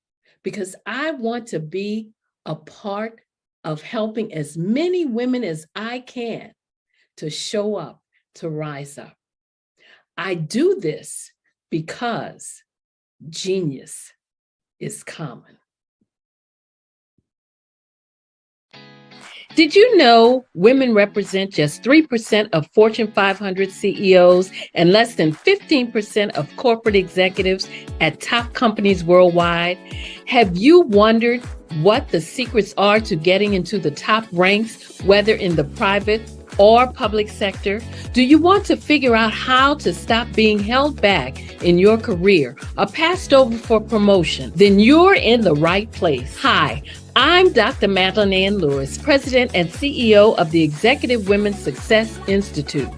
because I want to be a part of helping as many women as I can to show up, to rise up. I do this because genius is common. Did you know women represent just 3% of Fortune 500 CEOs and less than 15% of corporate executives at top companies worldwide? Have you wondered what the secrets are to getting into the top ranks, whether in the private or public sector? Do you want to figure out how to stop being held back in your career or passed over for promotion? Then you're in the right place. Hi, I'm Dr. Madeline Ann Lewis, President and CEO of the Executive Women's Success Institute.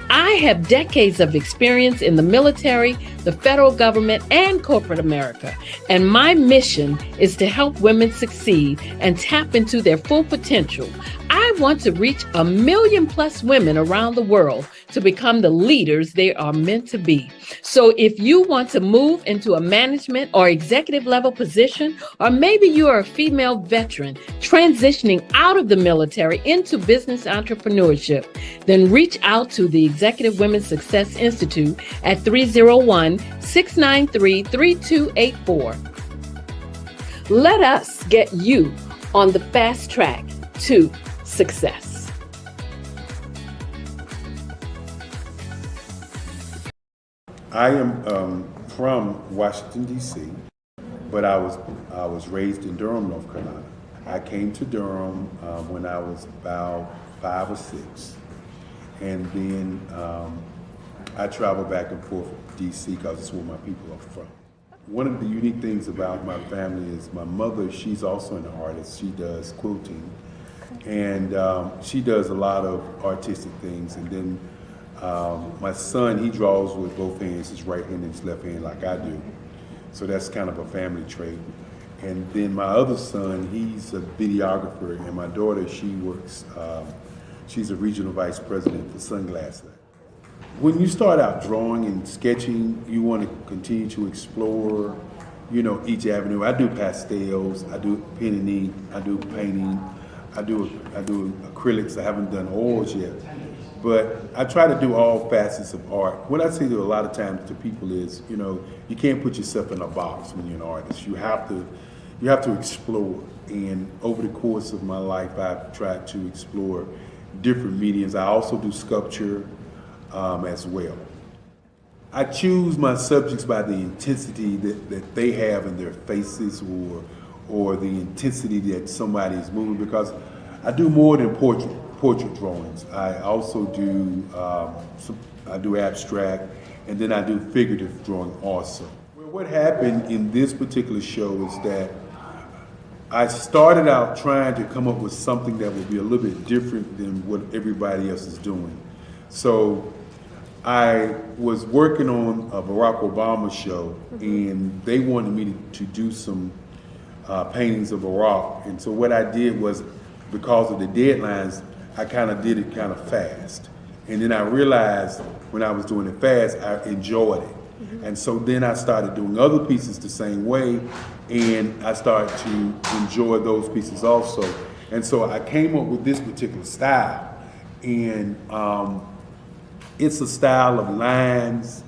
I have decades of experience in the military, the federal government, and corporate America. And my mission is to help women succeed and tap into their full potential. I want to reach 1 million+ women around the world to become the leaders they are meant to be. So if you want to move into a management or executive level position, or maybe you are a female veteran transitioning out of the military into business entrepreneurship, then reach out to the Executive Women's Success Institute at 301-693-3284. Let us get you on the fast track to success. I am from Washington, D.C., but I was raised in Durham, North Carolina. I came to Durham when I was about 5 or 6, and then I traveled back and forth to D.C. because it's where my people are from. One of the unique things about my family is my mother, she's also an artist. She does quilting, and she does a lot of artistic things. And then my son, he draws with both hands, his right hand and his left hand, like I do. So that's kind of a family trait. And then my other son, he's a videographer, and my daughter, she works, she's a regional vice president for Sunglasses. When you start out drawing and sketching, you want to continue to explore, each avenue. I do pastels, I do pen and ink, I do painting, I do acrylics. I haven't done oils yet, but I try to do all facets of art. What I say to a lot of times to people is, you can't put yourself in a box when you're an artist. You have to explore. And over the course of my life, I've tried to explore different mediums. I also do sculpture as well. I choose my subjects by the intensity that they have in their faces, or the intensity that somebody is moving, because I do more than portrait drawings. I also do I do abstract, and then I do figurative drawing also. Well, what happened in this particular show is that I started out trying to come up with something that would be a little bit different than what everybody else is doing. So I was working on a Barack Obama show, and they wanted me to do some paintings of Barack. And so what I did was, because of the deadlines, I kind of did it kind of fast. And then I realized when I was doing it fast, I enjoyed it. And so then I started doing other pieces the same way, and I started to enjoy those pieces also. And so I came up with this particular style, and it's a style of lines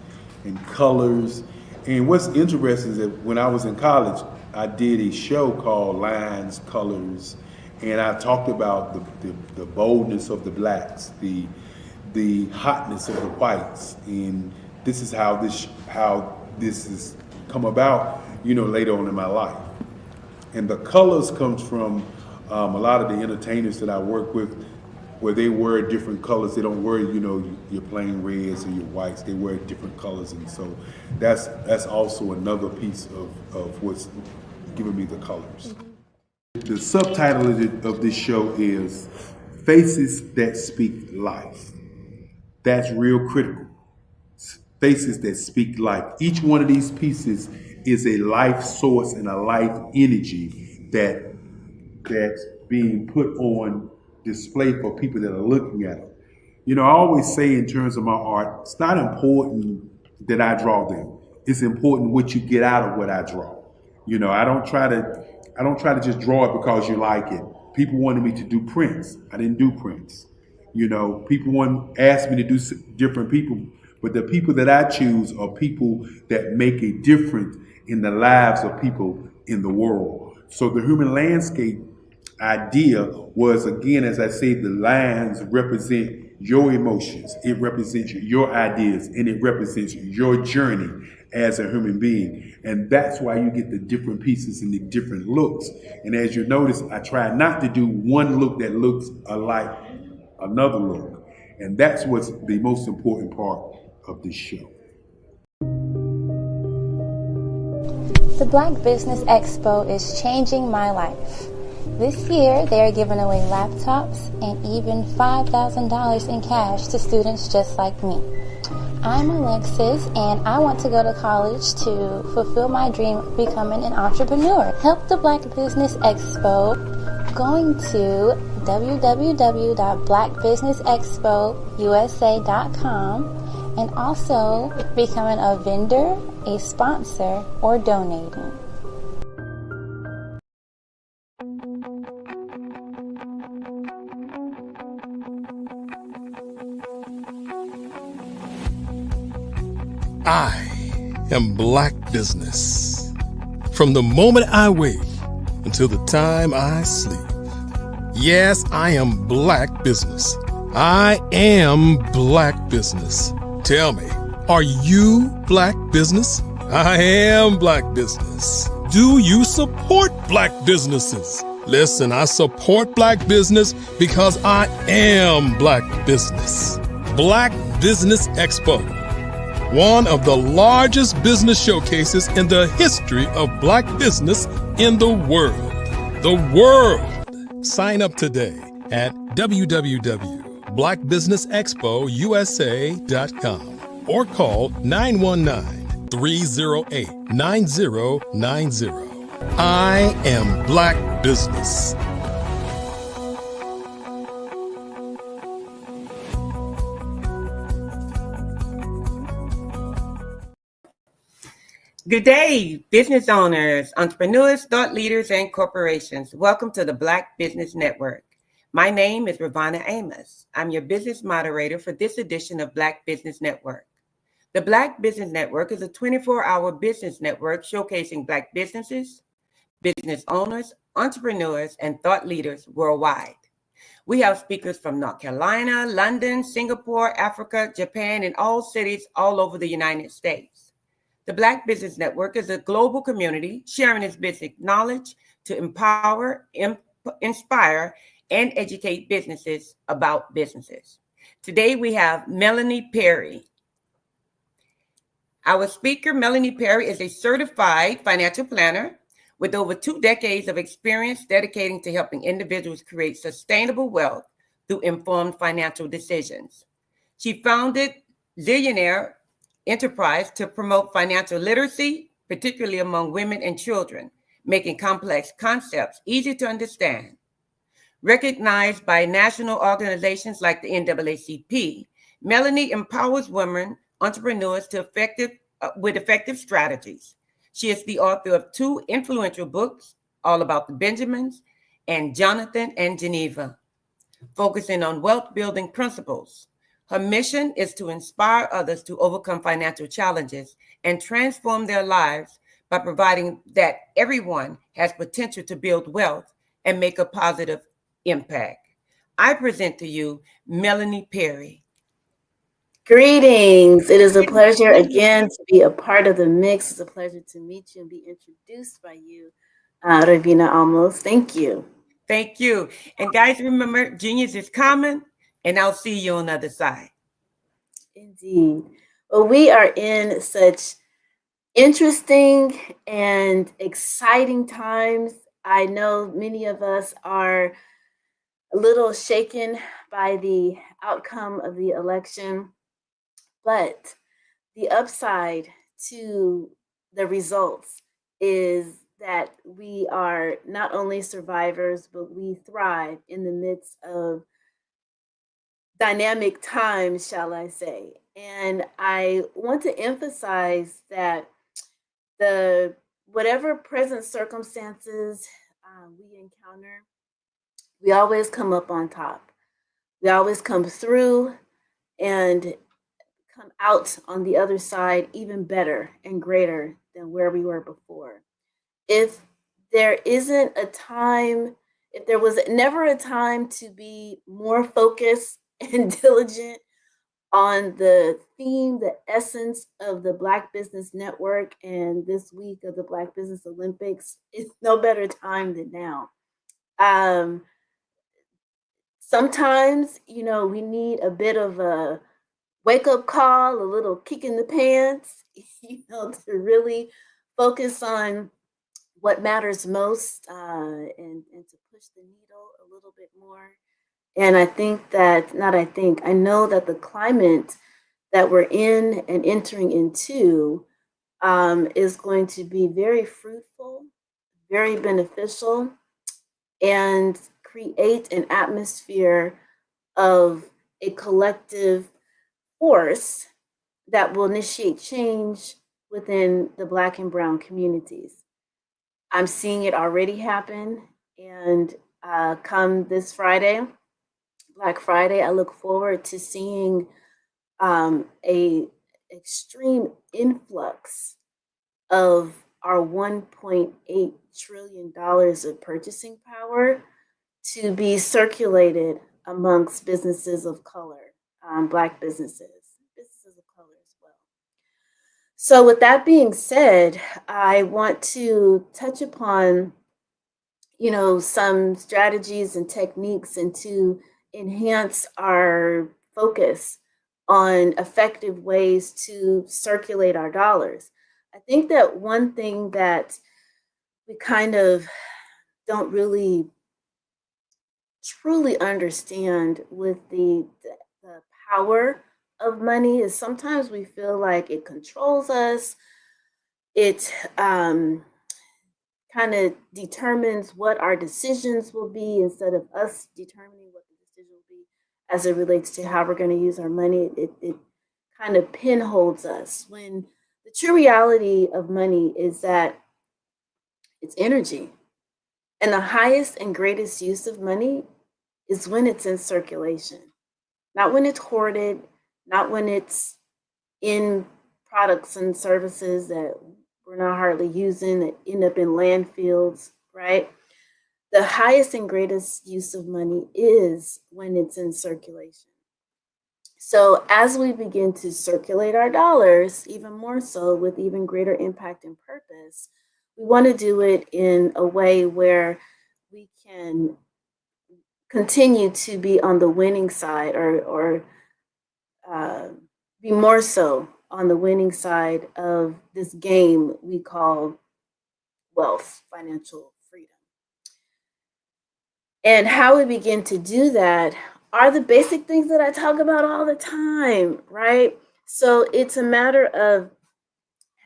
and colors. And what's interesting is that when I was in college, I did a show called Lines, Colors, and I talked about the boldness of the blacks, the hotness of the whites, and this is how this has come about, later on in my life. And the colors comes from a lot of the entertainers that I work with, where they wear different colors. They don't wear, your plain reds or your whites. They wear different colors, and so that's also another piece of what's giving me the colors. The subtitle of this show is Faces That Speak Life. That's real critical. Faces that speak life. Each one of these pieces is a life source and a life energy that's being put on display for people that are looking at it. I always say in terms of my art, it's not important that I draw them. It's important what you get out of what I draw. You know, I don't try to just draw it because you like it. People wanted me to do prints. I didn't do prints. You know, asked me to do different people, but the people that I choose are people that make a difference in the lives of people in the world. So the human landscape idea was, again, as I say, the lines represent your emotions, it represents your ideas, and it represents your journey as a human being. And that's why you get the different pieces and the different looks. And as you notice, I try not to do one look that looks alike another look. And that's what's the most important part of this show. The Black Business Expo is changing my life. This year, they are giving away laptops and even $5,000 in cash to students just like me. I'm Alexis, and I want to go to college to fulfill my dream of becoming an entrepreneur. Help the Black Business Expo going to www.blackbusinessexpousa.com and also becoming a vendor, a sponsor, or donating. I am Black Business. From the moment I wake until the time I sleep. Yes, I am Black Business. I am Black Business. Tell me, are you Black Business? I am Black Business. Do you support Black businesses? Listen, I support Black business because I am Black Business. Black Business Expo, one of the largest business showcases in the history of Black business in the world. The world! Sign up today at www.blackbusinessexpousa.com or call 919-308-9090. I am Black Business. Good day, business owners, entrepreneurs, thought leaders, and corporations. Welcome to the Black Business Network. My name is Ravana Amos. I'm your business moderator for this edition of Black Business Network. The Black Business Network is a 24-hour business network showcasing Black businesses, business owners, entrepreneurs, and thought leaders worldwide. We have speakers from North Carolina, London, Singapore, Africa, Japan, and all cities all over the United States. The Black Business Network is a global community sharing its business knowledge to empower, inspire, and educate businesses about businesses. Today we have Melanie Perry. Our speaker, Melanie Perry, is a certified financial planner with over 2 decades of experience dedicating to helping individuals create sustainable wealth through informed financial decisions. She founded Zillionaire Enterprise to promote financial literacy, particularly among women and children, making complex concepts easy to understand. Recognized by national organizations like the NAACP, Melanie empowers women entrepreneurs with effective strategies. She is the author of 2 influential books, All About the Benjamins and Jonathan and Geneva, focusing on wealth building principles. Her mission is to inspire others to overcome financial challenges and transform their lives by providing that everyone has potential to build wealth and make a positive impact. I present to you Melanie Perry. Greetings. It is a pleasure again to be a part of the mix. It's a pleasure to meet you and be introduced by you, Ravina Almos. Thank you. Thank you. And guys, remember, genius is common, and I'll see you on the other side. Indeed. Well, we are in such interesting and exciting times. I know many of us are a little shaken by the outcome of the election, but the upside to the results is that we are not only survivors, but we thrive in the midst of dynamic times, shall I say. And I want to emphasize that the whatever present circumstances we encounter, we always come up on top. We always come through and come out on the other side even better and greater than where we were before. If there isn't a time, if there was never a time to be more focused and diligent on the theme, the essence of the Black Business Network and this week of the Black Business Olympics, it's no better time than now. Sometimes, we need a bit of a wake up call, a little kick in the pants, to really focus on what matters most and to push the needle a little bit more. And I know that the climate that we're in and entering into is going to be very fruitful, very beneficial, and create an atmosphere of a collective force that will initiate change within the Black and Brown communities. I'm seeing it already happen, and come this Friday, Black Friday, I look forward to seeing a extreme influx of our $1.8 trillion of purchasing power to be circulated amongst businesses of color, Black businesses of color as well. So with that being said, I want to touch upon, some strategies and techniques and to enhance our focus on effective ways to circulate our dollars. I think that one thing that we kind of don't really truly understand with the power of money is sometimes we feel like it controls us. It kind of determines what our decisions will be instead of us determining what the decision will be as it relates to how we're going to use our money. It kind of pinholds us when the true reality of money is that it's energy. And the highest and greatest use of money is when it's in circulation, not when it's hoarded, not when it's in products and services that we're not hardly using that end up in landfills, right? The highest and greatest use of money is when it's in circulation. So as we begin to circulate our dollars, even more so with even greater impact and purpose, we want to do it in a way where we can continue to be on the winning side or be more so on the winning side of this game we call wealth, financial freedom. And how we begin to do that are the basic things that I talk about all the time, right? So it's a matter of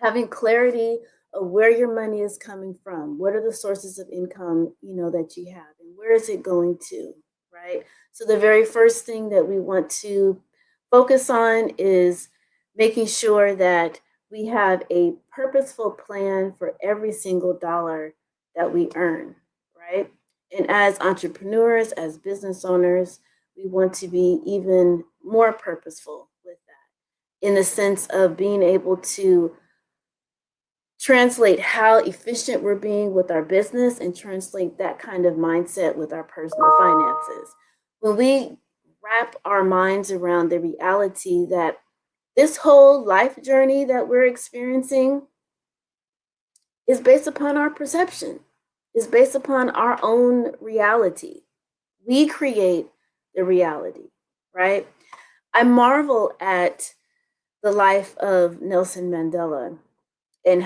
having clarity of where your money is coming from. What are the sources of income, that you have, and where is it going to, right? So the very first thing that we want to focus on is making sure that we have a purposeful plan for every single dollar that we earn, right? And as entrepreneurs, as business owners, we want to be even more purposeful with that in the sense of being able to translate how efficient we're being with our business and translate that kind of mindset with our personal finances. When we wrap our minds around the reality that this whole life journey that we're experiencing is based upon our perception, is based upon our own reality. We create the reality, right? I marvel at the life of Nelson Mandela and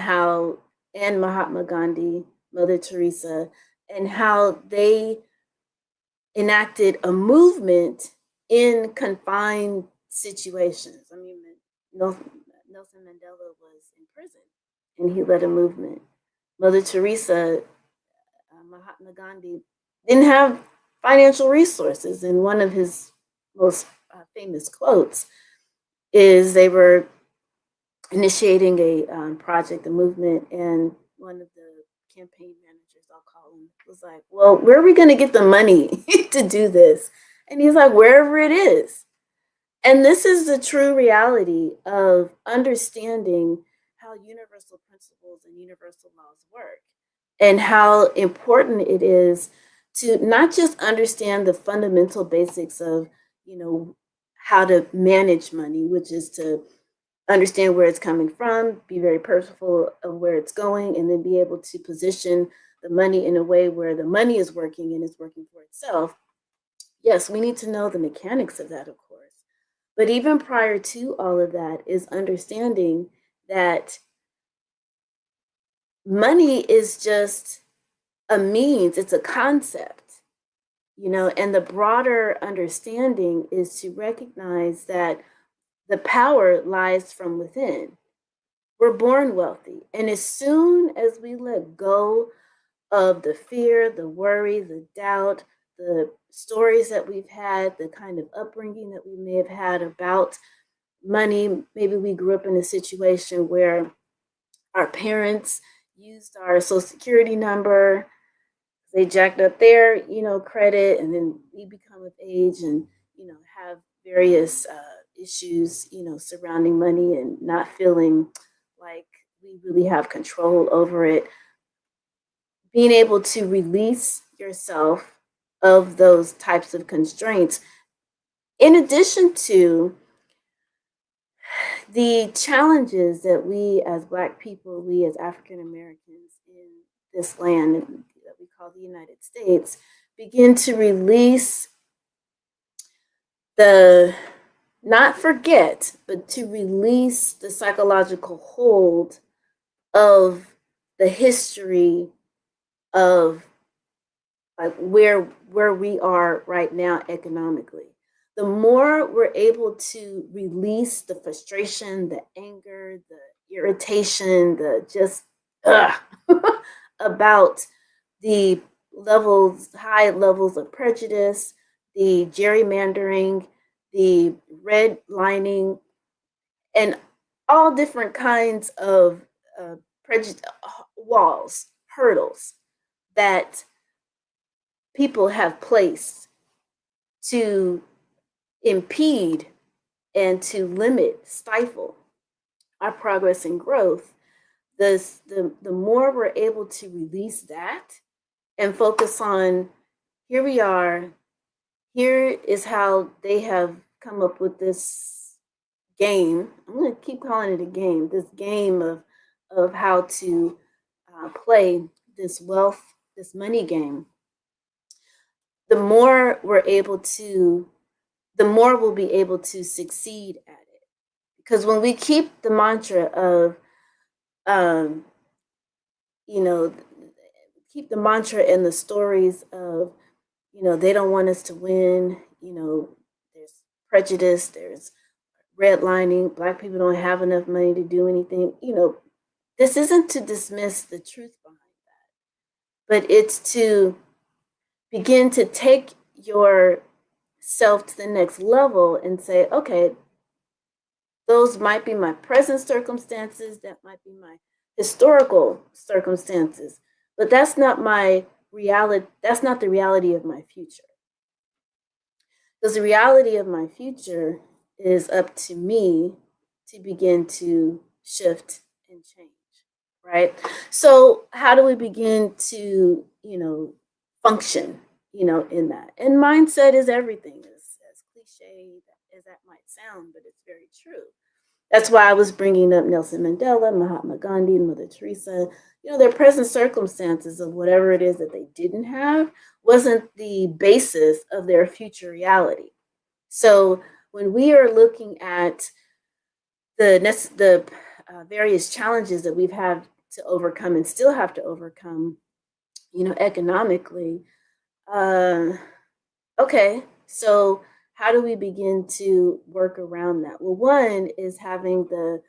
Mahatma Gandhi, Mother Teresa, and how they enacted a movement in confined situations. I mean, Nelson Mandela was in prison and he led a movement. Mother Teresa, Mahatma Gandhi, didn't have financial resources, and one of his most famous quotes is they were initiating a project, a movement, and one of the campaign managers, I'll call him, was like, well, where are we going to get the money to do this? And he's like, wherever it is. And this is the true reality of understanding how universal principles and universal laws work, and how important it is to not just understand the fundamental basics of, how to manage money, which is to understand where it's coming from, be very purposeful of where it's going, and then be able to position the money in a way where the money is working and is working for itself. Yes, we need to know the mechanics of that, of course. But even prior to all of that is understanding that money is just a means, it's a concept, and the broader understanding is to recognize that the power lies from within. We're born wealthy. And as soon as we let go of the fear, the worry, the doubt, the stories that we've had, the kind of upbringing that we may have had about money, maybe we grew up in a situation where our parents used our social security number, they jacked up their, credit, and then we become of age and, have various issues, surrounding money and not feeling like we really have control over it. Being able to release yourself of those types of constraints, in addition to the challenges that we as Black people, we as African Americans in this land that we call the United States, begin to release not forget, but to release the psychological hold of the history of like where we are right now economically. The more we're able to release the frustration, the anger, the irritation, the just about the high levels of prejudice, the gerrymandering, the redlining, and all different kinds of prejudice walls, hurdles that people have placed to impede and to limit, stifle our progress and growth. The more we're able to release that and focus on, here we are, here is how they have come up with this game. I'm going to keep calling it a game, this game of how to play this money game. The more we'll be able to succeed at it. Because when we keep the mantra of, keep the mantra and the stories of, they don't want us to win, there's prejudice, there's redlining, Black people don't have enough money to do anything, this isn't to dismiss the truth behind that, but it's to begin to take yourself to the next level and say, okay, those might be my present circumstances, that might be my historical circumstances, but that's not my reality. That's not the reality of my future. Because the reality of my future is up to me to begin to shift and change, right? So how do we begin to, function, in that? And mindset is everything, as cliche as that might sound, but it's very true. That's why I was bringing up Nelson Mandela, Mahatma Gandhi, and Mother Teresa. Their present circumstances of whatever it is that they didn't have wasn't the basis of their future reality. So when we are looking at the various challenges that we've had to overcome and still have to overcome, economically, okay, so how do we begin to work around that? Well, one is having the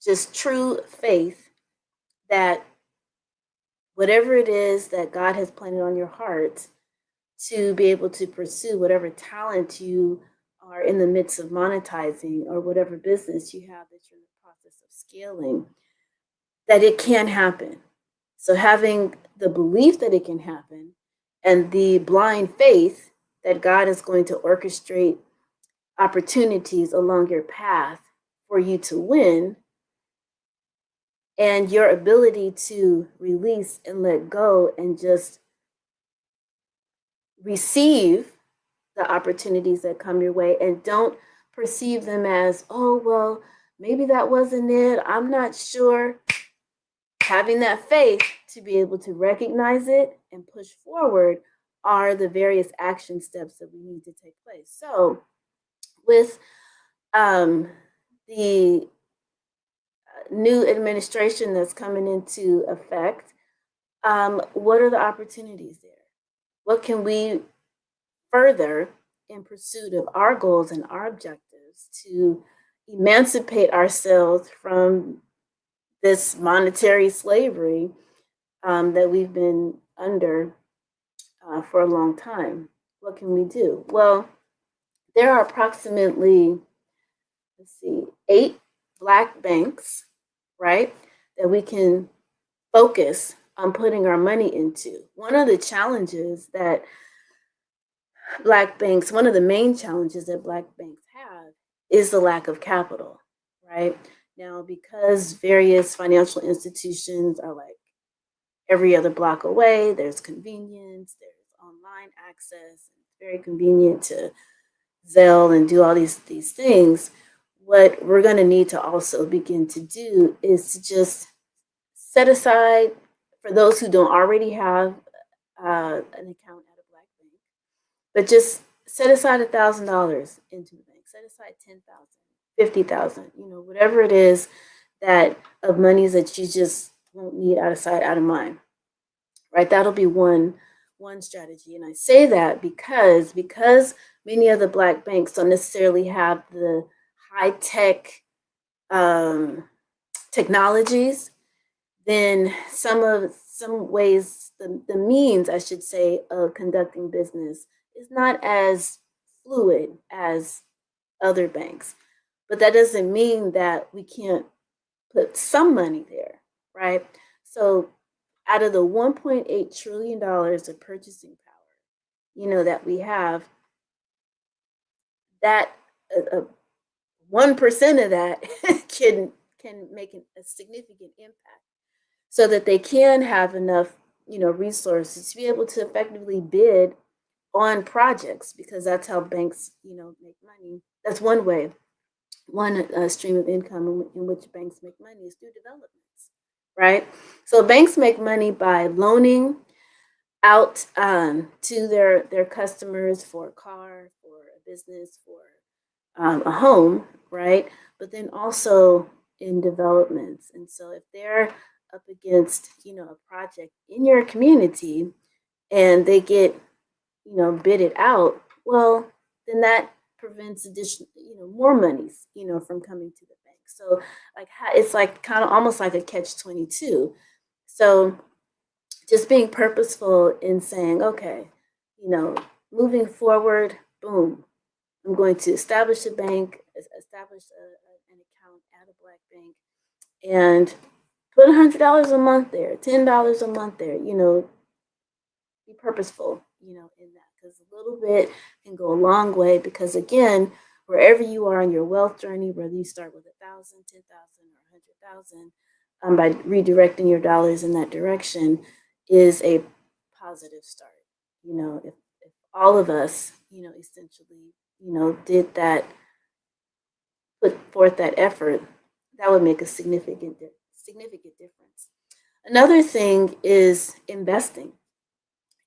just true faith that whatever it is that God has planted on your heart to be able to pursue, whatever talent you are in the midst of monetizing, or whatever business you have that you're in the process of scaling, that it can happen. So having the belief that it can happen and the blind faith that God is going to orchestrate opportunities along your path for you to win, and your ability to release and let go and just receive the opportunities that come your way, and don't perceive them as, oh, well, maybe that wasn't it. I'm not sure. Having that faith to be able to recognize it and push forward are the various action steps that we need to take place. So with the new administration that's coming into effect, what are the opportunities there? What can we further in pursuit of our goals and our objectives to emancipate ourselves from this monetary slavery that we've been under for a long time? What can we do? Well, there are approximately, 8 Black banks, right, that we can focus on putting our money into. One of the challenges that Black banks, one of the main challenges that Black banks have is the lack of capital, right? Now, because various financial institutions are like every other block away, there's convenience, there's online access, it's very convenient to Zelle and do all these things. What we're going to need to also begin to do is to just set aside, for those who don't already have an account at a Black bank, but just set aside $1,000 into the bank. Set aside 10,000, 50,000, whatever it is that of monies that you just won't need, out of sight, out of mind. Right? That'll be one strategy. And I say that because many of the Black banks don't necessarily have the high-tech technologies, then some ways, the means, I should say, of conducting business is not as fluid as other banks. But that doesn't mean that we can't put some money there, right? So out of the $1.8 trillion of purchasing power, that we have, that 1% of that can make a significant impact, so that they can have enough, resources to be able to effectively bid on projects, because that's how banks, make money. That's one way, one stream of income in which banks make money is through developments, right? So banks make money by loaning out to their customers for a car, for a business, for a home, right? But then also in developments. And so if they're up against, a project in your community and they get, bidded out, well, then that prevents additional, more monies, from coming to the bank. So it's like kind of almost like a catch-22. So just being purposeful in saying, okay, moving forward, boom, I'm going to establish a bank, establish an account at a Black bank, and put $100 a month there, $10 a month there, be purposeful, in that, because a little bit can go a long way. Because again, wherever you are on your wealth journey, whether you start with 1,000, 10,000, or 100,000, by redirecting your dollars in that direction is a positive start. If all of us, essentially, did that, put forth that effort, that would make a significant difference. Another thing is investing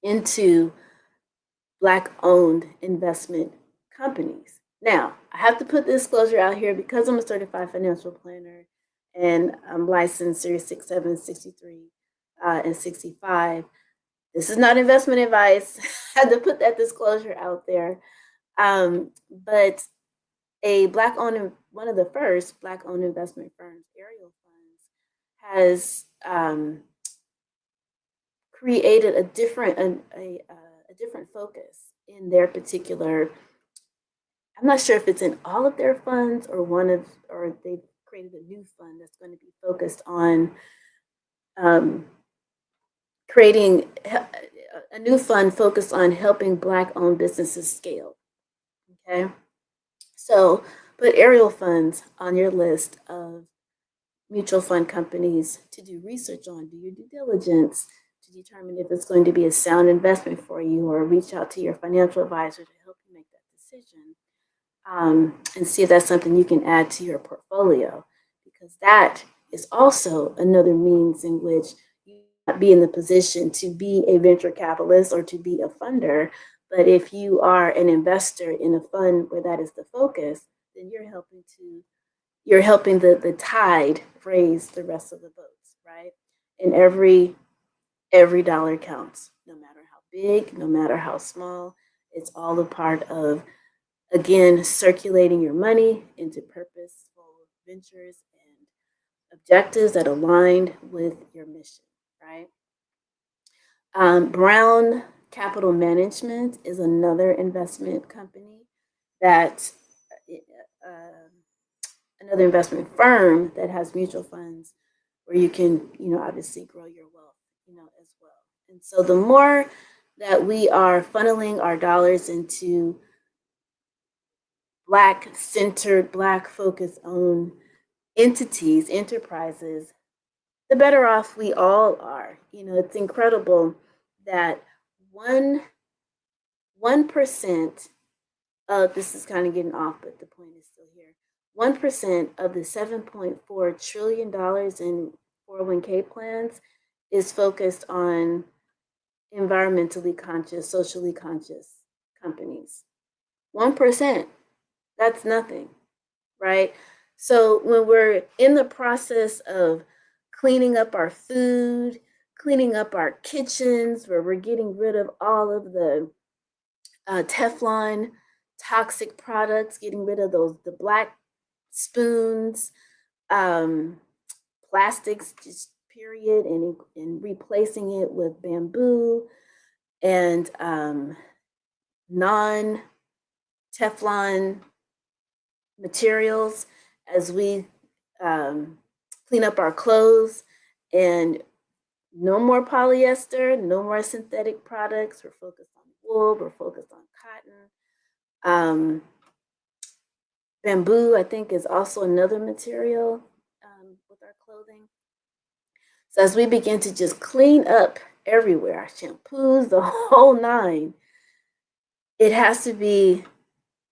into Black-owned investment companies. Now, I have to put this disclosure out here because I'm a certified financial planner and I'm licensed Series 67, 63, and 65. This is not investment advice. I had to put that disclosure out there. But one of the first Black-owned investment firms, Ariel Funds, has created a different focus in their particular I'm not sure if it's in all of their funds or or they've created a new fund that's going to be focused on um, creating a new fund focused on helping Black-owned businesses scale. Okay, so put Ariel Funds on your list of mutual fund companies to do research on, do your due diligence to determine if it's going to be a sound investment for you, or reach out to your financial advisor to help you make that decision, and see if that's something you can add to your portfolio, because that is also another means in which you might be in the position to be a venture capitalist or to be a funder. But if you are an investor in a fund where that is the focus, then you're helping the tide raise the rest of the boats, right? And every dollar counts, no matter how big, no matter how small. It's all a part of, again, circulating your money into purposeful ventures and objectives that aligned with your mission, right? Brown Capital Management is another investment company that another investment firm that has mutual funds where you can, obviously grow your wealth, as well. And so the more that we are funneling our dollars into Black centered, Black focused owned entities, enterprises, the better off we all are. It's incredible that 1% of this is kind of getting off, but the point is still here. 1% of the $7.4 trillion in 401k plans is focused on environmentally conscious, socially conscious companies. 1%, that's nothing, right? So when we're in the process of cleaning up our food, cleaning up our kitchens, where we're getting rid of all of the Teflon toxic products, getting rid of the black spoons, plastics, just period, and replacing it with bamboo and non-Teflon materials as we clean up our clothes, and no more polyester, no more synthetic products. We're focused on wool, we're focused on cotton. Bamboo, I think, is also another material with our clothing. So as we begin to just clean up everywhere, our shampoos, the whole nine, it has to be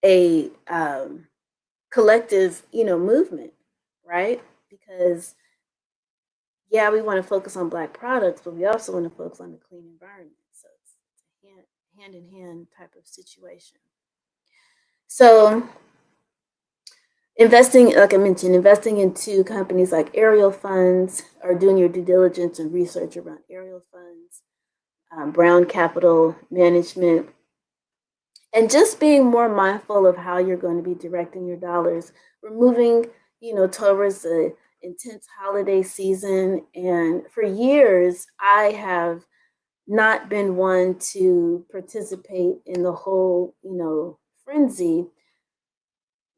a collective, movement, right? Because yeah, we want to focus on Black products, but we also want to focus on the clean environment. So it's a hand in hand type of situation. So investing, like I mentioned, investing into companies like Ariel Funds, or doing your due diligence and research around Ariel Funds, Brown Capital Management, and just being more mindful of how you're going to be directing your dollars. We're moving, towards the intense holiday season, and for years I have not been one to participate in the whole, frenzy,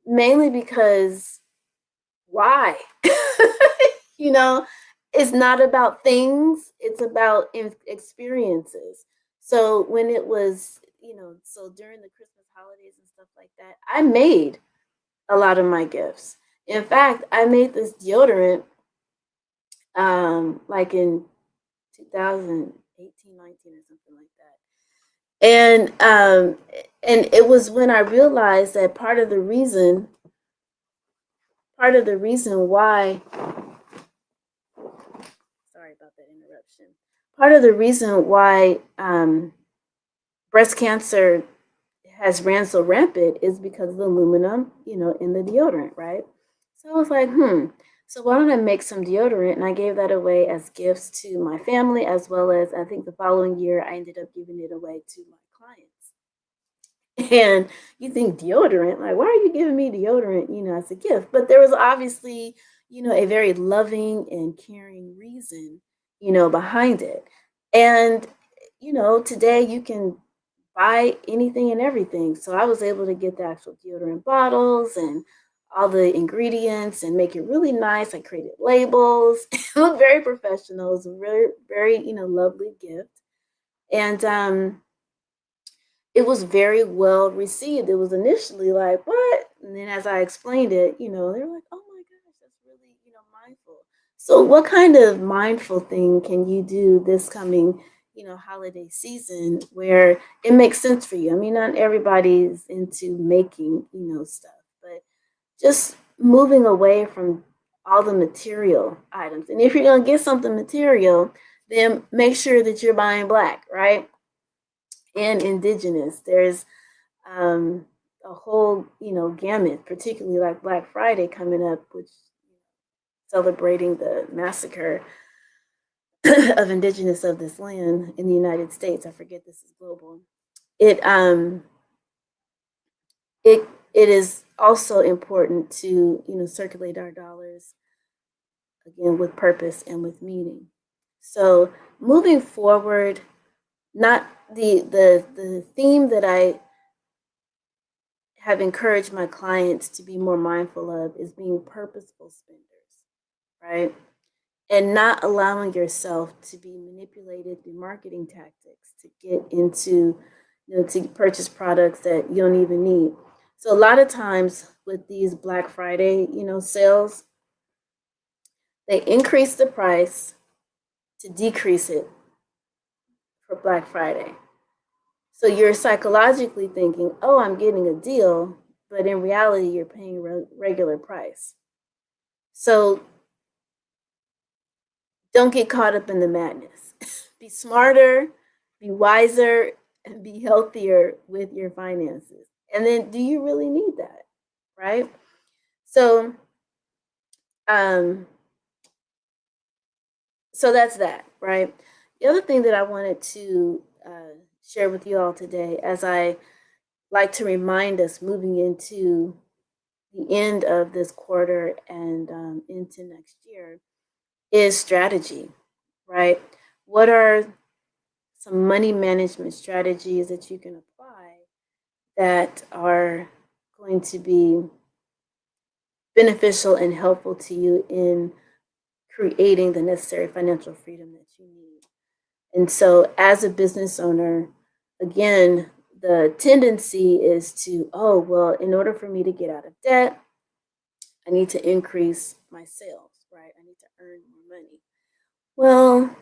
mainly because why? It's not about things, it's about experiences. So when it was, so during the Christmas holidays and stuff like that, I made a lot of my gifts. In fact, I made this deodorant like in 2018, 19 or something like that. And it was when I realized that part of the reason why, sorry about that interruption. Part of the reason why breast cancer has ran so rampant is because of the aluminum, in the deodorant, right? So I was like, so why don't I make some deodorant? And I gave that away as gifts to my family, as well as I think the following year I ended up giving it away to my clients. And you think deodorant, like, why are you giving me deodorant, as a gift? But there was obviously, a very loving and caring reason, behind it. And, today you can buy anything and everything. So I was able to get the actual deodorant bottles and all the ingredients and make it really nice. I created labels. It looked very professional. It was a very, very, lovely gift. And it was very well received. It was initially like, what? And then as I explained it, they're like, oh my gosh, that's really, mindful. So what kind of mindful thing can you do this coming, holiday season where it makes sense for you? I mean, not everybody's into making, stuff, but just moving away from all the material items. And if you're going to get something material, then make sure that you're buying Black, right? And indigenous. There's a whole, gamut, particularly like Black Friday coming up, which celebrating the massacre of indigenous of this land in the United States. I forget this is global. It it is also important to circulate our dollars again with purpose and with meaning. So moving forward, not the theme that I have encouraged my clients to be more mindful of is being purposeful spenders, right? And not allowing yourself to be manipulated through marketing tactics to get into, to purchase products that you don't even need. So a lot of times with these Black Friday, sales, they increase the price to decrease it for Black Friday. So you're psychologically thinking, oh, I'm getting a deal, but in reality, you're paying regular price. So don't get caught up in the madness. Be smarter, be wiser, and be healthier with your finances. And then, do you really need that, right? So, so that's that, right? The other thing that I wanted to share with you all today, as I like to remind us moving into the end of this quarter and into next year, is strategy, right? What are some money management strategies that you can apply that are going to be beneficial and helpful to you in creating the necessary financial freedom that you need? And so, as a business owner, again, the tendency is to, oh, well, in order for me to get out of debt, I need to increase my sales, right? I need to earn more money. Well,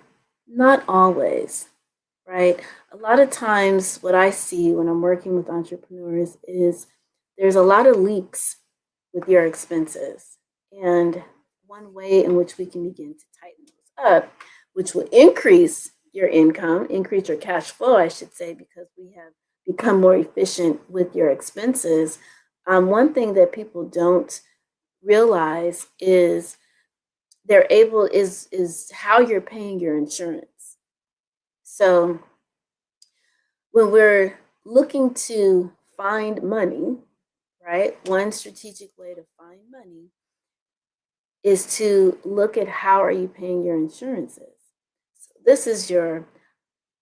not always, right? A lot of times, what I see when I'm working with entrepreneurs is there's a lot of leaks with your expenses. And one way in which we can begin to tighten those up, which will increase your income, increase your cash flow, I should say, because we have become more efficient with your expenses. One thing that people don't realize is is how you're paying your insurance. So when we're looking to find money, right, one strategic way to find money is to look at how are you paying your insurances. So this is your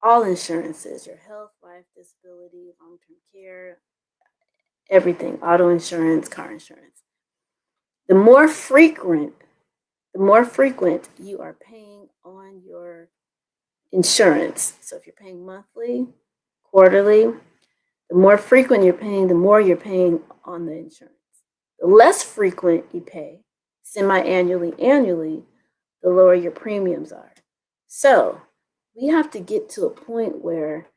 all insurances, your health, life, disability, long-term care, everything, auto insurance, car insurance. The more frequent you are paying on your insurance. So if you're paying monthly, quarterly, the more frequent you're paying, the more you're paying on the insurance. The less frequent you pay, semi-annually, annually, the lower your premiums are. So we have to get to a point where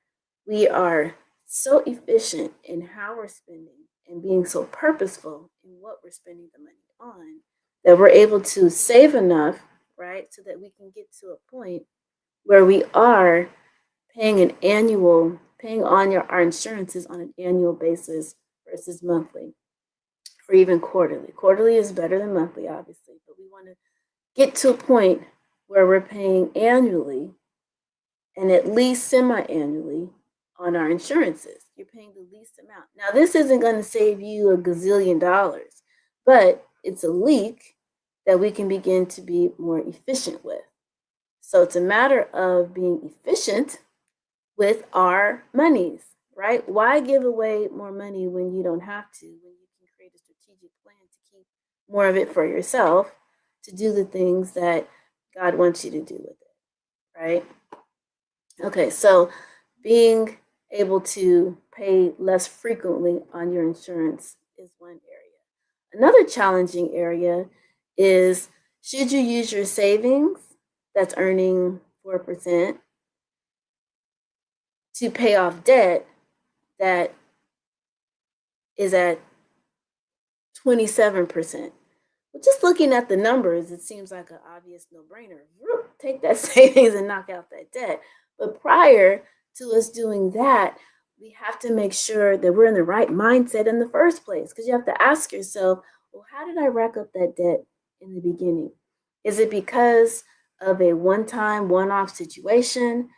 we are so efficient in how we're spending and being so purposeful in what we're spending the money on that we're able to save enough, right, so that we can get to a point where we are paying on our insurances on an annual basis versus monthly or even quarterly. Quarterly is better than monthly, obviously, but we want to get to a point where we're paying annually and at least semi-annually on our insurances. You're paying the least amount. Now, this isn't going to save you a gazillion dollars, but it's a leak that we can begin to be more efficient with. So it's a matter of being efficient with our monies, right? Why give away more money when you don't have to, when you can create a strategic plan to keep more of it for yourself, to do the things that God wants you to do with it, right? Okay, so being able to pay less frequently on your insurance is one area. Another challenging area is, should you use your savings that's earning 4% to pay off debt that is at 27%? Well, just looking at the numbers, it seems like an obvious no-brainer. Take that savings and knock out that debt. But prior to us doing that, we have to make sure that we're in the right mindset in the first place, because you have to ask yourself, well, how did I rack up that debt in the beginning? Is it because of a one-time, one-off situation?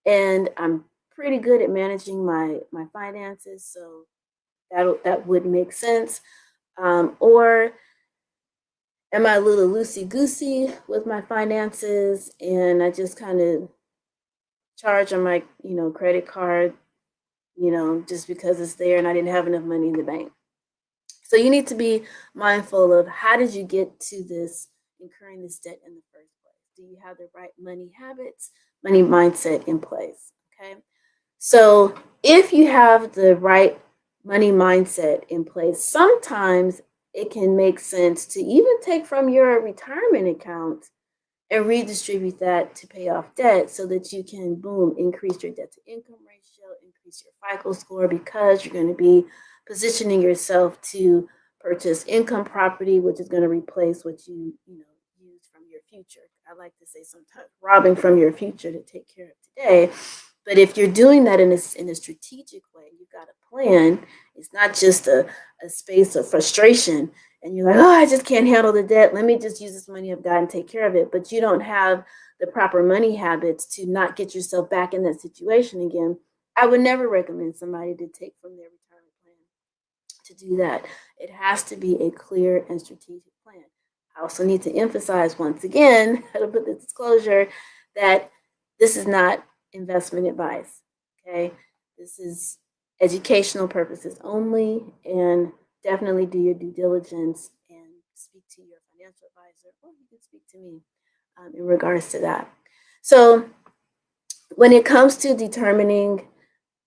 And I'm pretty good at managing my finances, so that would make sense. Or am I a little loosey-goosey with my finances, and I just kind of charge on my, credit card, just because it's there and I didn't have enough money in the bank? So you need to be mindful of, how did you get to this, incurring this debt in the first place? Do you have the right money habits, money mindset in place? Okay. So if you have the right money mindset in place, sometimes it can make sense to even take from your retirement account and redistribute that to pay off debt, so that you can, boom, increase your debt to income ratio, increase your FICO score, because you're going to be positioning yourself to purchase income property, which is going to replace what you use from your future. I like to say sometimes robbing from your future to take care of today. But if you're doing that in a strategic way, you've got a plan. It's not just a space of frustration, and you're like, oh, I just can't handle the debt. Let me just use this money I've got and take care of it. But you don't have the proper money habits to not get yourself back in that situation again. I would never recommend somebody to take from their retirement plan to do that. It has to be a clear and strategic plan. I also need to emphasize once again, I'll put the disclosure, that this is not investment advice, okay? This is educational purposes only, and definitely do your due diligence and speak to your financial advisor, or you can speak to me in regards to that. So when it comes to determining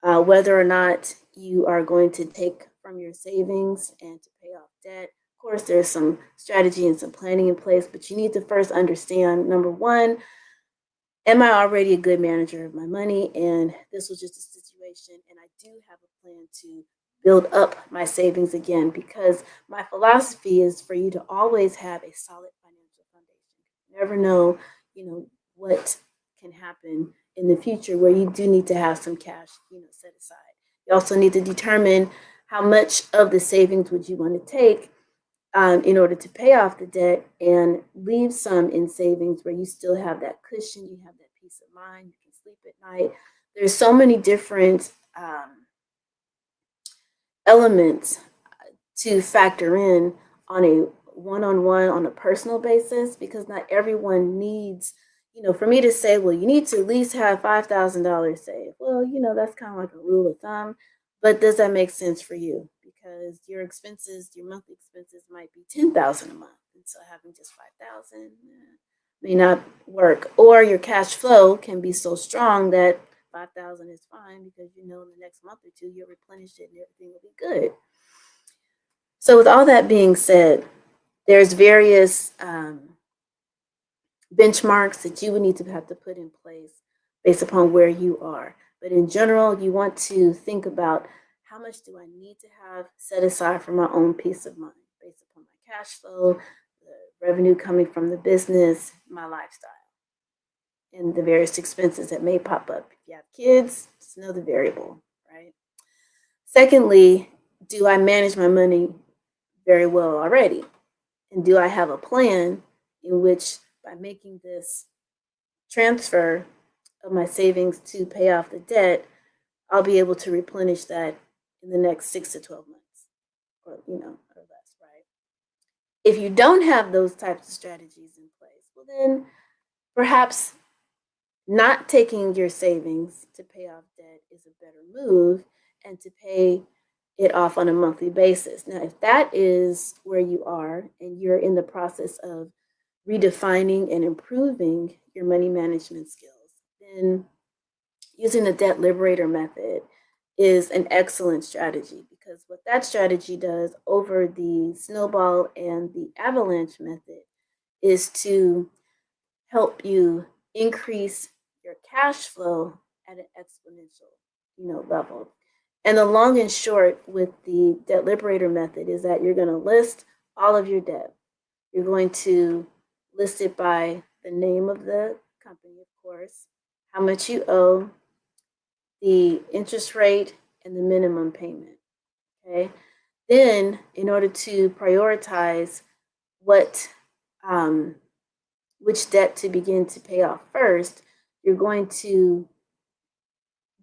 whether or not you are going to take from your savings and to pay off debt, of course, there's some strategy and some planning in place, but you need to first understand, number one, am I already a good manager of my money? And this was just a situation, and I do have a plan to build up my savings again, because my philosophy is for you to always have a solid financial foundation. You never know, what can happen in the future where you do need to have some cash, set aside. You also need to determine how much of the savings would you want to take in order to pay off the debt, and leave some in savings where you still have that cushion, you have that peace of mind, you can sleep at night. There's so many different elements to factor in on a one-on-one, on a personal basis, because not everyone needs, for me to say, well, you need to at least have $5,000 saved. Well, that's kind of like a rule of thumb, but does that make sense for you? Because your expenses, your monthly expenses might be $10,000 a month, and so having just $5,000 may not work. Or your cash flow can be so strong that $5,000 is fine, because in the next month or two you'll replenish it and everything will be good. So with all that being said, there's various benchmarks that you would need to have to put in place based upon where you are. But in general, you want to think about, how much do I need to have set aside for my own peace of mind based upon my cash flow, the revenue coming from the business, my lifestyle, and the various expenses that may pop up. If you have kids, it's another variable, right? Secondly, do I manage my money very well already? And do I have a plan in which, by making this transfer of my savings to pay off the debt, I'll be able to replenish that in the next 6 to 12 months, or less, right? If you don't have those types of strategies in place, well, then perhaps not taking your savings to pay off debt is a better move, and to pay it off on a monthly basis. Now, if that is where you are and you're in the process of redefining and improving your money management skills, then using the debt liberator method is an excellent strategy, because what that strategy does over the snowball and the avalanche method is to help you increase your cash flow at an exponential, level. And the long and short with the debt liberator method is that you're going to list all of your debt. You're going to list it by the name of the company, of course, how much you owe, the interest rate, and the minimum payment. Okay. Then, in order to prioritize what which debt to begin to pay off first, you're going to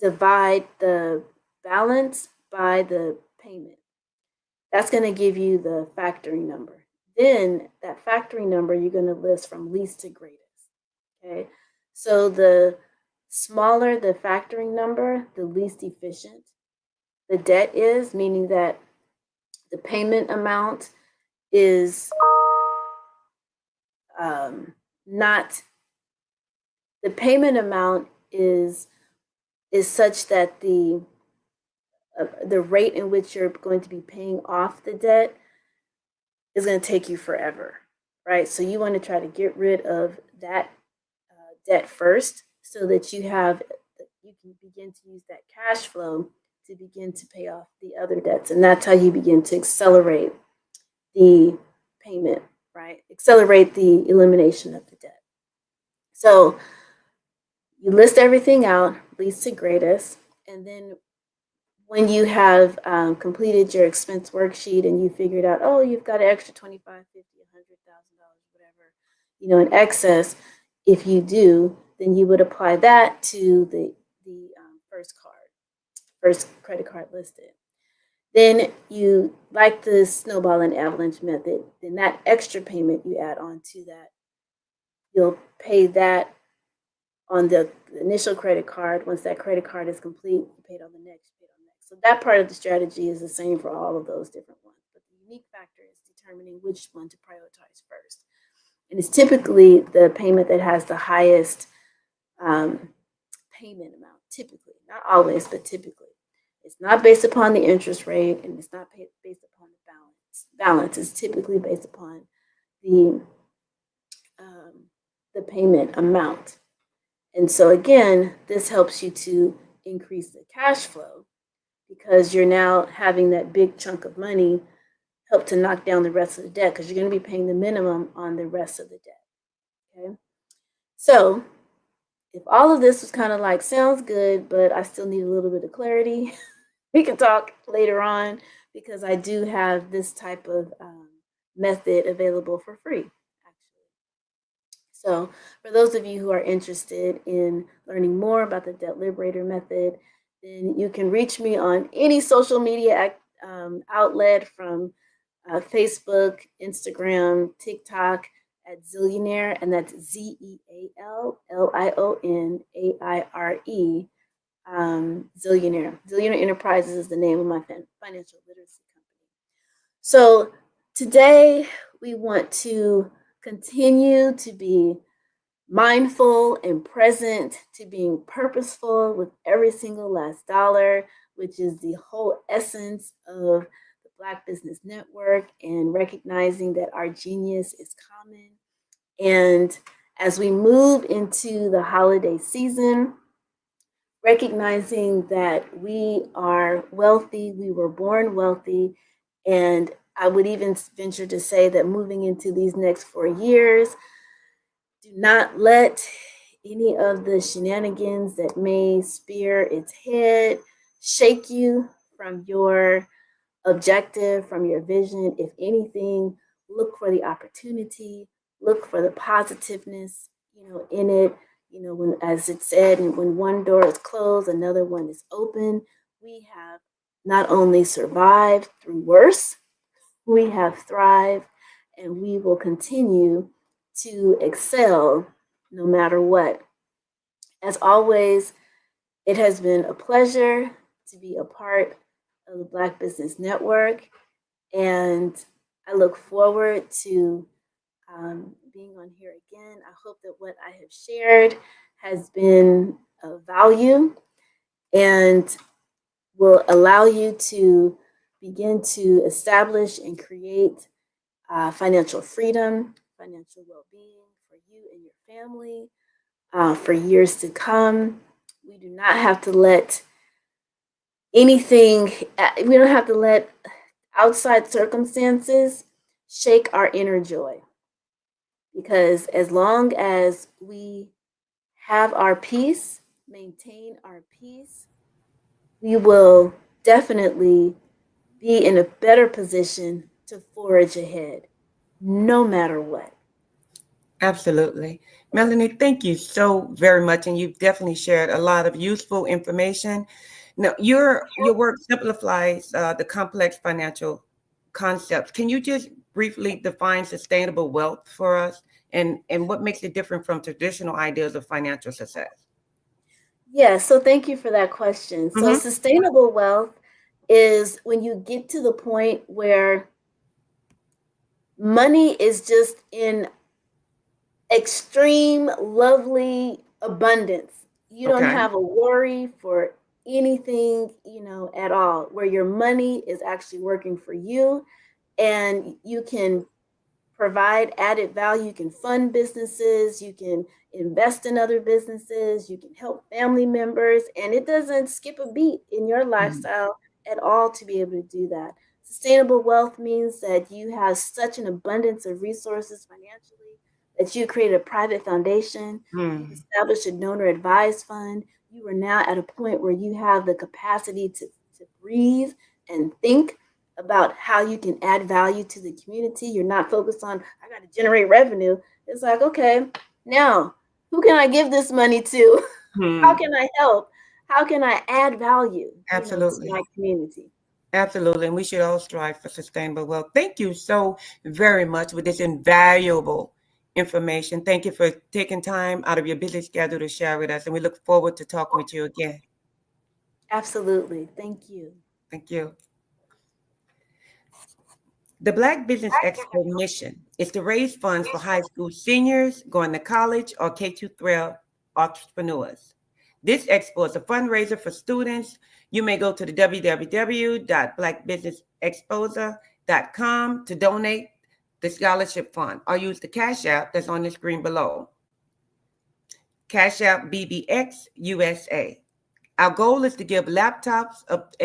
divide the balance by the payment. That's going to give you the factoring number. Then that factoring number you're going to list from least to greatest. Okay. So the smaller the factoring number, the least efficient the debt is, meaning that the payment amount is not, the payment amount is such that the rate in which you're going to be paying off the debt is going to take you forever, right? So you want to try to get rid of that debt first, so that you can begin to use that cash flow to begin to pay off the other debts. And that's how you begin to accelerate the payment, right? Accelerate the elimination of the debt. So you list everything out, least to greatest, and then when you have completed your expense worksheet and you figured out, oh, you've got an extra $25, $50, $100,000, whatever, in excess, if you do, then you would apply that to the first credit card listed. Then you, like the snowball and avalanche method, then that extra payment you add on to that, you'll pay that on the initial credit card. Once that credit card is complete, you pay it on the next, So that part of the strategy is the same for all of those different ones. But the unique factor is determining which one to prioritize first. And it's typically the payment that has the highest payment amount, typically. Not always, but typically. It's not based upon the interest rate, and it's not based upon the balance. It's typically based upon the payment amount. And so again, this helps you to increase the cash flow, because you're now having that big chunk of money help to knock down the rest of the debt, because you're going to be paying the minimum on the rest of the debt. Okay. So if all of this was kind of like, sounds good, but I still need a little bit of clarity, we can talk later on, because I do have this type of method available for free. So for those of you who are interested in learning more about the debt liberator method, then you can reach me on any social media outlet, from Facebook, Instagram, TikTok, at Zillionaire, and that's ZEALLIONAIRE, Zillionaire. Zillionaire Enterprises is the name of my financial literacy company. So today we want to continue to be mindful and present, to being purposeful with every single last dollar, which is the whole essence of the Black Business Network, and recognizing that our genius is common. And as we move into the holiday season, recognizing that we are wealthy, we were born wealthy, and I would even venture to say that moving into these next 4 years, do not let any of the shenanigans that may spear its head shake you from your objective, from your vision. If anything, look for the opportunity, look for the positiveness, in it. When, as it said, when one door is closed, another one is open. We have not only survived through worse, we have thrived, and we will continue to excel no matter what. As always, it has been a pleasure to be a part of the Black Business Network. And I look forward to being on here again. I hope that what I have shared has been of value and will allow you to begin to establish and create financial freedom, financial well-being for you and your family for years to come. We do not have to let we don't have to let outside circumstances shake our inner joy. Because as long as we have our peace, maintain our peace, we will definitely be in a better position to forage ahead, no matter what. Absolutely. Melanie, thank you so very much. And you've definitely shared a lot of useful information. Now, your work simplifies the complex financial concepts. Can you just briefly define sustainable wealth for us and what makes it different from traditional ideas of financial success? Yeah, so thank you for that question. So sustainable wealth is when you get to the point where money is just in extreme, lovely abundance. You don't have a worry for anything, at all, where your money is actually working for you and you can provide added value. You can fund businesses, you can invest in other businesses, you can help family members, and it doesn't skip a beat in your lifestyle at all to be able to do that. Sustainable wealth means that you have such an abundance of resources financially that you create a private foundation, you establish a donor advised fund. You are now at a point where you have the capacity to breathe and think about how you can add value to the community. You're not focused on, I got to generate revenue. It's like, okay, now who can I give this money to? How can I help? How can I add value to my community? Absolutely. And we should all strive for sustainable wealth. Thank you so very much for this invaluable information. Thank you for taking time out of your busy schedule to share with us. And we look forward to talking with you again. Absolutely. Thank you. Thank you. The Black Business Expo mission is to raise funds for high school seniors going to college or K-12 entrepreneurs. This expo is a fundraiser for students. You may go to the www.blackbusinessexposa.com to donate the scholarship fund or use the Cash App that's on the screen below. Cash App BBX USA. Our goal is to give laptops up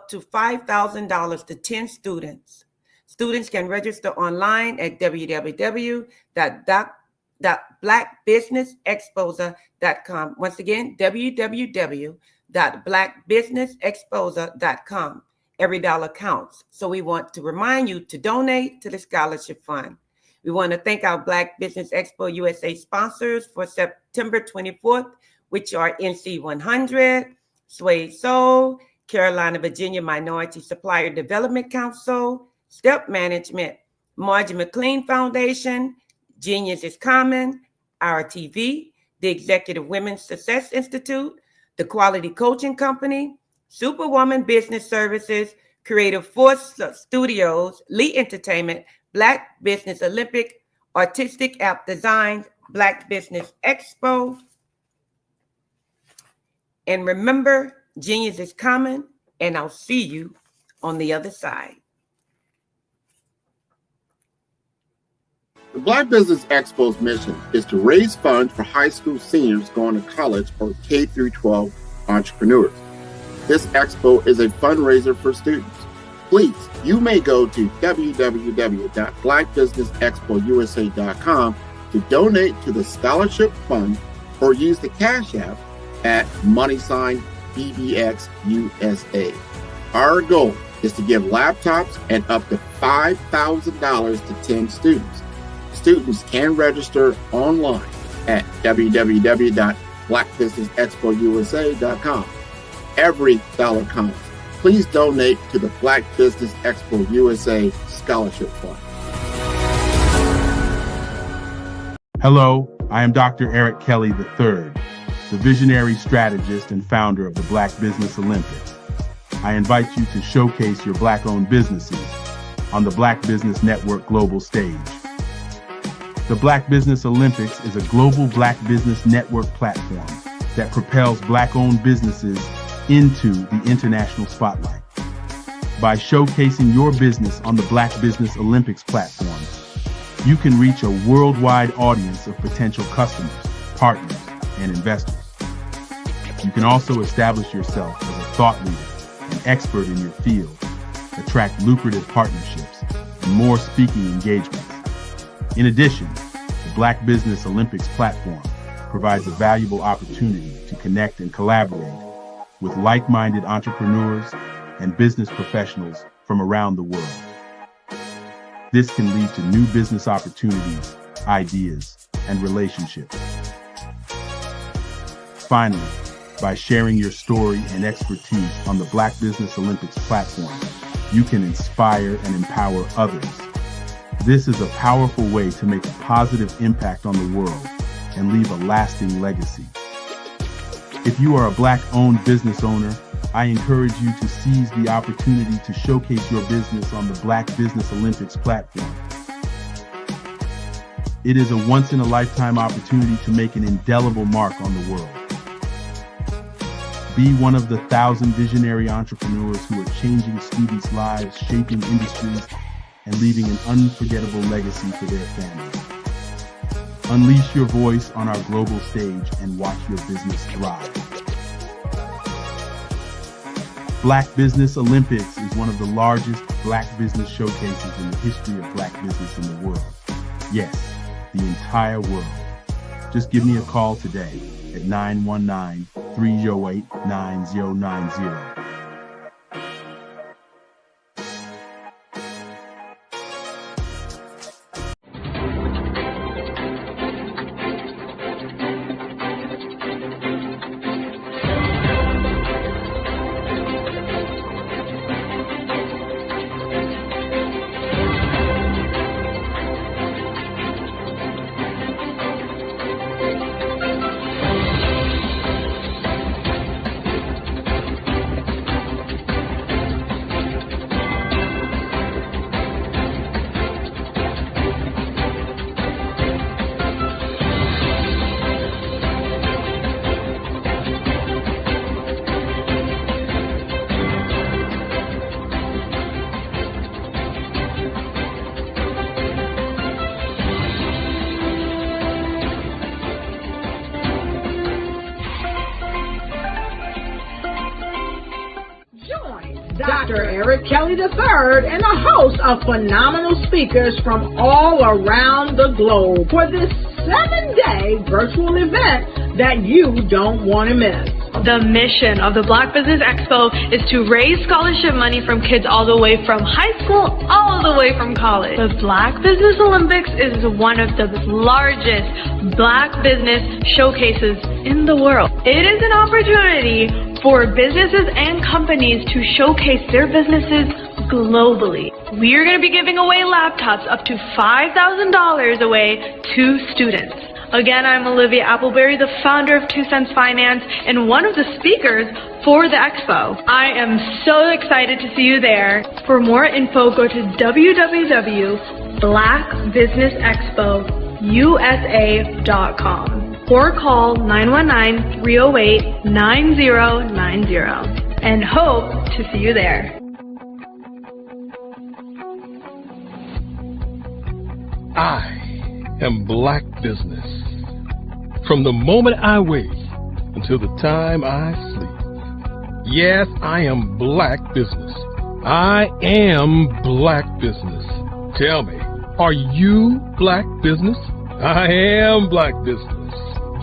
to $5,000 to 10 students. Students can register online at www.blackbusinessexposa.com. Once again, www.blackbusinessexposa.com. Every dollar counts. So we want to remind you to donate to the scholarship fund. We want to thank our Black Business Expo USA sponsors for September 24th, which are NC 100, Sway Soul, Carolina, Virginia Minority Supplier Development Council, Step Management, Margie McLean Foundation, Genius is Common, RTV, the Executive Women's Success Institute, the Quality Coaching Company, Superwoman Business Services, Creative Force Studios, Lee Entertainment, Black Business Olympic, Artistic App Design, Black Business Expo. And remember, genius is common, and I'll see you on the other side. The Black Business Expo's mission is to raise funds for high school seniors going to college or K-12 entrepreneurs. This expo is a fundraiser for students. Please, you may go to www.blackbusinessexpousa.com to donate to the scholarship fund or use the Cash App at $BBXUSA. Our goal is to give laptops and up to $5,000 to 10 students. Students can register online at www.blackbusinessexpousa.com. Every dollar counts. Please donate to the Black Business Expo USA Scholarship Fund. Hello, I am Dr. Eric Kelly III, the visionary strategist and founder of the Black Business Olympics. I invite you to showcase your Black-owned businesses on the Black Business Network global stage. The Black Business Olympics is a global Black Business Network platform that propels Black-owned businesses into the international spotlight. By showcasing your business on the Black Business Olympics platform, you can reach a worldwide audience of potential customers, partners, and investors. You can also establish yourself as a thought leader, an expert in your field, attract lucrative partnerships, and more speaking engagements. In addition, the Black Business Olympics platform provides a valuable opportunity to connect and collaborate with like-minded entrepreneurs and business professionals from around the world. This can lead to new business opportunities, ideas, and relationships. Finally, by sharing your story and expertise on the Black Business Olympics platform, you can inspire and empower others. This is a powerful way to make a positive impact on the world and leave a lasting legacy. If you are a Black-owned business owner, I encourage you to seize the opportunity to showcase your business on the Black Business Olympics platform. It is a once-in-a-lifetime opportunity to make an indelible mark on the world. Be one of the 1,000 visionary entrepreneurs who are changing students' lives, shaping industries, and leaving an unforgettable legacy for their families. Unleash your voice on our global stage and watch your business thrive. Black Business Olympics is one of the largest Black business showcases in the history of Black business in the world. Yes, the entire world. Just give me a call today at 919-308-9090. Dr. Eric Kelly III and a host of phenomenal speakers from all around the globe for this 7-day virtual event that you don't want to miss. The mission of the Black Business Expo is to raise scholarship money from kids all the way from high school all the way from college. The Black Business Olympics is one of the largest Black business showcases in the world. It is an opportunity for businesses and companies to showcase their businesses globally. We are going to be giving away laptops up to $5,000 away to students. Again, I'm Olivia Appleberry, the founder of 2 Cents Finance and one of the speakers for the expo. I am so excited to see you there. For more info, go to www.blackbusinessexpousa.com or call 919-308-9090 and hope to see you there. I am Black business. From the moment I wake until the time I sleep. Yes, I am Black business. I am Black business. Tell me, are you Black business? I am Black business.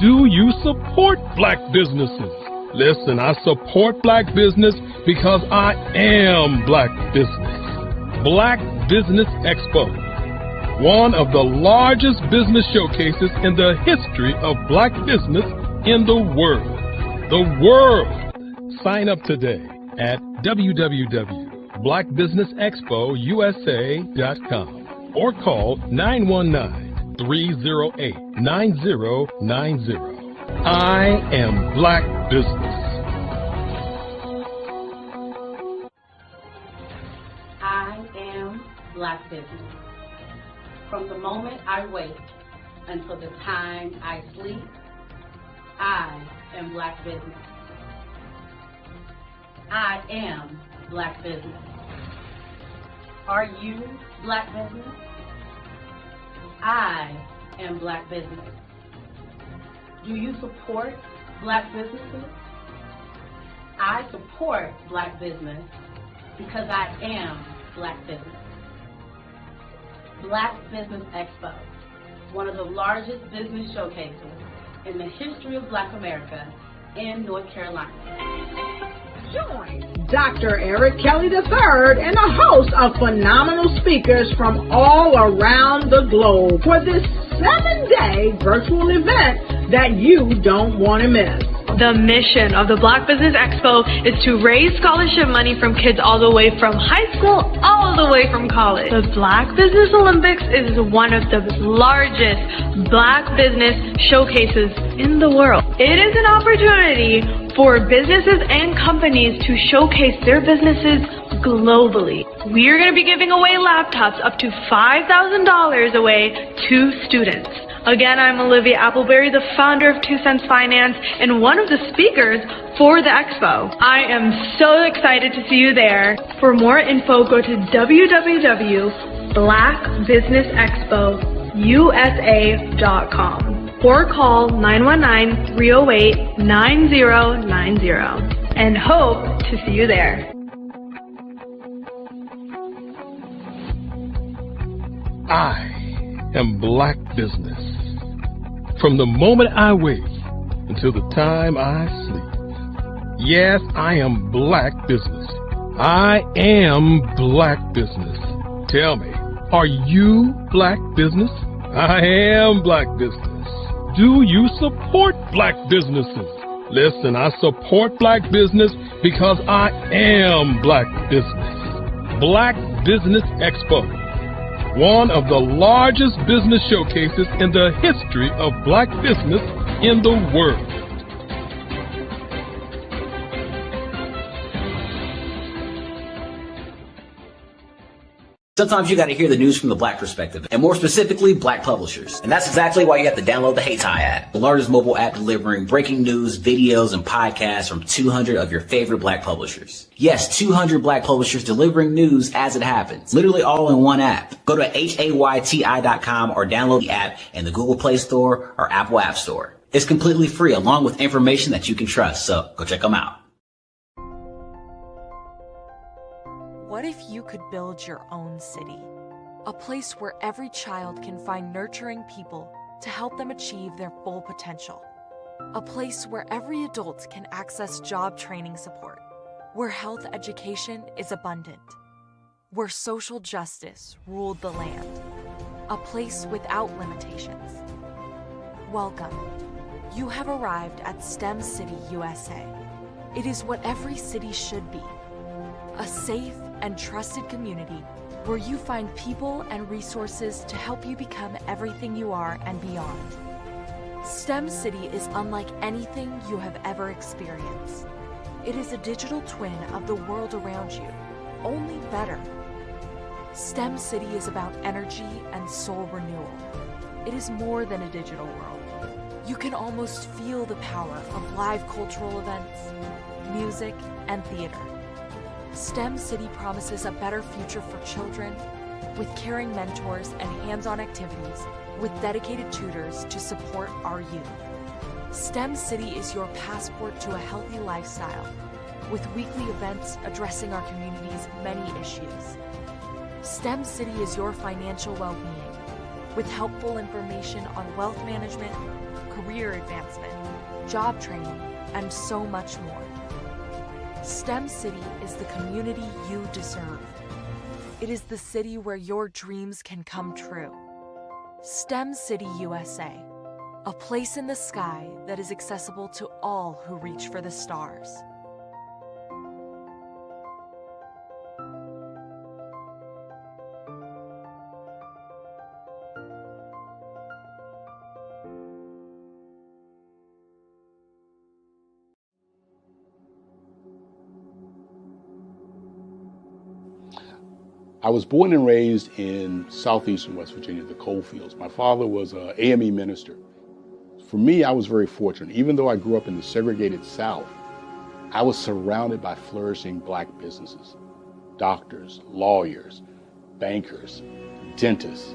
Do you support Black businesses? Listen, I support Black business because I am Black business. Black Business Expo, one of the largest business showcases in the history of Black business in the world. The world! Sign up today at www.blackbusinessexpousa.com or call 919-308-9090. I am Black business. Black business. From the moment I wake until the time I sleep, I am Black business. I am Black business. Are you Black business? I am Black business. Do you support Black businesses? I support Black business because I am Black business. Black Business Expo, one of the largest business showcases in the history of Black America in North Carolina. Join Dr. Eric Kelly III and a host of phenomenal speakers from all around the globe for this 7-day virtual event that you don't want to miss. The mission of the Black Business Expo is to raise scholarship money from kids all the way from high school all the way from college. The Black Business Olympics is one of the largest Black business showcases in the world. It is an opportunity for businesses and companies to showcase their businesses globally. We are going to be giving away laptops up to $5,000 away to students. Again, I'm Olivia Appleberry, the founder of 2 Cents Finance and one of the speakers for the expo. I am so excited to see you there. For more info, go to www.blackbusinessexpousa.com or call 919-308-9090 and hope to see you there. I am Black business. From the moment I wake until the time I sleep. Yes, I am Black business. I am Black business. Tell me, are you Black business? I am Black business. Do you support Black businesses? Listen, I support Black business because I am Black business. Black Business Expo, one of the largest business showcases in the history of Black business in the world. Sometimes you got to hear the news from the Black perspective, and more specifically, Black publishers. And that's exactly why you have to download the Hey Tie app, the largest mobile app delivering breaking news, videos, and podcasts from 200 of your favorite Black publishers. Yes, 200 Black publishers delivering news as it happens, literally all in one app. Go to HAYTI.com or download the app in the Google Play Store or Apple App Store. It's completely free, along with information that you can trust, so go check them out. What if you could build your own city? A place where every child can find nurturing people to help them achieve their full potential. A place where every adult can access job training support. Where health education is abundant. Where social justice ruled the land. A place without limitations. Welcome. You have arrived at STEM City USA. It is what every city should be. A safe and trusted community where you find people and resources to help you become everything you are and beyond. STEM City is unlike anything you have ever experienced. It is a digital twin of the world around you, only better. STEM City is about energy and soul renewal. It is more than a digital world. You can almost feel the power of live cultural events, music, and theater. STEM City promises a better future for children with caring mentors and hands-on activities with dedicated tutors to support our youth. STEM City is your passport to a healthy lifestyle with weekly events addressing our community's many issues. STEM City is your financial well-being with helpful information on wealth management, career advancement, job training, and so much more. STEM City is the community you deserve. It is the city where your dreams can come true. STEM City USA, a place in the sky that is accessible to all who reach for the stars. I was born and raised in southeastern West Virginia, the coal fields. My father was an AME minister. For me, I was very fortunate. Even though I grew up in the segregated South, I was surrounded by flourishing Black businesses, doctors, lawyers, bankers, dentists.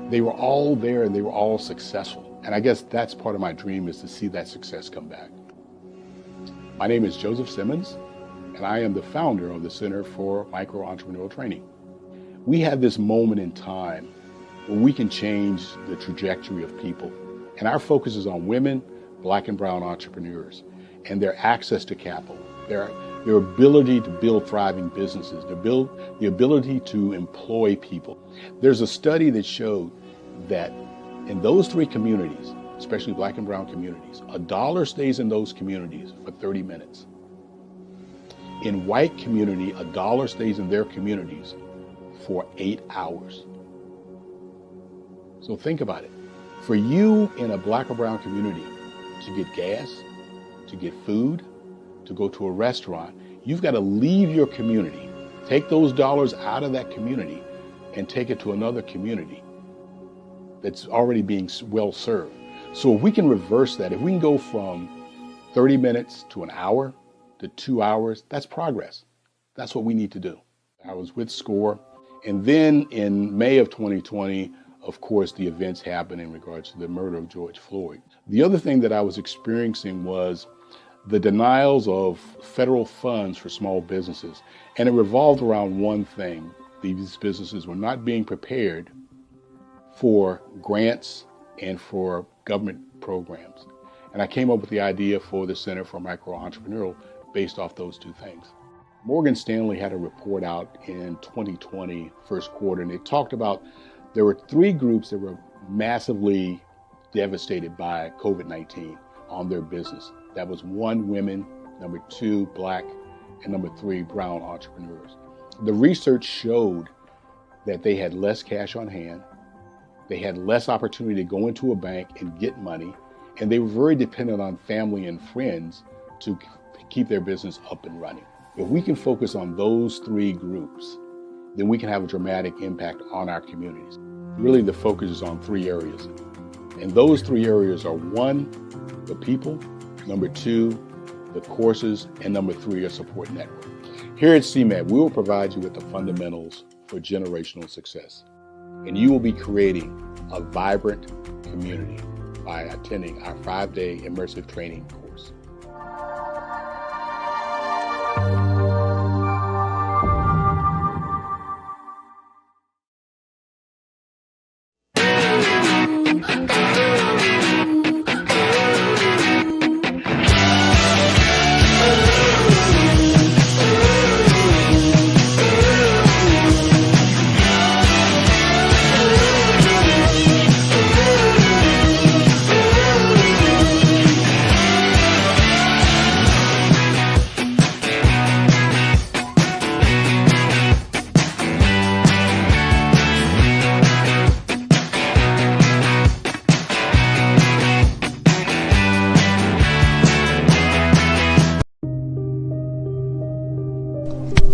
They were all there and they were all successful. And I guess that's part of my dream, is to see that success come back. My name is Joseph Simmons, and I am the founder of the Center for Micro-Entrepreneurial Training. We have this moment in time where we can change the trajectory of people. And our focus is on women, Black and brown entrepreneurs, and their access to capital, their ability to build thriving businesses, the ability to employ people. There's a study that showed that in those three communities, especially Black and brown communities, $1 stays in those communities for 30 minutes. In white community, $1 stays in their communities for 8 hours. So think about it. For you in a Black or brown community to get gas, to get food, to go to a restaurant, you've got to leave your community, take those dollars out of that community and take it to another community that's already being well served. So if we can reverse that, if we can go from 30 minutes to an hour to 2 hours, that's progress. That's what we need to do. I was with SCORE, and then in May of 2020, of course, the events happened in regards to the murder of George Floyd. The other thing that I was experiencing was the denials of federal funds for small businesses. And it revolved around one thing. These businesses were not being prepared for grants and for government programs. And I came up with the idea for the Center for Micro-Entrepreneurial based off those two things. Morgan Stanley had a report out in 2020, first quarter, and it talked about there were 3 groups that were massively devastated by COVID-19 on their business. That was 1, women, number 2, Black, and number 3, brown entrepreneurs. The research showed that they had less cash on hand, they had less opportunity to go into a bank and get money, and they were very dependent on family and friends to keep their business up and running. If we can focus on those 3 groups, then we can have a dramatic impact on our communities. Really, the focus is on 3 areas. And those 3 areas are 1, the people, number 2, the courses, and number 3, a support network. Here at CMAT, we will provide you with the fundamentals for generational success. And you will be creating a vibrant community by attending our 5-day immersive training course.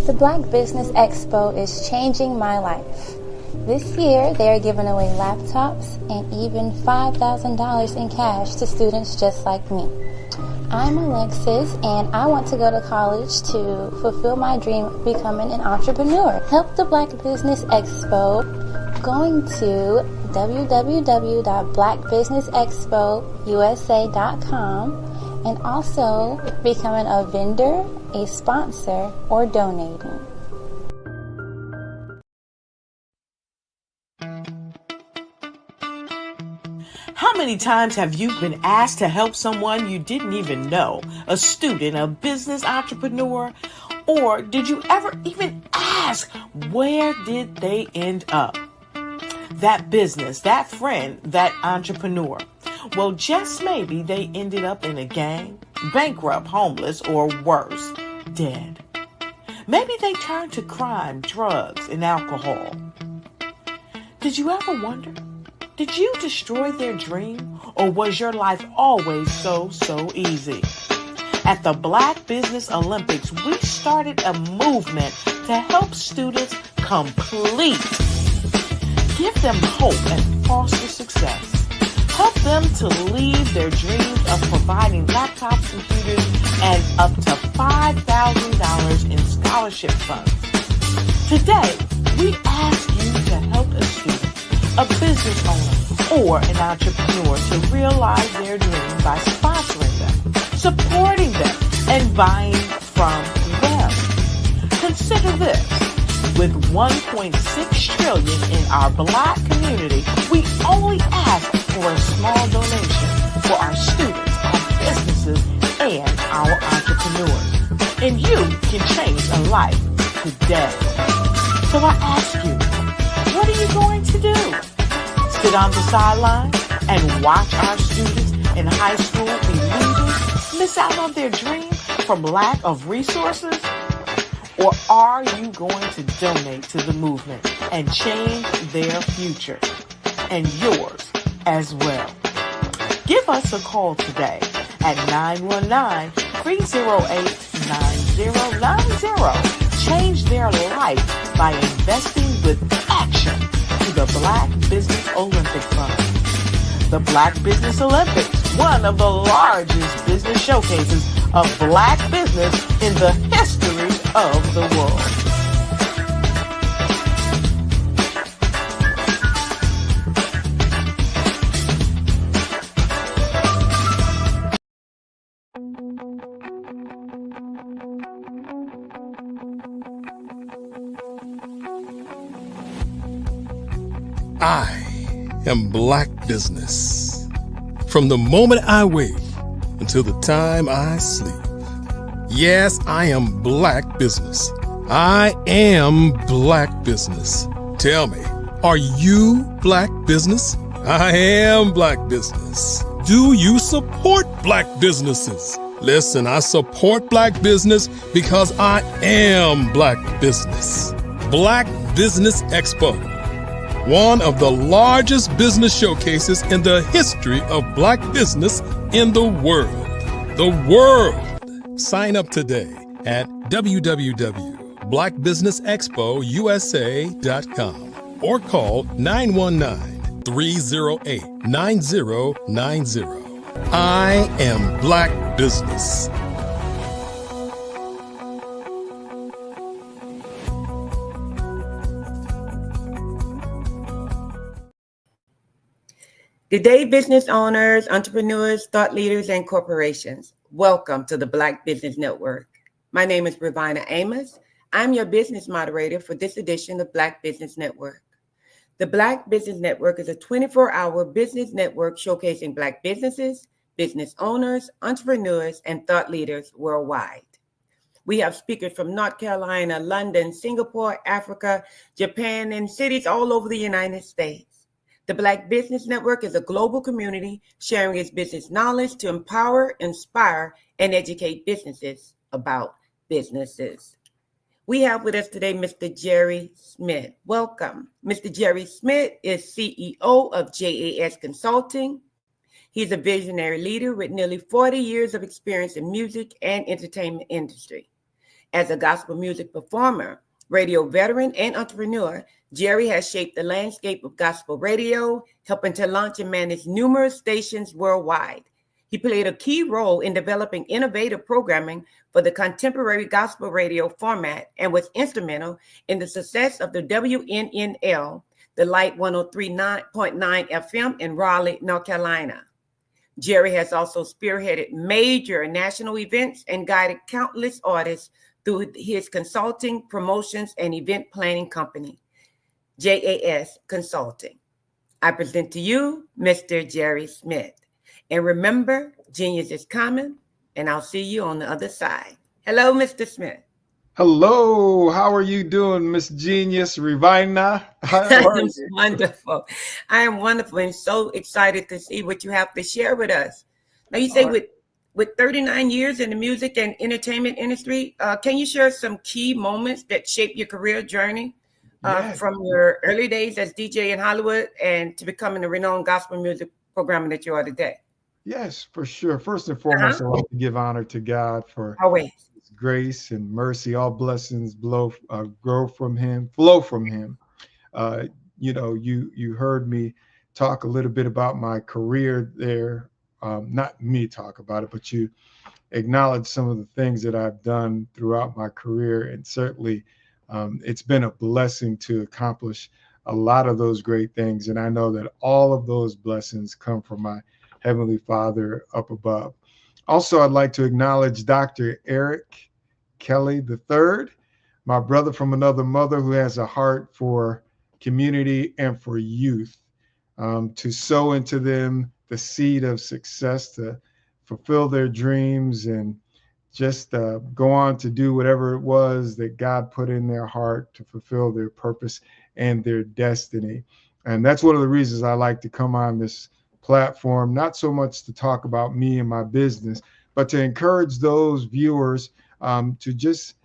The Black Business Expo is changing my life. This year, they are giving away laptops and even $5,000 in cash to students just like me. I'm Alexis, and I want to go to college to fulfill my dream of becoming an entrepreneur. Help the Black Business Expo going to www.blackbusinessexpousa.com and also becoming a vendor, a sponsor, or donating. How many times have you been asked to help someone you didn't even know, a student, a business entrepreneur? Or did you ever even ask, where did they end up? That business, that friend, that entrepreneur. Well, just maybe they ended up in a gang, bankrupt, homeless, or worse, dead. Maybe they turned to crime, drugs, and alcohol. Did you ever wonder? Did you destroy their dream, or was your life always so easy? At the Black Business Olympics, we started a movement to help students complete. Give them hope and foster success. Help them to leave their dreams of providing laptops, computers, and up to $5,000 in scholarship funds. Today, we ask you to help a student, a business owner, or an entrepreneur to realize their dream by sponsoring them, supporting them, and buying from them. Consider this. With $1.6 trillion in our Black community, we only ask for a small donation for our students, our businesses, and our entrepreneurs. And you can change a life today. So I ask you, what are you going to do? Sit on the sideline and watch our students in high school be leaders, miss out on their dream from lack of resources? Or are you going to donate to the movement and change their future and yours as well? Give us a call today at 919-308-9090. Change their life by investing with action to the Black Business Olympic Fund. The Black Business Olympics, one of the largest business showcases of Black business in the history of the world. I am Black business. From the moment I wake until the time I sleep. Yes, I am Black business. I am Black business. Tell me, are you Black business? I am Black business. Do you support Black businesses? Listen, I support Black business because I am Black business. Black Business Expo, one of the largest business showcases in the history of Black business in the world. The world. Sign up today at www.blackbusinessexpousa.com or call 919-308-9090. I am Black business. Good day, business owners, entrepreneurs, thought leaders, and corporations. Welcome to the Black Business Network. My name is Ravina Amos. I'm your business moderator for this edition of Black Business Network. The Black Business Network is a 24-hour business network showcasing Black businesses, business owners, entrepreneurs, and thought leaders worldwide. We have speakers from North Carolina, London, Singapore, Africa, Japan, and cities all over the United States. The Black Business Network is a global community sharing its business knowledge to empower, inspire, and educate businesses about businesses. We have with us today Mr. Jerry Smith. Welcome. Mr. Jerry Smith is CEO of JAS Consulting. He's a visionary leader with nearly 40 years of experience in music and entertainment industry. As a gospel music performer, radio veteran, and entrepreneur, Jerry has shaped the landscape of gospel radio, helping to launch and manage numerous stations worldwide. He played a key role in developing innovative programming for the contemporary gospel radio format and was instrumental in the success of the WNNL, the Light 103.9 FM in Raleigh, North Carolina. Jerry has also spearheaded major national events and guided countless artists through his consulting, promotions, and event planning company, JAS Consulting. I present to you Mr. Jerry Smith. And remember, genius is coming, and I'll see you on the other side. Hello, Mr. Smith. Hello, how are you doing, Miss Genius Ravina? I'm wonderful. I am wonderful and so excited to see what you have to share with us. Now, you say with 39 years in the music and entertainment industry, can you share some key moments that shaped your career journey from your early days as DJ in Hollywood and to becoming the renowned gospel music programmer that you are today? Yes, for sure. First and foremost, I like to give honor to God for always His grace and mercy, all blessings grow from him, flow from him. You heard me talk a little bit about my career there. Not me talk about it, but you acknowledge some of the things that I've done throughout my career. And certainly it's been a blessing to accomplish a lot of those great things. And I know that all of those blessings come from my Heavenly Father up above. Also, I'd like to acknowledge Dr. Eric Kelly III, my brother from another mother who has a heart for community and for youth, to sow into them the seed of success, to fulfill their dreams, and just go on to do whatever it was that God put in their heart to fulfill their purpose and their destiny. And that's one of the reasons I like to come on this platform, not so much to talk about me and my business, but to encourage those viewers to just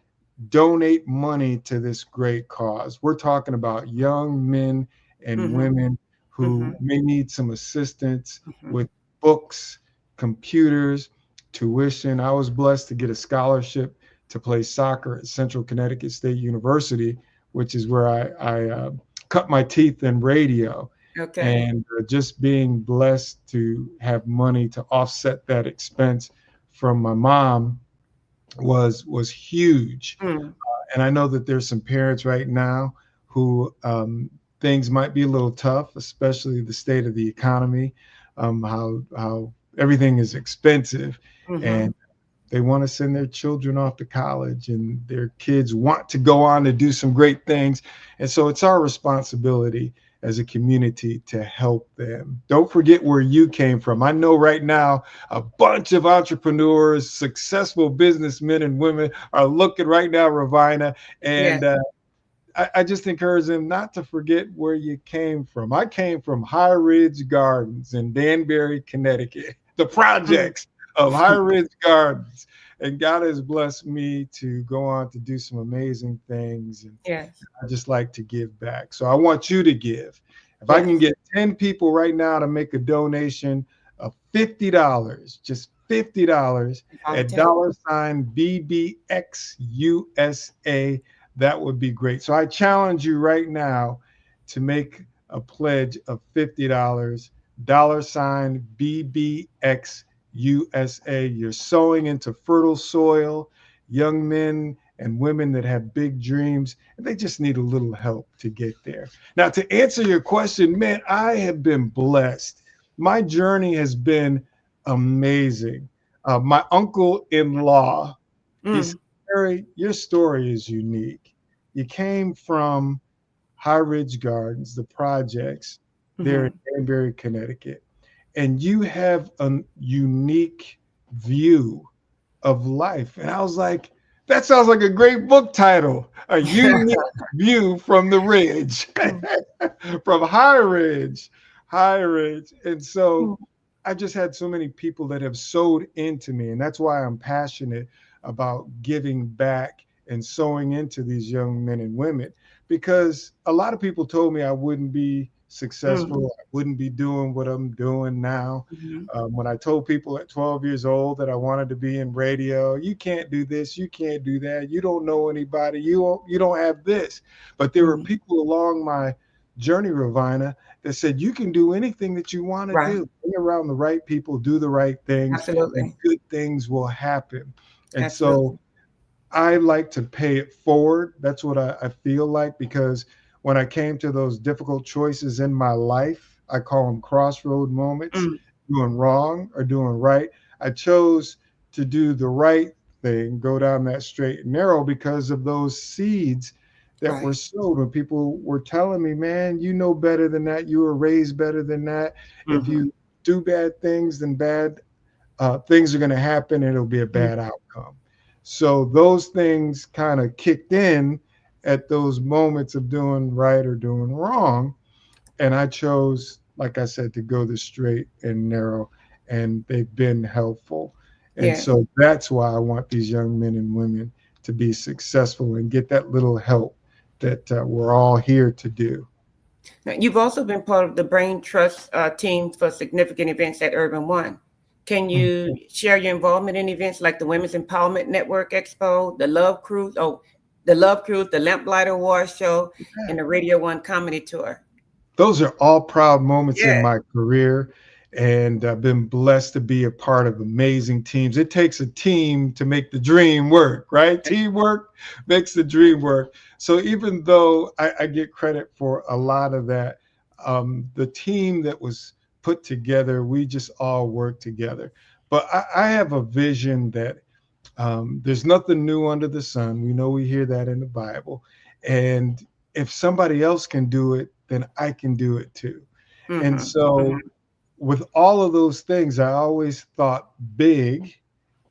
donate money to this great cause. We're talking about young men and women who may need some assistance with books, computers, tuition. I was blessed to get a scholarship to play soccer at Central Connecticut State University, which is where I cut my teeth in radio. Okay. And just being blessed to have money to offset that expense from my mom was huge. And I know that there's some parents right now who things might be a little tough, especially the state of the economy, how everything is expensive, and they want to send their children off to college, and their kids want to go on to do some great things. And so it's our responsibility as a community to help them. Don't forget where you came from. I know right now a bunch of entrepreneurs, successful businessmen and women are looking right now, Ravina, and I just encourage them not to forget where you came from. I came from High Ridge Gardens in Danbury, Connecticut, the projects of High Ridge Gardens. And God has blessed me to go on to do some amazing things. And I just like to give back. So I want you to give. If I can get 10 people right now to make a donation of $50, just $50 at $BBXUSA, that would be great. So I challenge you right now to make a pledge of $50, $BBXUSA. You're sowing into fertile soil, young men and women that have big dreams, and they just need a little help to get there. Now, to answer your question, man, I have been blessed. My journey has been amazing. My uncle-in-law, your story is unique. You came from High Ridge Gardens, the projects there in Danbury, Connecticut, and you have a unique view of life. And I was like, that sounds like a great book title, A Unique View from the Ridge, from High Ridge. And so I just had so many people that have sowed into me. And that's why I'm passionate about giving back and sowing into these young men and women, because a lot of people told me I wouldn't be successful. I wouldn't be doing what I'm doing now. When I told people at 12 years old that I wanted to be in radio, you can't do this, you can't do that, you don't know anybody, you don't have this. But there were people along my journey, Ravina, that said you can do anything that you want to do. Be around the right people, do the right things, and good things will happen. And so I like to pay it forward. That's what I feel like, because when I came to those difficult choices in my life, I call them crossroad moments, doing wrong or doing right. I chose to do the right thing, go down that straight and narrow, because of those seeds that were sowed when people were telling me, man, you know better than that. You were raised better than that. If you do bad things, then bad things are going to happen and it'll be a bad outcome. So those things kind of kicked in at those moments of doing right or doing wrong. And I chose, like I said, to go the straight and narrow, and they've been helpful. And so that's why I want these young men and women to be successful and get that little help that we're all here to do. Now, you've also been part of the Brain Trust team for significant events at Urban One. Can you share your involvement in events like the Women's Empowerment Network Expo, the Love Cruise, the Lamplighter Award Show, and the Radio 1 Comedy Tour? Those are all proud moments in Yeah. my career, and I've been blessed to be a part of amazing teams. It takes a team to make the dream work, right? Teamwork makes the dream work. So even though I get credit for a lot of that, the team that was put together, we just all work together. But I have a vision that there's nothing new under the sun. We know we hear that in the Bible. And if somebody else can do it, then I can do it too. And so with all of those things, I always thought big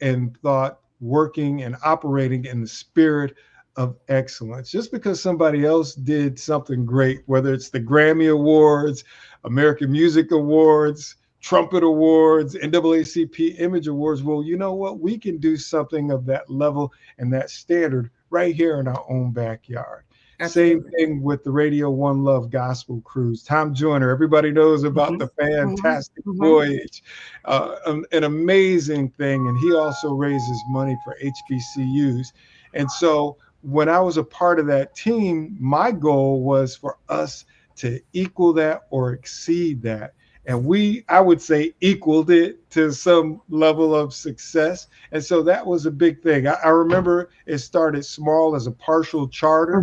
and thought working and operating in the spirit of excellence. Just because somebody else did something great, whether it's the Grammy Awards, American Music Awards, Trumpet Awards, NAACP Image Awards, well, you know what? We can do something of that level and that standard right here in our own backyard. Absolutely. Same thing with the Radio One Love Gospel Cruise. Tom Joyner, everybody knows about the fantastic voyage, an amazing thing. And he also raises money for HBCUs. And so when I was a part of that team, my goal was for us to equal that or exceed that. And I would say, equaled it to some level of success. And so that was a big thing. I remember it started small as a partial charter.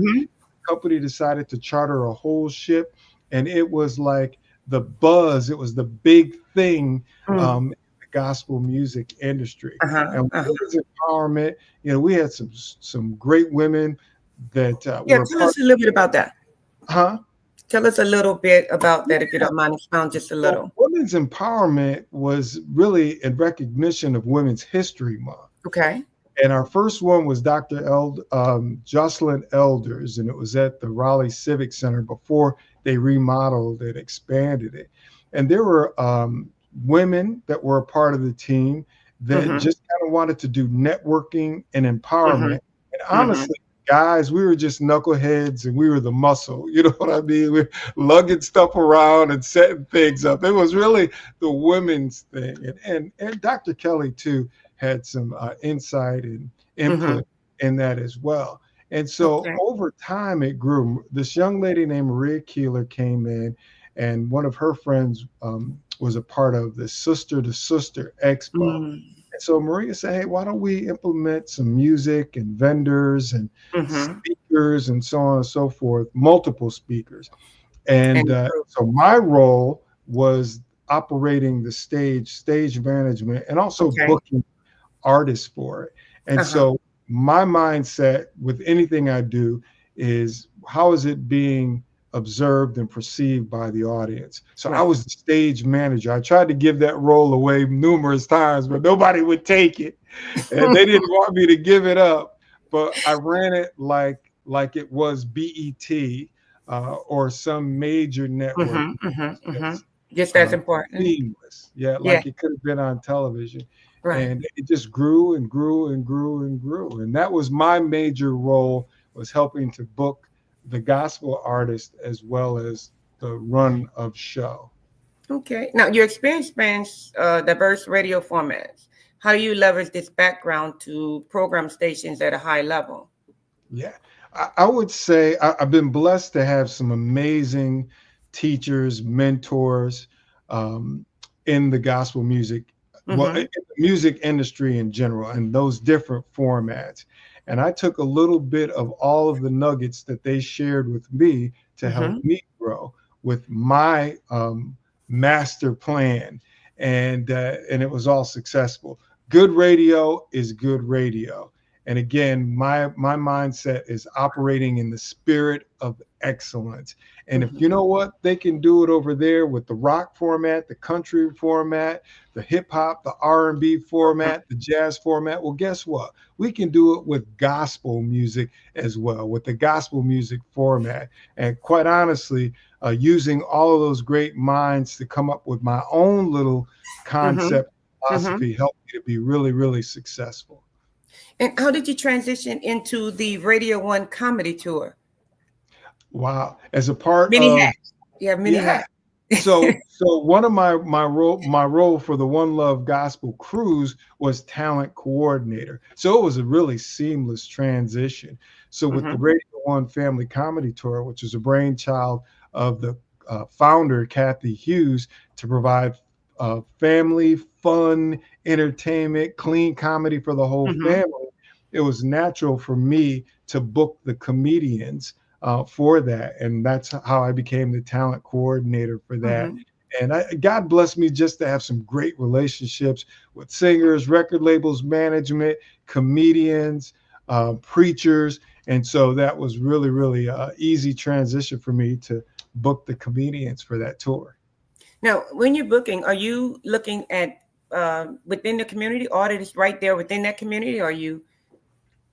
Company decided to charter a whole ship, and it was like the buzz. It was the big thing in the gospel music industry. And women's empowerment, we had some great women that were. Tell us a little bit about that. Tell us a little bit about that, if you don't mind, expound just a little. Well, women's empowerment was really in recognition of Women's History Month. Okay. And our first one was Dr. Jocelyn Elders, and it was at the Raleigh Civic Center before they remodeled and expanded it. And there were women that were a part of the team that just kind of wanted to do networking and empowerment. And honestly, guys, we were just knuckleheads and we were the muscle. You know what I mean? We're lugging stuff around and setting things up. It was really the women's thing. And Dr. Kelly, too, had some insight and input in that as well. And so over time, it grew. This young lady named Maria Keeler came in, and one of her friends was a part of the Sister to Sister Expo. And so Maria said, hey, why don't we implement some music and vendors and speakers and so on and so forth, multiple speakers. And so my role was operating the stage management, and also booking artists for it. And so my mindset with anything I do is, how is it being observed and perceived by the audience? So I was the stage manager. I tried to give that role away numerous times, but nobody would take it. And they didn't want me to give it up. But I ran it like it was BET or some major network. Just as important. Seamless. Like it could have been on television. And it just grew and grew and grew and grew. And that was my major role, was helping to book the gospel artist as well as the run of show. Okay. Now, your experience spans diverse radio formats. How do you leverage this background to program stations at a high level? Yeah, I would say I've been blessed to have some amazing teachers, mentors in the gospel music, well, in the music industry in general, and those different formats. And I took a little bit of all of the nuggets that they shared with me to help me grow with my master plan. And it was all successful. Good radio is good radio. And again, my mindset is operating in the spirit of excellence. And if you know what, they can do it over there with the rock format, the country format, the hip hop, the R&B format, the jazz format. Well, guess what? We can do it with gospel music as well, with the gospel music format. And quite honestly, using all of those great minds to come up with my own little concept philosophy helped me to be really, really successful. And how did you transition into the Radio One comedy tour? Wow. As a part many of... hats. Yeah, many hats. So one of my role for the One Love Gospel Cruise was talent coordinator. So it was a really seamless transition. So with the Radio One Family Comedy Tour, which is a brainchild of the founder Kathy Hughes, to provide family fun, entertainment, clean comedy for the whole family, it was natural for me to book the comedians for that. And that's how I became the talent coordinator for that. And God blessed me just to have some great relationships with singers, record labels, management, comedians, preachers. And so that was really, really easy transition for me to book the comedians for that tour. Now, when you're booking, are you looking at within the community, artists right there within that community? Or are you,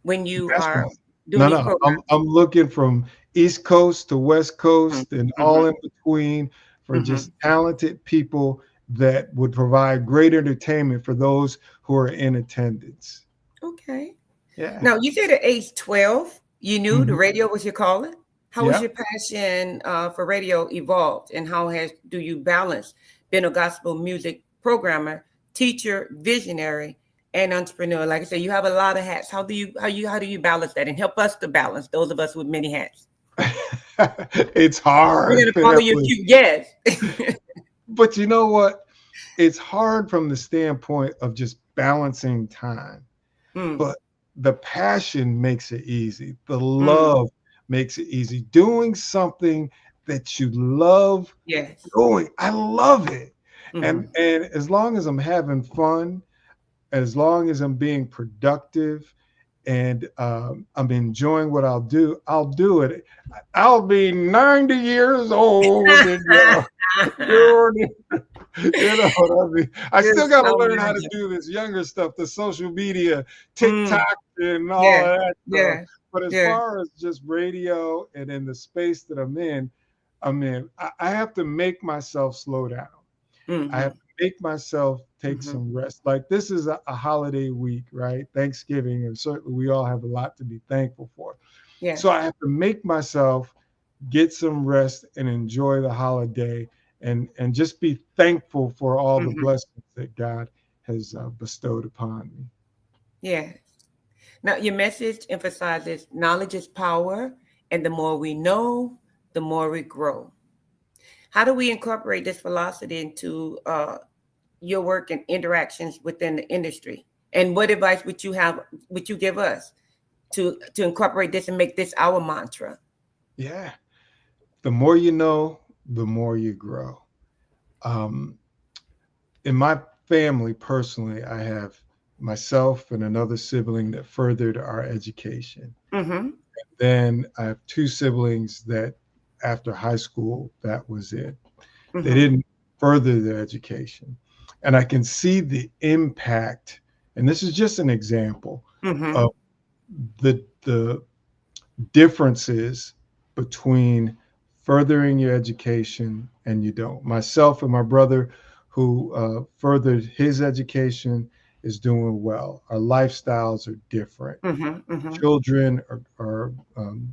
when you are doing these programs? I'm looking from East Coast to West Coast and all in between for just talented people that would provide great entertainment for those who are in attendance. Okay. Yeah. Now, you said at age 12, you knew the radio was your calling. How was your passion for radio evolved, and how do you balance being a gospel music programmer, teacher, visionary, and entrepreneur? Like I said, you have a lot of hats. How do you balance that, and help us to balance, those of us with many hats? It's hard. We're gonna follow your cue. Yes. But you know what? It's hard from the standpoint of just balancing time. But the passion makes it easy. The love makes it easy. Doing something that you love doing. I love it. And as long as I'm having fun, as long as I'm being productive, and I'm enjoying what I'll do it. I'll be 90 years old. And, you know what I mean? I still got to learn how to do this younger stuff, the social media, TikTok, and all of that stuff. But as far as just radio and in the space that I'm in, I have to make myself slow down. I have to make myself take some rest. Like, this is a holiday week, right? Thanksgiving, and certainly we all have a lot to be thankful for. So I have to make myself get some rest and enjoy the holiday, and just be thankful for all the blessings that God has bestowed upon me. Yeah. Now, your message emphasizes knowledge is power, and the more we know, the more we grow. How do we incorporate this philosophy into your work and interactions within the industry? And what advice would you give us to incorporate this and make this our mantra? Yeah. The more you know, the more you grow. In my family, personally, I have myself and another sibling that furthered our education. And then I have two siblings that after high school, that was it. They didn't further their education. And I can see the impact, and this is just an example of the differences between furthering your education and you don't. Myself and my brother, who furthered his education, is doing well. Our lifestyles are different. Children are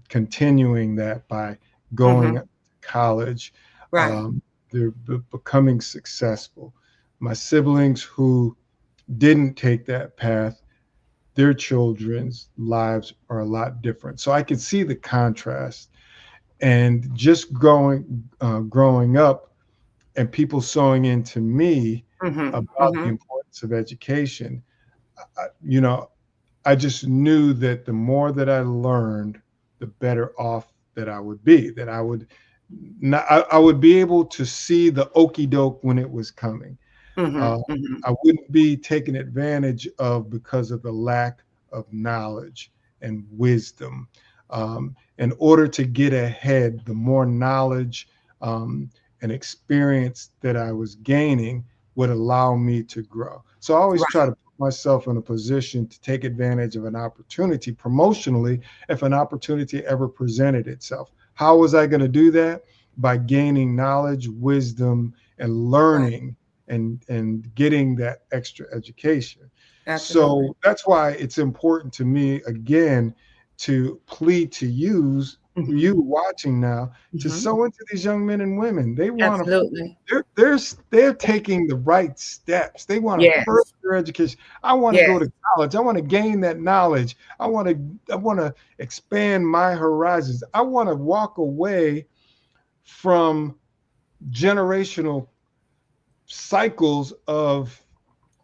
continuing that by going to college. They're becoming successful. My siblings who didn't take that path, their children's lives are a lot different. So I can see the contrast. And just growing up and people sewing into me about the importance of education, I just knew that the more that I learned, the better off that I would be, that I would be able to see the okie doke when it was coming. I wouldn't be taken advantage of because of the lack of knowledge and wisdom. In order to get ahead, the more knowledge and experience that I was gaining would allow me to grow. So I always try to put myself in a position to take advantage of an opportunity promotionally if an opportunity ever presented itself. How was I going to do that? By gaining knowledge, wisdom, and learning and getting that extra education. So that's why it's important to me, again, to plead to use you watching now, to sow into these young men and women. They want Absolutely. they're taking the right steps. They want to Yes. further their education. I want to go to college. I want to gain that knowledge. I want to expand my horizons. I want to walk away from generational cycles of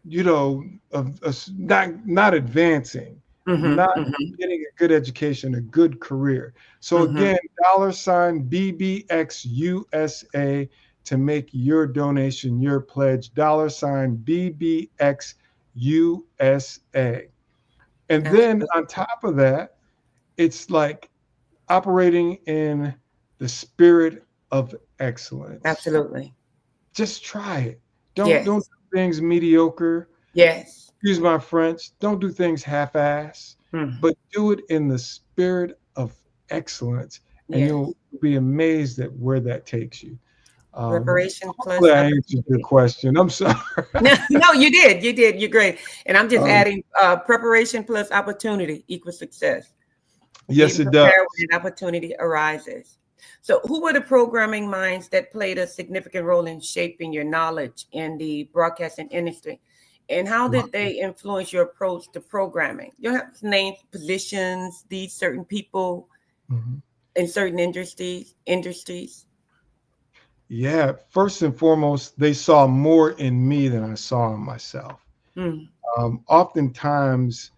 not advancing, not getting a good education, a good career. So again, $BBX USA to make your donation, your pledge, $BBX USA. And then on top of that, it's like operating in the spirit of excellence. Absolutely. Just try it. Don't do things mediocre. Yes. Excuse my French. Don't do things half-ass, but do it in the spirit of excellence, and you'll be amazed at where that takes you. Preparation plus. Hopefully I answered your question. I'm sorry. No, you did. You did. You're great. And I'm just adding preparation plus opportunity equals success. Yes, it does. When an opportunity arises. So who were the programming minds that played a significant role in shaping your knowledge in the broadcasting industry? And how did they influence your approach to programming? You have to name positions, these certain people in certain industries. Yeah, first and foremost, they saw more in me than I saw in myself. Oftentimes,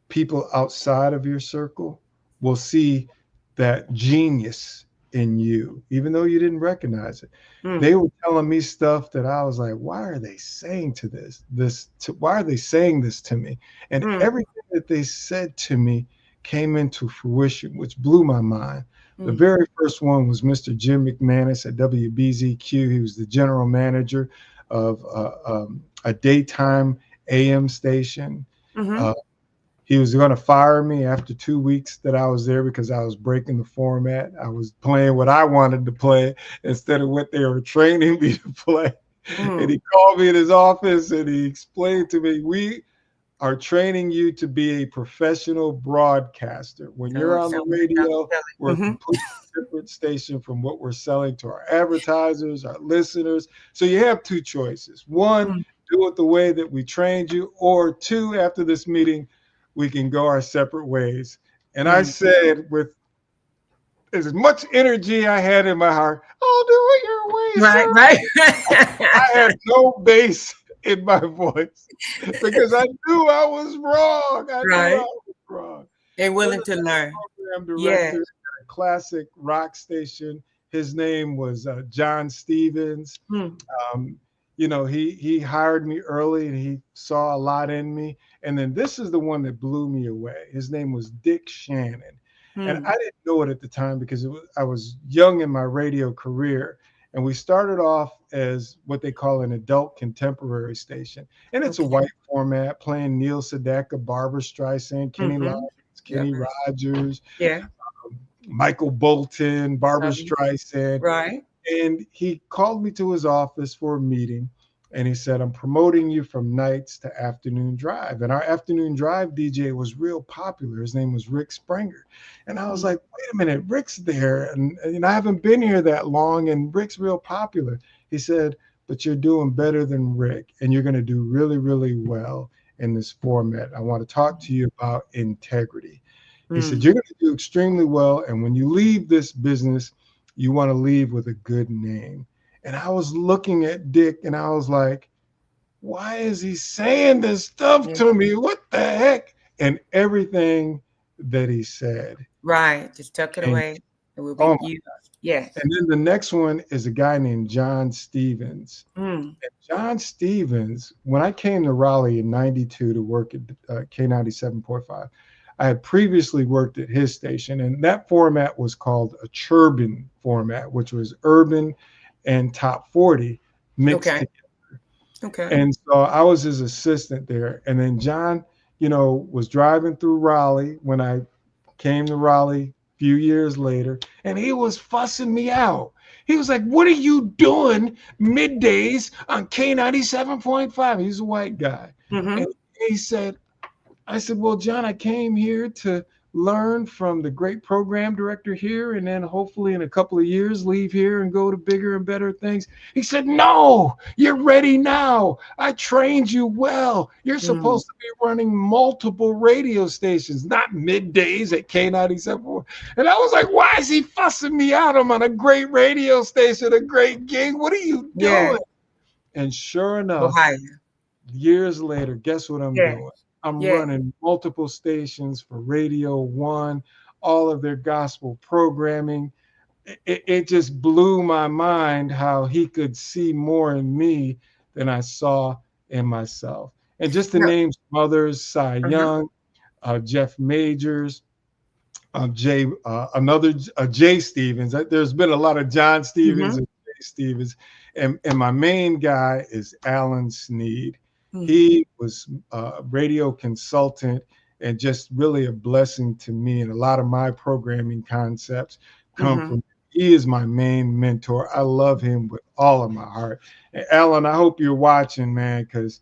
people outside of your circle will see that genius in you, even though you didn't recognize it. They were telling me stuff that I was like, why are they saying why are they saying this to me? And everything that they said to me came into fruition, which blew my mind. The very first one was Mr. Jim McManus at WBZQ. He was the general manager of a daytime AM station. He was going to fire me after 2 weeks that I was there because I was breaking the format. I was playing what I wanted to play instead of what they were training me to play. And he called me in his office and he explained to me, we are training you to be a professional broadcaster. When you're on the radio, we're a completely different station from what we're selling to our advertisers, our listeners. So you have two choices. One, do it the way that we trained you, or two, after this meeting, we can go our separate ways. And I said, with as much energy I had in my heart, I'll do it your way. Right. I had no bass in my voice because I knew I was wrong. I knew I was wrong. And willing to learn. Program director at a classic rock station. His name was John Stevens. He hired me early and he saw a lot in me. And then this is the one that blew me away. His name was Dick Shannon. And I didn't know it at the time because I was young in my radio career. And we started off as what they call an adult contemporary station. And it's a white format, playing Neil Sedaka, Barbra Streisand, Kenny Loggins, Kenny Rogers, Michael Bolton, Barbra Streisand. Right. And he called me to his office for a meeting. And he said, I'm promoting you from nights to afternoon drive. And our afternoon drive DJ was real popular. His name was Rick Springer. And I was like, wait a minute, Rick's there. And I haven't been here that long and Rick's real popular. He said, but you're doing better than Rick. And you're going to do really, really well in this format. I want to talk to you about integrity. He said, you're going to do extremely well. And when you leave this business, you want to leave with a good name. And I was looking at Dick and I was like, why is he saying this stuff to me? What the heck? And everything that he said. Right. Just tuck it away. It will be used. Yes. And then the next one is a guy named John Stevens. And John Stevens, when I came to Raleigh in 92 to work at K97.5, I had previously worked at his station. And that format was called a Churban format, which was urban and top 40 mixed together. And so I was his assistant there. And then John, was driving through Raleigh when I came to Raleigh a few years later, and he was fussing me out. He was like, what are you doing middays on K97.5? He's a white guy. And he said, I said, well, John, I came here to learn from the great program director here, and then hopefully in a couple of years leave here and go to bigger and better things? He said, no, you're ready now. I trained you well. You're supposed to be running multiple radio stations, not middays at K97. And I was like, why is he fussing me out? I'm on a great radio station, a great gig. What are you doing? And sure enough, years later, guess what I'm doing? I'm running multiple stations for Radio 1, all of their gospel programming. It just blew my mind how he could see more in me than I saw in myself. And just to name some others, Cy Young, Jeff Majors, Jay Stevens. There's been a lot of John Stevens and Jay Stevens. And my main guy is Alan Sneed. He was a radio consultant and just really a blessing to me. And a lot of my programming concepts come from him. He is my main mentor. I love him with all of my heart. And Alan, I hope you're watching, man, because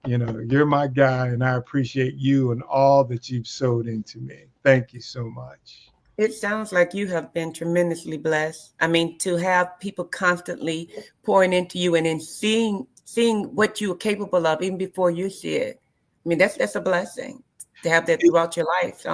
you're my guy, and I appreciate you and all that you've sowed into me. Thank you so much. It sounds like you have been tremendously blessed. I mean, to have people constantly pouring into you and then seeing what you're capable of even before you see it. I mean, that's a blessing to have that throughout your life.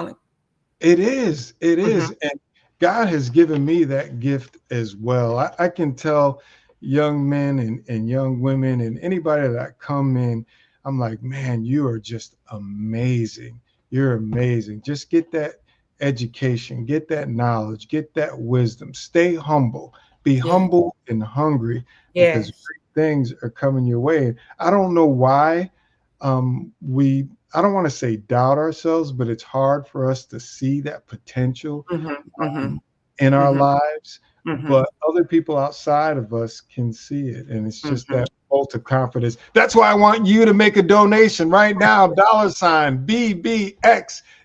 It is. And God has given me that gift as well. I can tell young men and young women and anybody that come in, I'm like, man, you are just amazing. You're amazing. Just get that education, get that knowledge, get that wisdom. Stay humble. Be humble and hungry because great things are coming your way. I don't know why I don't want to say doubt ourselves, but it's hard for us to see that potential in our lives. But other people outside of us can see it. And it's just that bolt of confidence. That's why I want you to make a donation right now. $BBX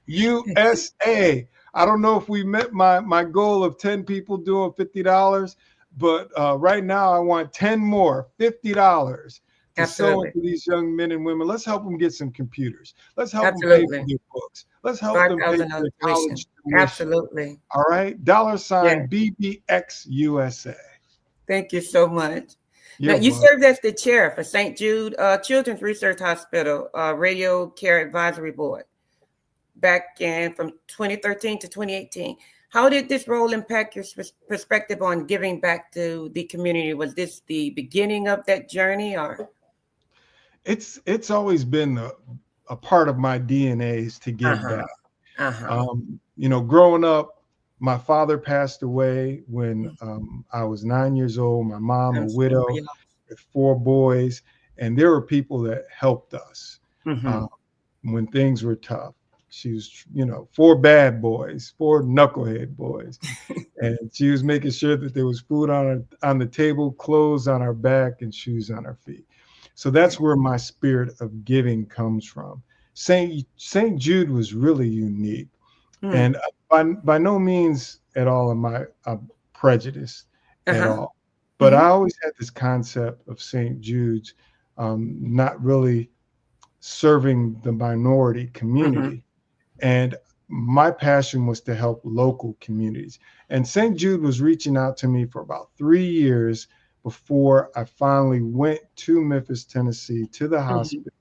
USA. I don't know if we met my goal of 10 people doing $50, but right now I want 10 more, $50 to sow into these young men and women. Let's help them get some computers. Let's help them pay for their books. Let's help them pay for their college tuition. Absolutely. All right. $BBX USA. Thank you so much. Now, you served as the chair for St. Jude Children's Research Hospital Radio Care Advisory Board back in from 2013 to 2018. How did this role impact your perspective on giving back to the community? Was this the beginning of that journey, or? It's always been a part of my DNA is to give back. Growing up, my father passed away when I was 9 years old. My mom, a widow with 4 boys, and there were people that helped us when things were tough. She was, 4 bad boys, 4 knucklehead boys, and she was making sure that there was food on the table, clothes on our back, and shoes on our feet. So that's where my spirit of giving comes from. St. Jude was really unique. And by no means at all am I prejudiced at all. But I always had this concept of St. Jude's not really serving the minority community. And my passion was to help local communities. And St. Jude was reaching out to me for about 3 years before I finally went to Memphis, Tennessee, to the hospital.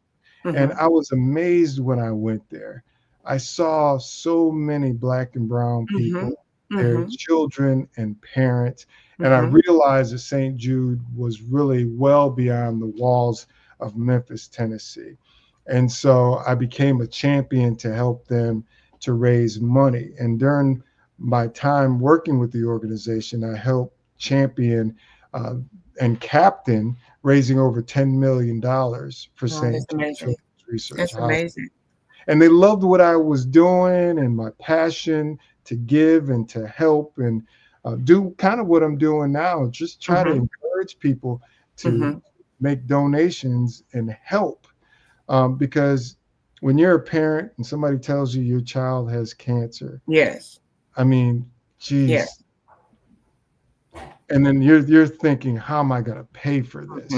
And I was amazed when I went there. I saw so many Black and brown people, their children and parents. And I realized that St. Jude was really well beyond the walls of Memphis, Tennessee. And so I became a champion to help them to raise money. And during my time working with the organization, I helped champion and captain raising over $10 million for St. Jude Research. That's amazing. And they loved what I was doing and my passion to give and to help and do kind of what I'm doing now. Just try to encourage people to make donations and help. Because when you're a parent and somebody tells you your child has cancer, I mean, geez. And then you're thinking, how am I going to pay for this?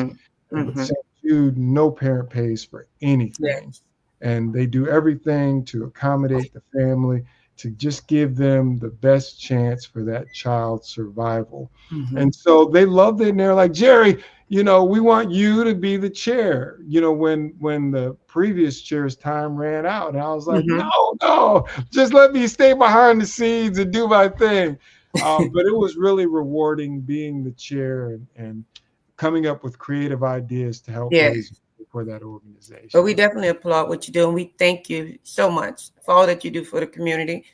But St. Jude, no parent pays for anything. And they do everything to accommodate the family, to just give them the best chance for that child's survival. Mhm. And so they loved it, and they're like, Jerry, we want you to be the chair, when the previous chair's time ran out. And I was like, Mhm. no, just let me stay behind the scenes and do my thing. But it was really rewarding being the chair and coming up with creative ideas to help Yeah. raise for that organization. But we definitely applaud what you do, and we thank you so much for all that you do for the community.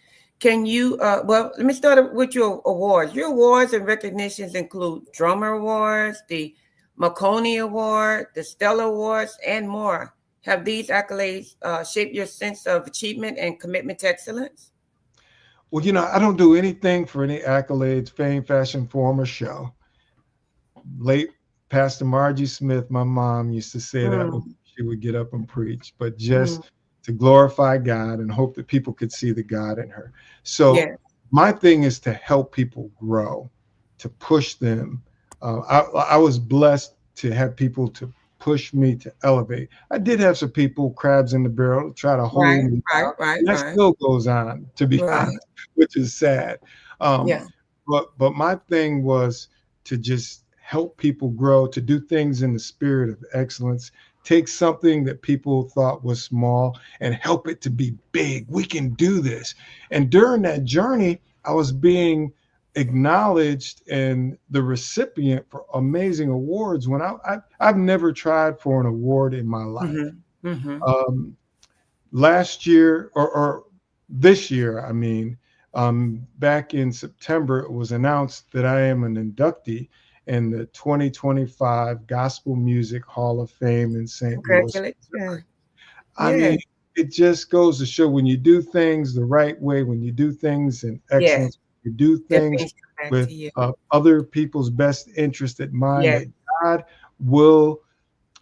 Can you, well, let me start with your awards. Your awards and recognitions include Drummer Awards, the Marconi Award, the Stella Awards, and more. Have these accolades shaped your sense of achievement and commitment to excellence? Well, I don't do anything for any accolades, fame, fashion, form, or show. Late Pastor Margie Smith, my mom, used to say that when she would get up and preach, but just to glorify God and hope that people could see the God in her. So my thing is to help people grow, to push them. I was blessed to have people to push me to elevate. I did have some people, crabs in the barrel, try to hold me down. And that still goes on, to be honest, which is sad. But my thing was to just help people grow, to do things in the spirit of excellence, take something that people thought was small and help it to be big. We can do this. And during that journey, I was being acknowledged and the recipient for amazing awards when I've never tried for an award in my life. Last year or this year, back in September, it was announced that I am an inductee in the 2025 Gospel Music Hall of Fame in St. Louis. Congratulations. I mean, it just goes to show when you do things the right way, when you do things in excellence, you do things with other people's best interest at mind, that God will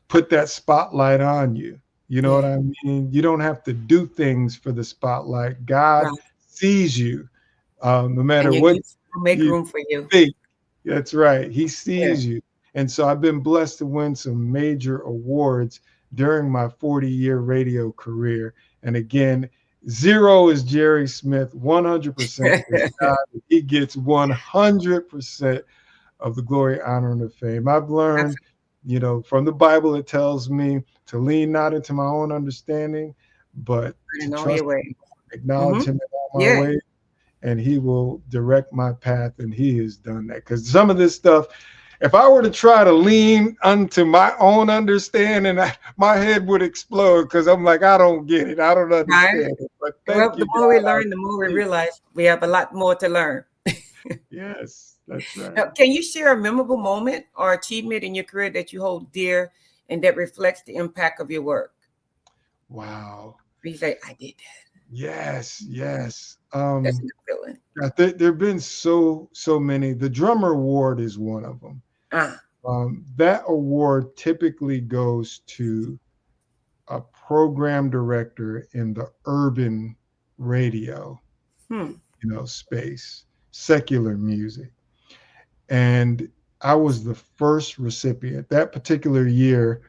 put that spotlight on you. You know what I mean? You don't have to do things for the spotlight. God sees you, no matter what. Make room for you. Think. That's right. He sees you. And so I've been blessed to win some major awards during my 40-year radio career. And again, 0 is Jerry Smith, 100% is God. He gets 100% of the glory, honor, and the fame. I've learned, from the Bible, it tells me to lean not into my own understanding, but to trust Him, acknowledge Him in all my ways, and He will direct my path, and He has done that. Because some of this stuff, if I were to try to lean unto my own understanding, my head would explode, because I'm like, I don't get it. I don't understand it. But the more we learn, the more we realize we have a lot more to learn. Yes, that's right. Now, can you share a memorable moment or achievement in your career that you hold dear and that reflects the impact of your work? Wow. You say, I did that. Yes. That's a good feeling. There have been so many. The Drummer Award is one of them. That award typically goes to a program director in the urban radio, space, secular music. And I was the first recipient. That particular year,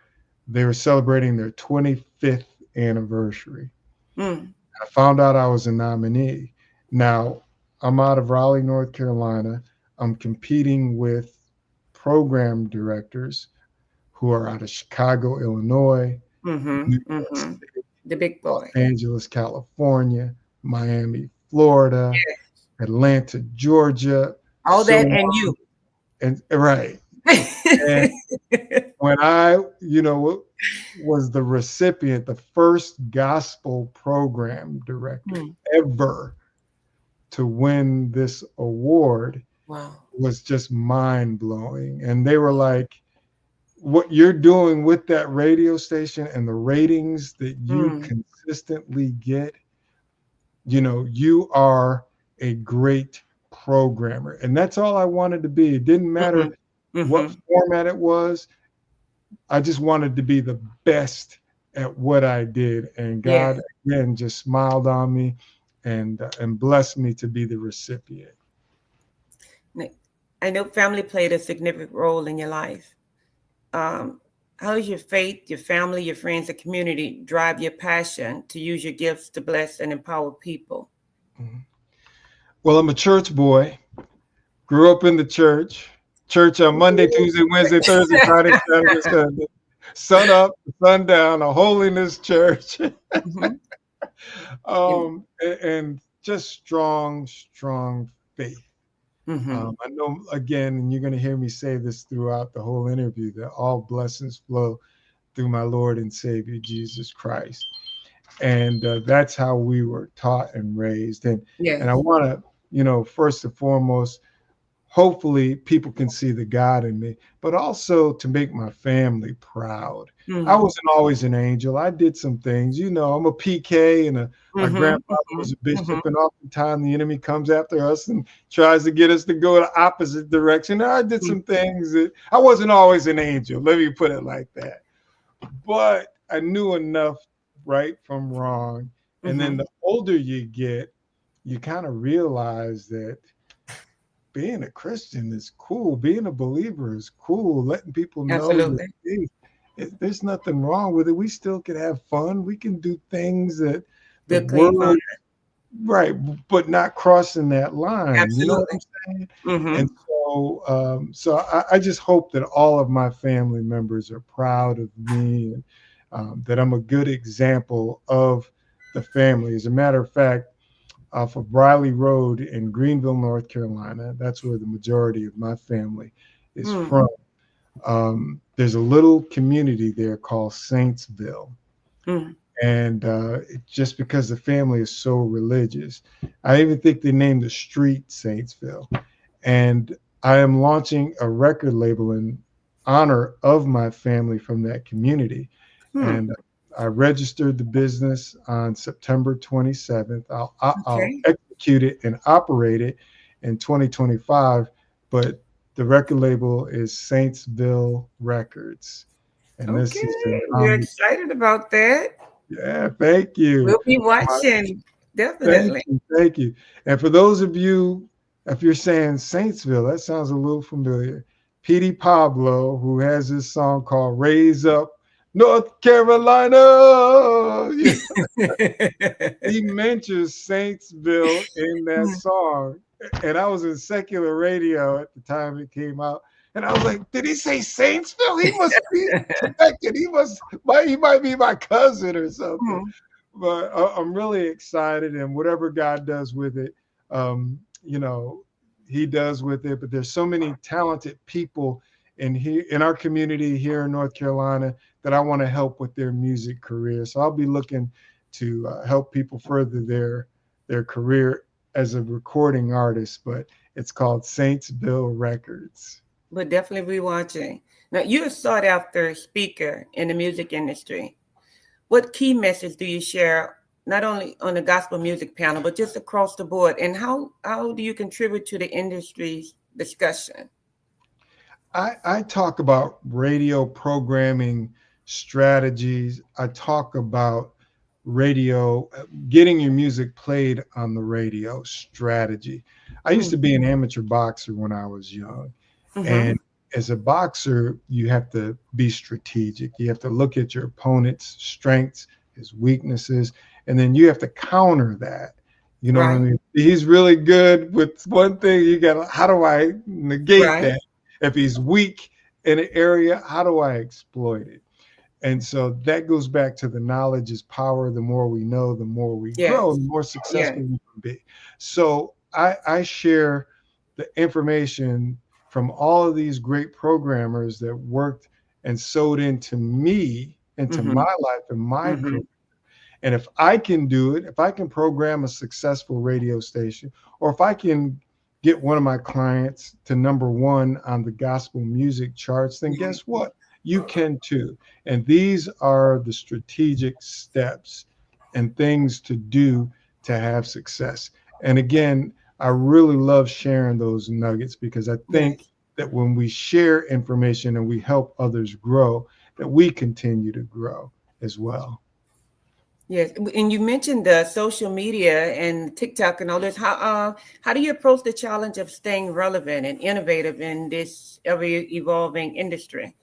they were celebrating their 25th anniversary. I found out I was a nominee. Now, I'm out of Raleigh, North Carolina. I'm competing with program directors who are out of Chicago, Illinois, New York City, the big boy, Los Angeles, California, Miami, Florida, Atlanta, Georgia. All that and you. And right. And when I, was the recipient, the first gospel program director ever to win this award, was just mind blowing. And they were like, what you're doing with that radio station and the ratings that you consistently get, you are a great programmer. And that's all I wanted to be. It didn't matter what format it was. I just wanted to be the best at what I did. And God, again, just smiled on me and blessed me to be the recipient. I know family played a significant role in your life. How does your faith, your family, your friends, and community drive your passion to use your gifts to bless and empower people? Well, I'm a church boy. Grew up in the church. Church on Monday, Tuesday, Wednesday, Thursday, Friday, Saturday, Sunday. Sun up, sun down, a holiness church. And just strong faith. I know, again, and you're going to hear me say this throughout the whole interview, that all blessings flow through my Lord and Savior, Jesus Christ. And that's how we were taught and raised. And I want to, first and foremost, hopefully people can see the God in me, but also to make my family proud. I wasn't always an angel. I did some things, I'm a PK, and my grandfather was a bishop, and oftentimes the enemy comes after us and tries to get us to go the opposite direction. I did some things that I wasn't always an angel. Let me put it like that. But I knew enough right from wrong. And then the older you get, you kind of realize that being a Christian is cool. Being a believer is cool. Letting people know that there's nothing wrong with it. We still can have fun. We can do things that the word, right, but not crossing that line. Absolutely. You know what I'm saying? And so I just hope that all of my family members are proud of me, and that I'm a good example of the family. As a matter of fact, off of Riley Road in Greenville, North Carolina, that's where the majority of my family is from. There's a little community there called Saintsville. And just because the family is so religious, I even think they named the street Saintsville. And I am launching a record label in honor of my family from that community. And I registered the business on September 27th. I'll execute it and operate it in 2025, but the record label is Saintsville Records. And this is we're excited about that. Yeah, thank you. We'll be watching, definitely. Thank you. And for those of you, if you're saying Saintsville, that sounds a little familiar. Petey Pablo, who has this song called Raise Up North Carolina. He mentions Saintsville in that song. And I was in secular radio at the time it came out. And I was like, did he say Saintsville? He must be connected. He might be my cousin or something. But I'm really excited, and whatever God does with it, he does with it. But there's so many talented people in our community here in North Carolina that I want to help with their music career. So I'll be looking to help people further their career as a recording artist, but it's called Saintsville Records. We'll definitely be watching. Now, you're a sought-after speaker in the music industry. What key message do you share, not only on the gospel music panel, but just across the board? And how do you contribute to the industry's discussion? I talk about radio programming strategies. I talk about radio, getting your music played on the radio strategy. I used to be an amateur boxer when I was young. And as a boxer, you have to be strategic. You have to look at your opponent's strengths, his weaknesses, and then you have to counter that. You know what I mean? He's really good with one thing. You got, how do I negate that? If he's weak in an area, how do I exploit it? And so that goes back to the knowledge is power. The more we know, the more we grow, the more successful we can be. So I share the information from all of these great programmers that worked and sewed into me, into my life and my career. And if I can do it, if I can program a successful radio station, or if I can get one of my clients to #1 on the gospel music charts, then guess what? You can too. And these are the strategic steps and things to do to have success. And again, I really love sharing those nuggets, because I think that when we share information and we help others grow, that we continue to grow as well. Yes, and you mentioned the social media and TikTok and all this. How do you approach the challenge of staying relevant and innovative in this ever-evolving industry,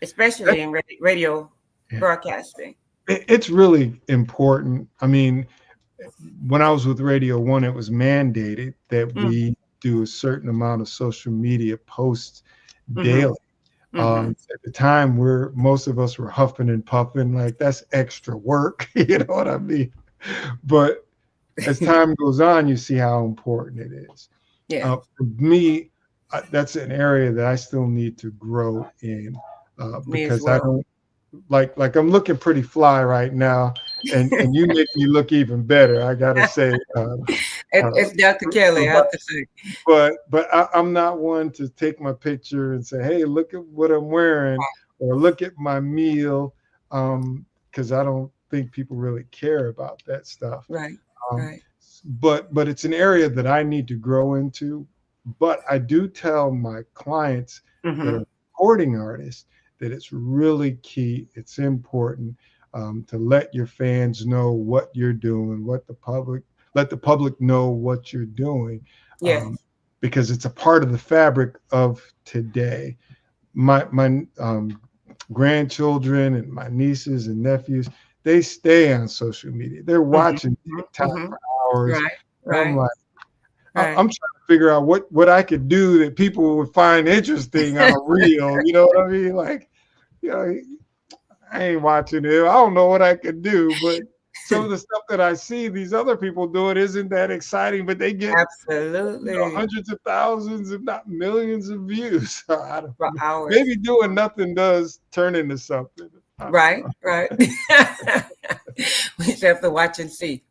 especially in radio broadcasting? It's really important. I mean, when I was with Radio One, it was mandated that we do a certain amount of social media posts daily. At the time, most of us were huffing and puffing, like that's extra work. You know what I mean? But as time goes on, you see how important it is. Yeah. For me, that's an area that I still need to grow in because I don't like I'm looking pretty fly right now, and you make me look even better. I gotta say, it's Dr. Kelly. I have to say, but I'm not one to take my picture and say, "Hey, look at what I'm wearing," or "Look at my meal," because I don't think people really care about that stuff. Right. Right. But it's an area that I need to grow into. But I do tell my clients that are recording artists that it's really key. It's important to let your fans know what you're doing, let the public know what you're doing. Because it's a part of the fabric of today. My grandchildren and my nieces and nephews, they stay on social media. They're watching TikTok for hours. Right. I'm like, I'm trying to figure out what I could do that people would find interesting on a reel. You know what I mean? Like, I ain't watching it. I don't know what I could do, but some of the stuff that I see these other people doing isn't that exciting, but they get absolutely hundreds of thousands, if not millions of views. I don't know. Hours. Maybe doing nothing does turn into something. Right. We just have to watch and see.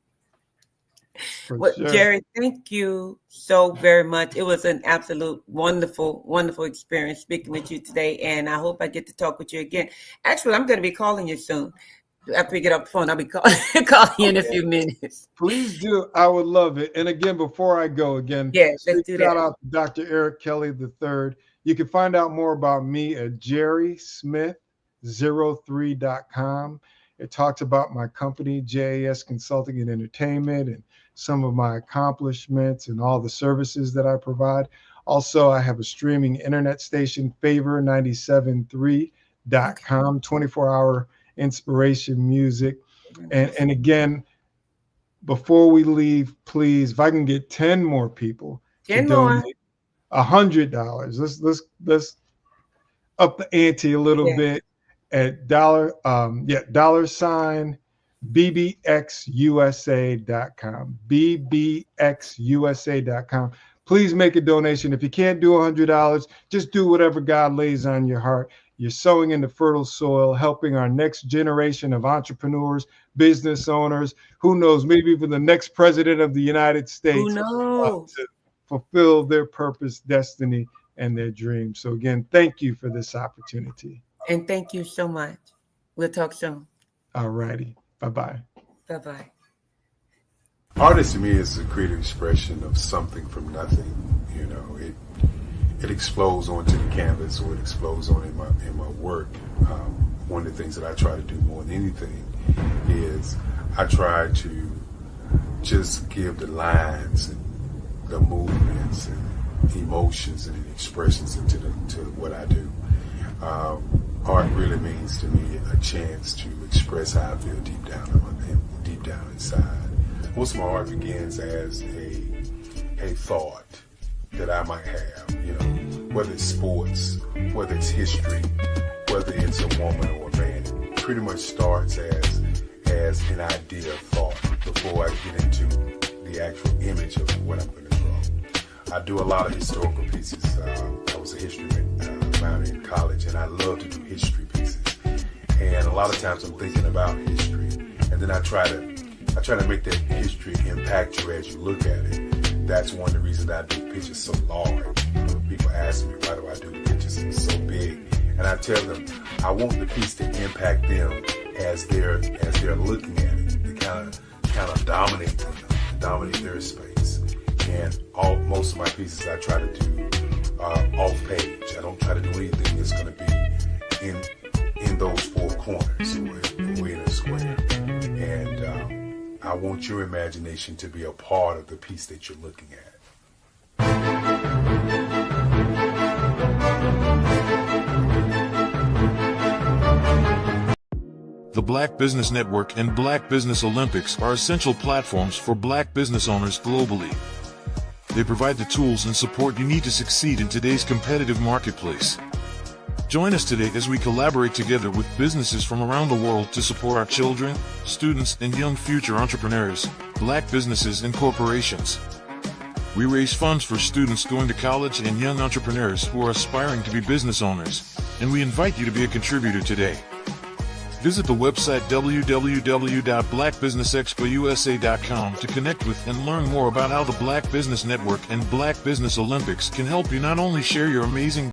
Well, sure. Jerry, thank you so very much. It was an absolute wonderful, wonderful experience speaking with you today, and I hope I get to talk with you again. Actually, I'm going to be calling you soon. After we get off the phone, I'll be calling you in a few minutes. Please do. I would love it. And again, before I go, let's do shout out to Dr. Eric Kelly III. You can find out more about me at jerrysmith03.com. It talks about my company, JAS Consulting and Entertainment, and some of my accomplishments and all the services that I provide. Also, I have a streaming internet station, favor973.com, 24-hour inspiration music. And again, before we leave, please, if I can get 10 more people to donate $100, let's up the ante a little bit at $sign bbxusa.com, bbxusa.com. Please make a donation. If you can't do $100, just do whatever God lays on your heart. You're sowing into fertile soil, helping our next generation of entrepreneurs, business owners, who knows, maybe even the next president of the United States to fulfill their purpose, destiny, and their dreams. So again, thank you for this opportunity. And thank you so much. We'll talk soon. All righty. Bye-bye. Bye-bye. Artist to me is a creative expression of something from nothing. You know, it explodes onto the canvas, or it explodes on in my work. One of the things that I try to do more than anything is I try to just give the lines and the movements and emotions and expressions into what I do. Art really means to me a chance to express how I feel deep down inside. Most of my art begins as a thought that I might have, you know, whether it's sports, whether it's history, whether it's a woman or a man. It pretty much starts as an idea of thought before I get into the actual image of what I'm going to draw. I do a lot of historical pieces. I was a history minor in college, and I love to do history pieces. And a lot of times I'm thinking about history, and then I try to make that history impact you as you look at it. That's one of the reasons I do pictures so large. People ask me, why do I do pictures so big? And I tell them, I want the piece to impact them as they're looking at it. To kind of dominate them, dominate their space. And most of my pieces I try to do off page. I don't try to do anything that's going to be in those four corners or in a square. And I want your imagination to be a part of the piece that you're looking at. The Black Business Network and Black Business Olympics are essential platforms for Black business owners globally. They provide the tools and support you need to succeed in today's competitive marketplace. Join us today as we collaborate together with businesses from around the world to support our children, students, and young future entrepreneurs, Black businesses and corporations. We raise funds for students going to college and young entrepreneurs who are aspiring to be business owners, and we invite you to be a contributor today. Visit the website www.blackbusinessexpousa.com to connect with and learn more about how the Black Business Network and Black Business Olympics can help you not only share your amazing